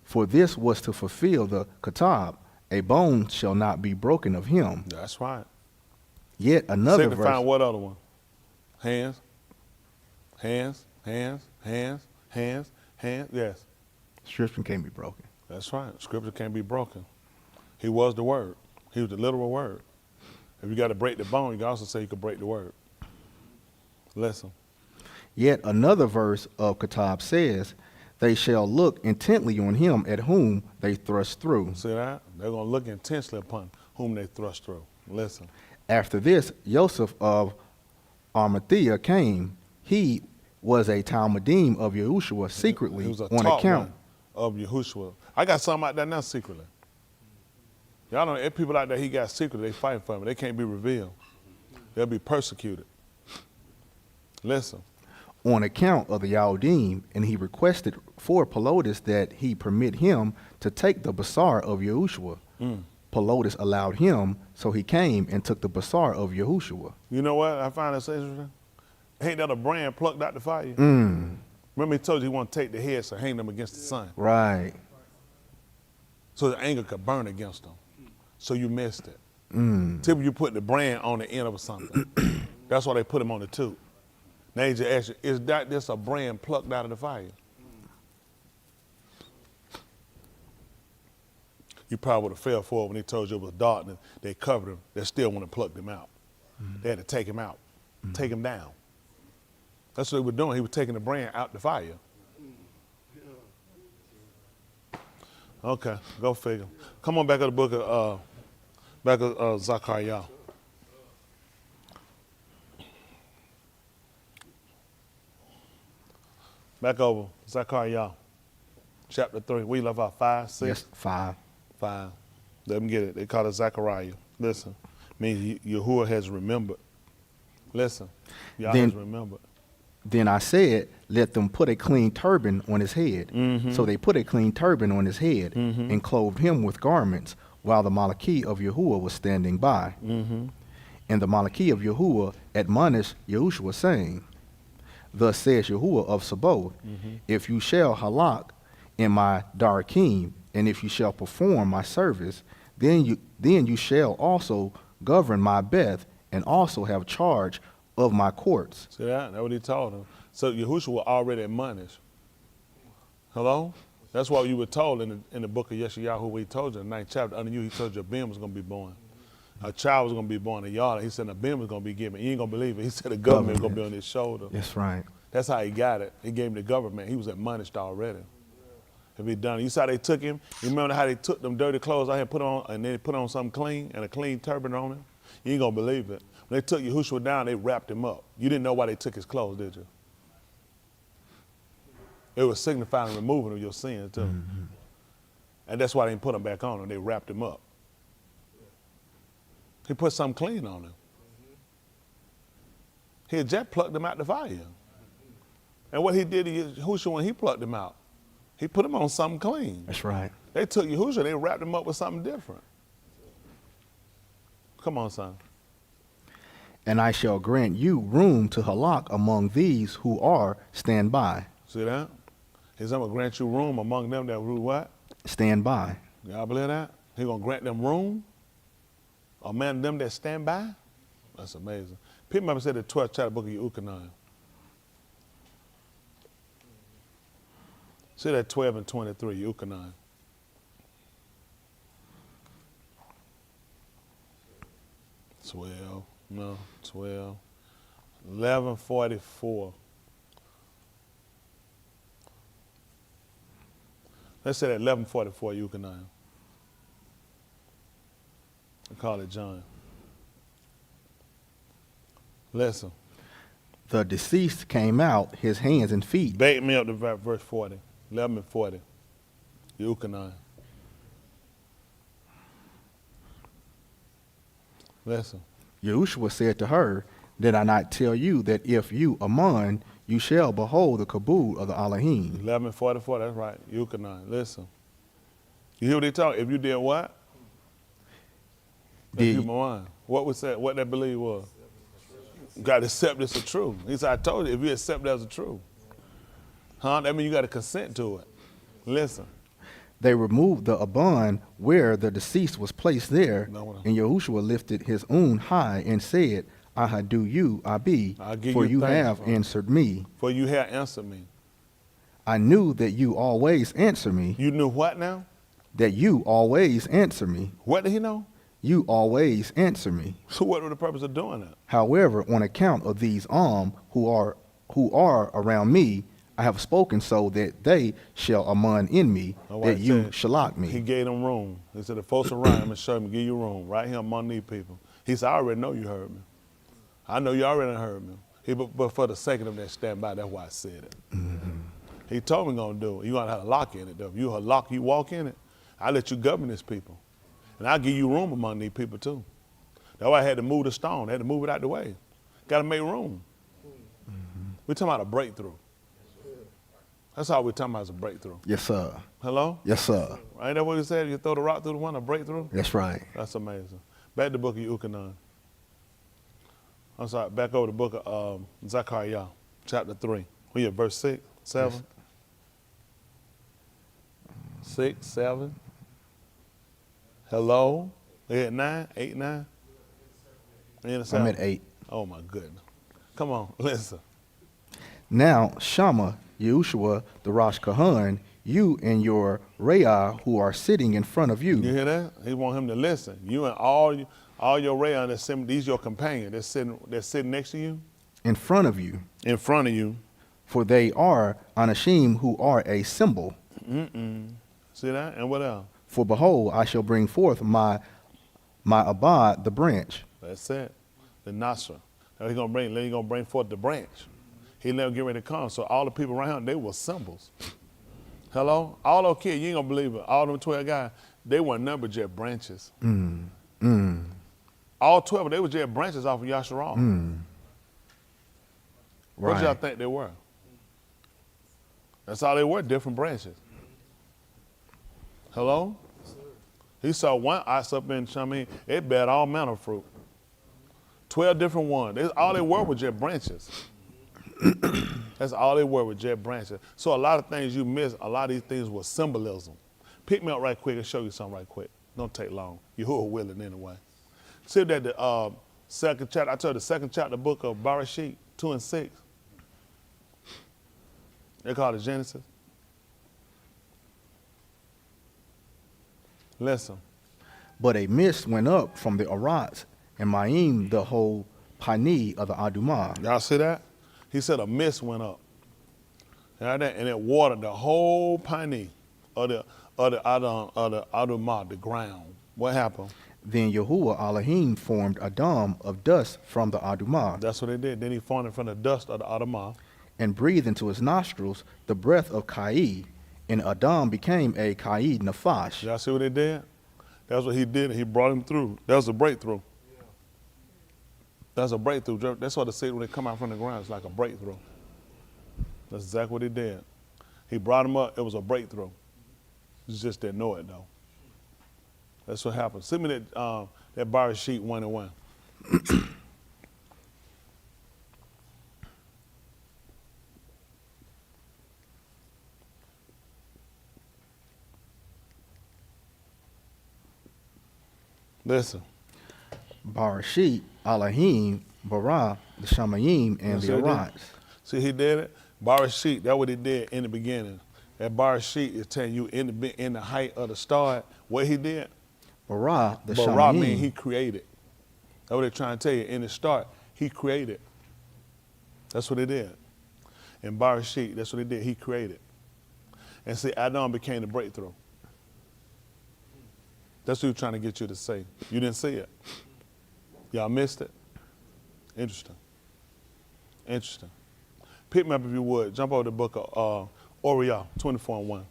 For this was to fulfill the Katab, a bone shall not be broken of him. That's right. Yet another Signifying verse. what other one? Hands, hands, hands, hands, hands, hands. Yes, Scripture can't be broken. that's right. Scripture can't be broken. He was the word. He was the literal word. If you got to break the bone, you can also say you could break the word. Listen. Yet another verse of Katab says, they shall look intently on him at whom they thrust through. See that? They're going to look intensely upon whom they thrust through. Listen. After this, Joseph of Arimathea came. He was a Talmudim of Yahusha secretly He was a on taught account. one of Yahushua. I got some out there now secretly. Y'all know, if people out there he got secretly, they fighting for him. They can't be revealed. They'll be persecuted. Listen. On account of the Yahudim, and he requested for Pelotus that he permit him to take the basar of Yahushua. Pelotus allowed him, so he came and took the basar of Yahushua. You know what I find this interesting? Ain't that a brand plucked out the fire? Remember he told you he want to take the heads and hang them against the sun. Right. So the anger could burn against them. So you missed it. Typically you put the brand on the end of something. That's why they put them on the tube. Now you just ask you, is that this a brand plucked out of the fire? You probably would have fell for it when he told you it was darkness. They covered him. They still want to pluck him out. They had to take him out, take him down. That's what he was doing. He was taking the brand out the fire. Okay, go figure. Come on back to the book of Zacharyah. Back over, Zacharyah, chapter 3. We left out 5, 6? Yes, 5. 5. Let them get it. They call it Zacharyah. Listen, means Yahuwah has remembered. Listen, Yah Then- has remembered. Then I said, let them put a clean turban on his head. So they put a clean turban on his head and clothed him with garments while the Malachi of Yahuwah was standing by. And the Malachi of Yahuwah admonished Yahushua, saying, thus says Yahuwah of Sabaoth, if you shall halak in my darakim, and if you shall perform my service, then you shall also govern my beth, and also have charge of my courts. See that? That's what he told him. So Yahusha was already admonished. Hello? That's why you were told in the book of Yashayahu, where he told you in the 9th chapter, under you, he told you a beam was going to be born. A child was going to be born, a yard. He said a beam was going to be given. You ain't going to believe it. He said the government was going to be on his shoulder. That's right. That's how he got it. He gave him the government. He was admonished already. If he done it. You saw they took him. You remember how they took them dirty clothes out here, put on, and then they put on something clean and a clean turban on him? You ain't going to believe it. When they took Yahushua down, they wrapped him up. You didn't know why they took his clothes, did you? It was signifying the removing of your sins, too. And that's why they didn't put him back on him. They wrapped him up. He put something clean on him. He had just plucked him out the fire. And what he did to Yahushua when he plucked him out, he put him on something clean. That's right. They took Yahushua, they wrapped him up with something different. Come on, son. And I shall grant you room to halak among these who are stand by. See that? He's going to grant you room among them that will what? Stand by. Y'all believe that? He's going to grant them room among them that stand by? That's amazing. People remember said the 12th chapter book of Yahuchanan. See that 12 and 23, Yahuchanan. No, 12. 11:44. Let's say that 11:44, Yahuchanan. I call it John. Listen. The deceased came out, his hands and feet. Bait me up to verse 40. 11 and 40. Yahuchanan. Listen. Yahushua said to her, Did I not tell you that if you Ammon, you shall behold the kabod of the Elohim? 11:44, that's right. Yahuchanan. Listen. You hear what they talk? If you did what? If you Did, Ammon. What was that? What that belief was? You got to accept this as true. He said, I told you, if you accept that as a truth. Huh? That means you got to consent to it. Listen. they removed the Aban where the deceased was placed there, No. and Yahushua lifted his own high and said, I do you, Abi, I'll give for you you thanks, have Father. answered me. For you have answered me. I knew that you always answer me, You knew what now? that you always answer me. What did he know? You always answer me. So what was the purpose of doing that? However, on account of these who are around me, I have spoken so that they shall Ammon in me, All that right, you said shalak He me. gave them room. He said, the folks around him and show him, give you room, right here among these people. He said, I already know you heard me. I know you already heard me. But for the sake of them that stand by, that's why I said it. Mm-hmm. He told me going to do it. You're going to have a lock in it, though. If you lock, you walk in it, I'll let you govern this people. And I'll give you room among these people, too. That's why I had to move the stone. I had to move it out the way. Got to make room. Mm-hmm. We're talking about a breakthrough. That's all we're talking about is a breakthrough. Yes, sir. Hello? Yes, sir. Ain't that what he said? You throw the rock through the one, a breakthrough? That's right. That's amazing. Back to the book of Yahuchanan. I'm sorry, back over the book of Zacharyah, chapter 3. We at verse 6, 7? Yes. 6, 7. Hello? We at 9, 8, 9? I'm at 8. Oh my goodness. Come on, listen. Now, Shama, Yahushua, the Rosh Kahan, you and your Rayah who are sitting in front of You you, hear that? He want him to listen. You and all your Rayon that's sitting, these your companion that's sitting next to you, in front of you, in front of you. for they are Anashim who are a symbol. See that? And what else? For behold, I shall bring forth my Abad, the branch. That's it. The Nasra. Now he's gonna bring forth the branch. He let him get ready to come. So all the people around him, they were symbols. Hello? All those kids, you ain't gonna believe it. All them 12 guys, they weren't numbered just branches. All 12, they were just branches off of Yashayahu. What y'all Right. think they were? That's all they were, different branches. Hello? He saw one ox up in Shamin, it bear all manner of fruit. 12 different ones. All they were just branches. That's all they were just branches. So a lot of things you miss, a lot of these things were symbolism. Pick me up right quick and show you something right quick. Don't take long. You're willing anyway. See that the second chapter, I told you the second chapter book of Ra Shyth, 2 and 6. They call it Genesis. Listen. But a mist went up from the Arat, and Ma'im the whole Pani of the Adumah. Y'all see that? He said a mist went up. And it watered the whole piney of the Adumah, the ground. What happened? Then Yahuwah Elohim formed a dome of dust from the Adumah, That's what they did. Then he formed it from the dust of the Adumah. and breathed into his nostrils the breath of Kai, and Adam became a Kai Nafash. Y'all see what they did? That's what he did. He brought him through. That was a breakthrough. That's a breakthrough. That's what they say when they come out from the ground. It's like a breakthrough. That's exactly what he did. He brought him up. It was a breakthrough. You just didn't know it, though. That's what happened. Send me that bar sheet 1 and 1. Listen. Barashit, Elohim, Bara, the Shamayim, and See the what he Arats. did? See, he did it. Bar sheet. That's what he did in the beginning. That bar sheet is telling you in the height of the start what he did. Bara, the But Ra means Shamayim. he created. That's what they're trying to tell you. In the start, he created. That's what he did. In Bar sheet, that's what he did. He created. And see, Adam became the breakthrough. That's what he was trying to get you to say. You didn't see it. Y'all missed it. Interesting. Interesting. Pick me up if you would. Jump over the book of Auryah, 24 and 1.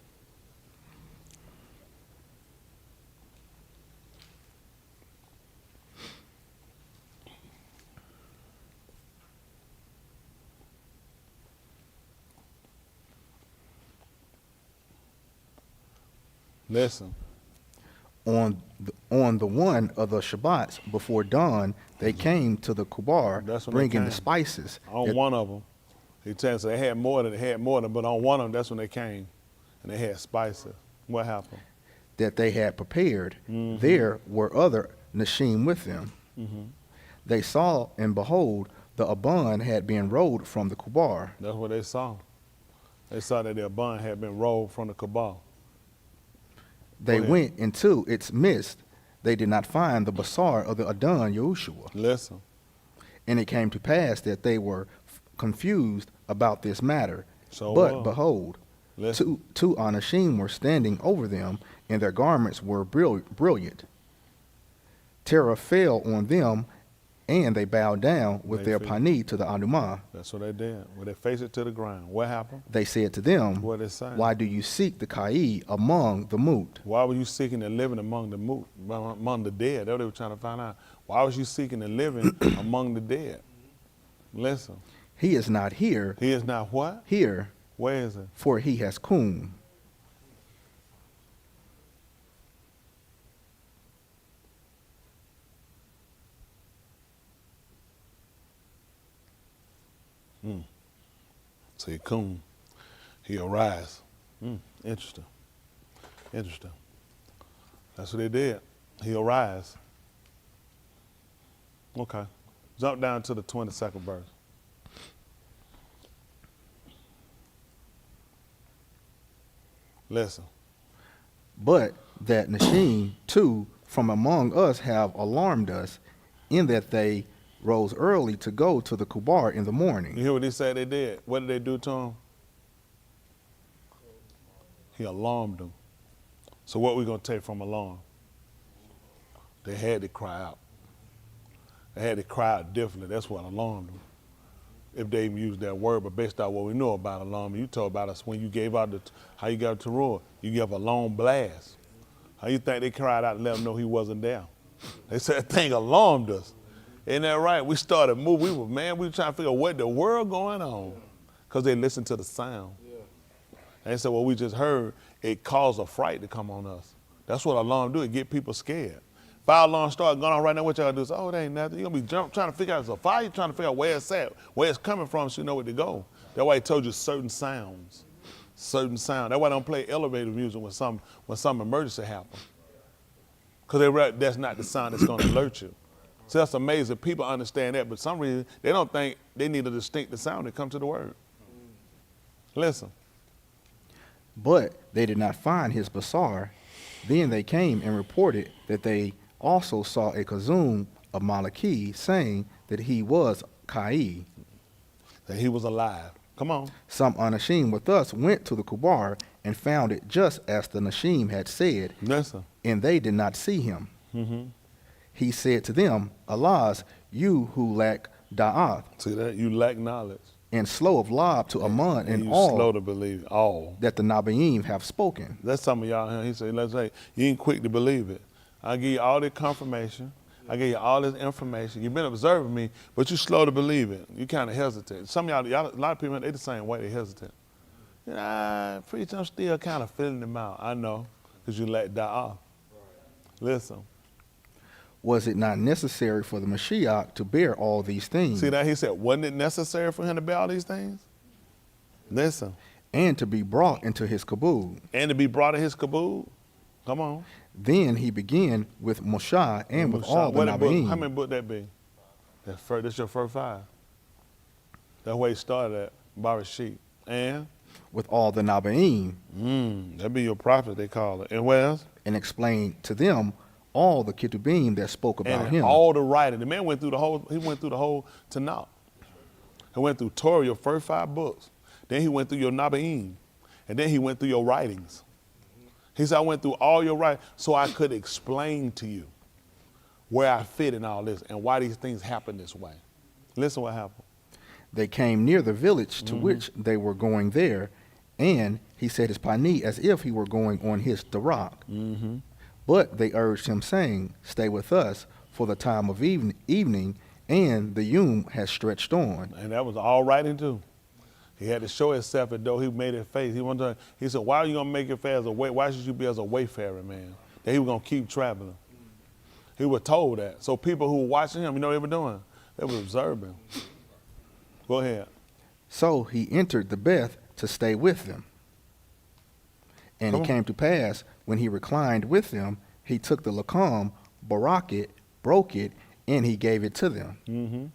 Listen. On the one of the Shabbats before dawn, they came to the Kubar, That's when they bringing the came. spices. On one of them, he tells us they had more than, but on one of them, that's when they came, and they had spices. What happened? That they had prepared. Mm-hmm. There were other Nashim with them. Mm-hmm. They saw, and behold, the Aban had been rolled from the Kubar. That's what they saw. They saw that their bun had been rolled from the cabal. They went into its midst. They did not find the basar of the Adon Yahushua. Listen. And it came to pass that they were confused about this matter. So but behold, listen. two Anashim were standing over them, and their garments were brilliant. Terror fell on them, and they bowed down with their pani to the Anumah. That's what they did. When they faced it to the ground, what happened? They said to them, What they saying? why do you seek the Kai among the Mut? Why were you seeking the living among the among the dead? That's what they were trying to find out. Why was you seeking the living among the dead? Listen. He is not here. He is not what? Here. Where is it? For he has koom. See, koom. He'll rise. Interesting. Interesting. That's what they did. He'll rise. Okay. Jump down to the 22nd verse. Listen. But that Nashim, too, from among us have alarmed us, in that they rose early to go to the Kubar in the morning. You hear what he said they did? What did they do to him? He alarmed them. So what we going to take from alarm? They had to cry out. They had to cry out differently. That's what alarmed them. If they even used that word, but based on what we know about alarm, you told about us when you gave out how you got to roar. You gave a long blast. How you think they cried out and let them know he wasn't there? They said that thing alarmed us. Isn't that right? We started moving. We were trying to figure out what the world going on, because they listened to the sound. Yeah. And they said, well, we just heard it caused a fright to come on us. That's what alarm do. It get people scared. Fire alarm start going on right now. What y'all do? Say, oh, it ain't nothing. You're going to be trying to figure out it's a fire. You're trying to figure out where it's at, where it's coming from, so you know where to go. That's why he told you certain sounds. Certain sound. That's why they don't play elevator music when some emergency happens. Because that's not the sound that's going to alert you. So that's amazing. People understand that, but for some reason, they don't think they need a distinct sound to come to the word. Listen. But they did not find his basar. Then they came and reported that they also saw a Chazun of Malaki, saying that he was Kai. That he was alive. Come on. Some Anashim with us went to the Kubar and found it just as the Nashim had said. Listen. And they did not see him. Mm-hmm. He said to them, Alas, you who lack da'ath. See that? You lack knowledge. And slow of lob to Aman and you all slow to believe all that the Nabaim have spoken. That's some of y'all here. He said, let's say, you ain't quick to believe it. I give you all the confirmation. I give you all this information. You've been observing me, but you slow to believe it. You kind of hesitate. Some of y'all, a lot of people, they the same way. They hesitate. Preach, I'm still kind of feeling them out. I know, because you lack da'ath. Listen. Was it not necessary for the Mashiach to bear all these things? See that? He said, wasn't it necessary for him to bear all these things? Listen. And to be brought into his kabul. And to be brought in his kabul? Come on. Then he began with Moshe and with all the Nabaim. How many books that be? That's your first 5. That's where he started at, Ra Shyth. And? With all the Nabaim. That be your prophet, they call it. And where else? And explained to them all the Ketubim that spoke about him. All the writing. The man went through the whole Tanakh. He went through Torah, your first 5 books. Then he went through your Nabaim. And then he went through your writings. He said, I went through all your writings so I could explain to you where I fit in all this and why these things happen this way. Listen what happened. They came near the village to which they were going there, and he set his pani as if he were going on his Zarach. But they urged him, saying, Stay with us for the time of evening, and the Yum has stretched on. And that was all writing too. He had to show himself as though he made his face. He said, why are you going to make it as a way? Why should you be as a wayfarer, man? That he was going to keep traveling. He was told that. So people who were watching him, you know what they were doing? They were observing. Go ahead. So he entered the Beth to stay with them. And it came to pass, when he reclined with them, he took the lacam, broke it, and he gave it to them. Mm-hmm.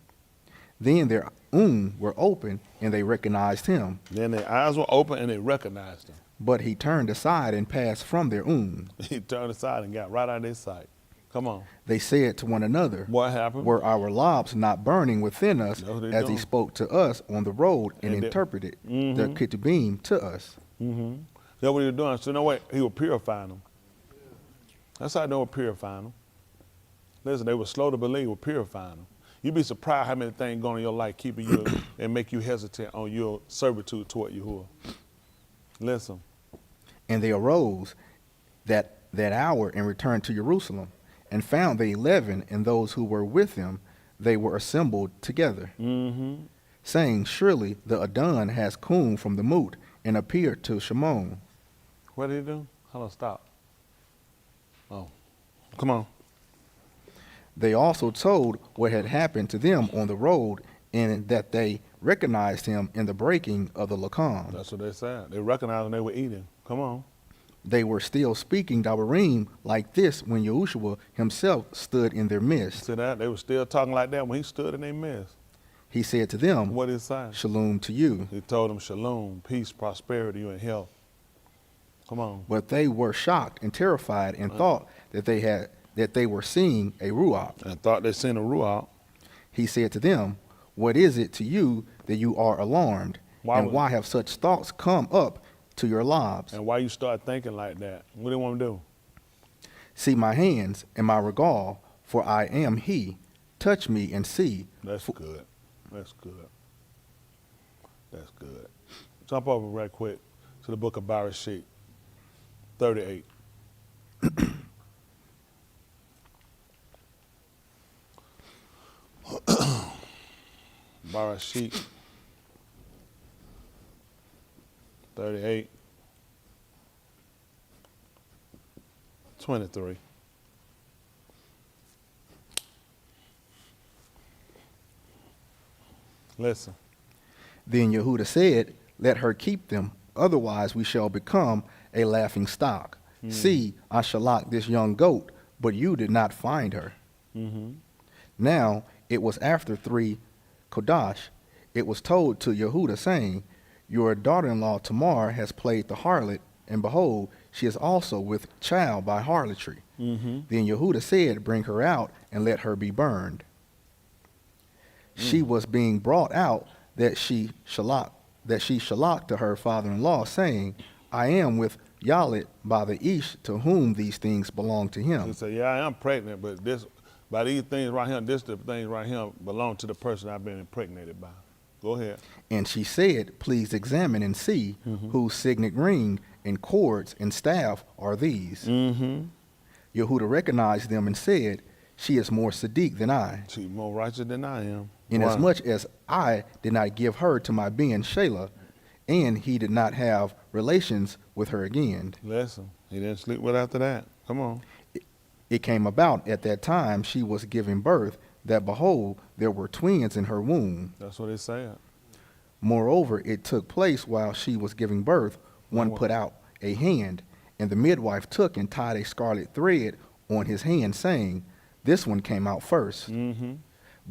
Then their were open, and they recognized him. Then their eyes were open, and they recognized him. But he turned aside and passed from their He turned aside and got right out of their sight. Come on. They said to one another, What happened? were our lobs not burning within us as he spoke to us on the road and interpreted the Ketubim to us? Mm-hmm. That's what he was doing. So, you know what? He was purifying them. That's how they were purifying them. Listen, they were slow to believe, were purifying them. You'd be surprised how many things going on in your life keeping you and make you hesitant on your servitude toward Yahuwah. Listen. And they arose that hour and returned to Jerusalem, and found the 11 and those who were with them. They were assembled together, saying, surely the Adon has koom from the moot, and appeared to Shimon. What did he do? Hold on, stop. Oh, come on. They also told what had happened to them on the road, and that they recognized him in the breaking of the lacam. That's what they said. They recognized when they were eating. Come on. They were still speaking Dabarim like this when Yahusha himself stood in their midst. See that? They were still talking like that when he stood in their midst. He said to them, what did he say? Shalom to you. He told them shalom, peace, prosperity, and health. Come on. But they were shocked and terrified and thought that they were seeing a ruach. And thought they seen a ruach. He said to them, what is it to you that you are alarmed? Why have such thoughts come up to your lives? And why you start thinking like that? What do you want to do? See my hands and my regal, for I am he. Touch me and see. That's good. That's good. That's good. Jump over right quick to the book of Ra Shyth, 38. Ra Shyth, 38, 23. Listen. Then Yehuda said, let her keep them, otherwise we shall become a laughing stock. See, I shalak this young goat, but you did not find her. Now it was after 3 Kodash, it was told to Yehuda, saying, your daughter-in-law Tamar has played the harlot, and behold, she is also with child by harlotry. Then Yehuda said, bring her out and let her be burned. She was being brought out that she shalak to her father-in-law, saying, I am with Yalit by the Ish, to whom these things belong to him. She said, yeah, I am pregnant, but by these things right here, the things right here belong to the person I've been impregnated by. Go ahead. And she said, please examine and see whose signet ring and cords and staff are these. Yehuda recognized them and said, she is more Sadiq than I. She's more righteous than I am. Inasmuch as I did not give her to my being Shelah, and he did not have relations with her again. Listen, he didn't sleep with after that. Come on. It came about at that time she was giving birth, that behold, there were twins in her womb. That's what it said. Moreover, it took place while she was giving birth, one put out a hand, and the midwife took and tied a scarlet thread on his hand, saying, this one came out first.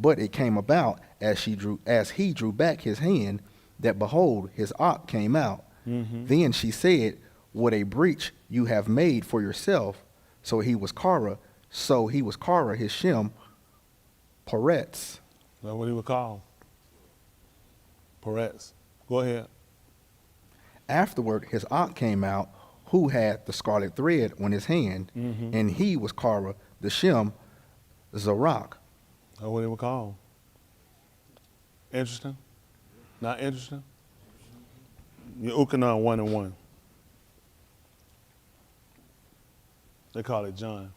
But it came about as he drew back his hand, that behold, his ox came out. Then she said, what a breach you have made for yourself. So he was Kara his Shem, Peretz. That's what he was called. Peretz. Go ahead. Afterward, his ox came out, who had the scarlet thread on his hand, and he was Kara the Shem, Zarach. That's what he was called. Interesting? Not interesting? Yahuchanan 1:1. They call it John.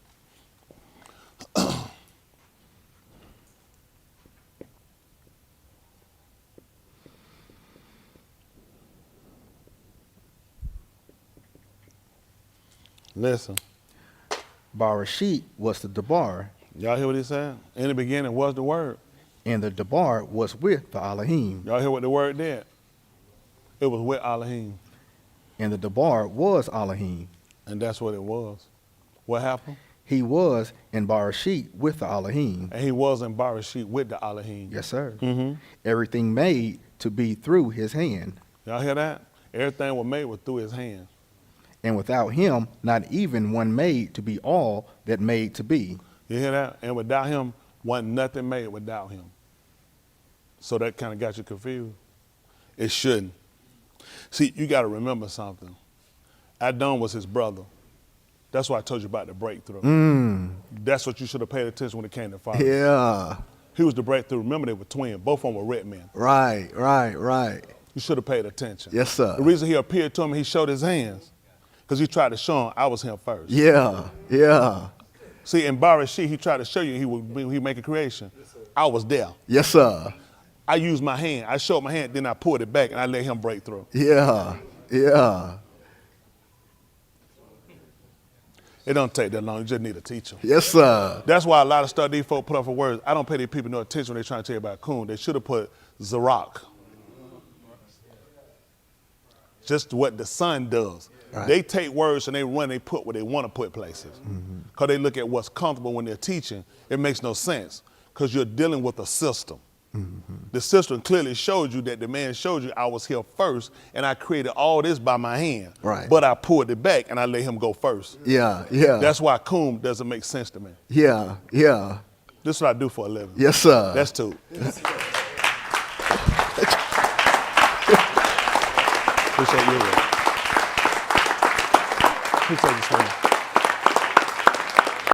Listen. Barashit was the Debar, Y'all hear what he said? In the beginning was the word. and the Debar was with the Elohim, Y'all hear what the word did? It was with Elohim. and the Debar was Elohim. And that's what it was. What happened? He was in Barashit with the Elohim. And he was in Barashit with the Elohim. Yes, sir. Mm-hmm. Everything made to be through his hand. Y'all hear that? Everything was made was through his hand. And without him, not even one made to be all that made to be. You hear that? And without him, wasn't nothing made without him. So that kind of got you confused? It shouldn't. See, you got to remember something. Adam was his brother. That's why I told you about the breakthrough. That's what you should have paid attention when it came to father. Yeah. He was the breakthrough. Remember, they were twins. Both of them were red men. Right. You should have paid attention. Yes, sir. The reason he appeared to him, he showed his hands. Because he tried to show him I was him first. Yeah. See, in Barashit, he tried to show you he make a creation. I was there. Yes, sir. I used my hand. I showed my hand, then I pulled it back, and I let him break through. Yeah. It don't take that long. You just need a teacher. Yes, sir. That's why a lot of stuff these folk put up for words. I don't pay these people no attention when they're trying to tell you about koom. They should have put Zarach. Just what the sun does. Right. They take words and they put what they want to put places. Because they look at what's comfortable when they're teaching. It makes no sense because you're dealing with a system. The system clearly showed you that the man showed you I was here first and I created all this by my hand. Right. But I pulled it back and I let him go first. Yeah. That's why koom doesn't make sense to me. Yeah. This is what I do for a living. Yes, sir. That's two. Appreciate you. Appreciate you, son.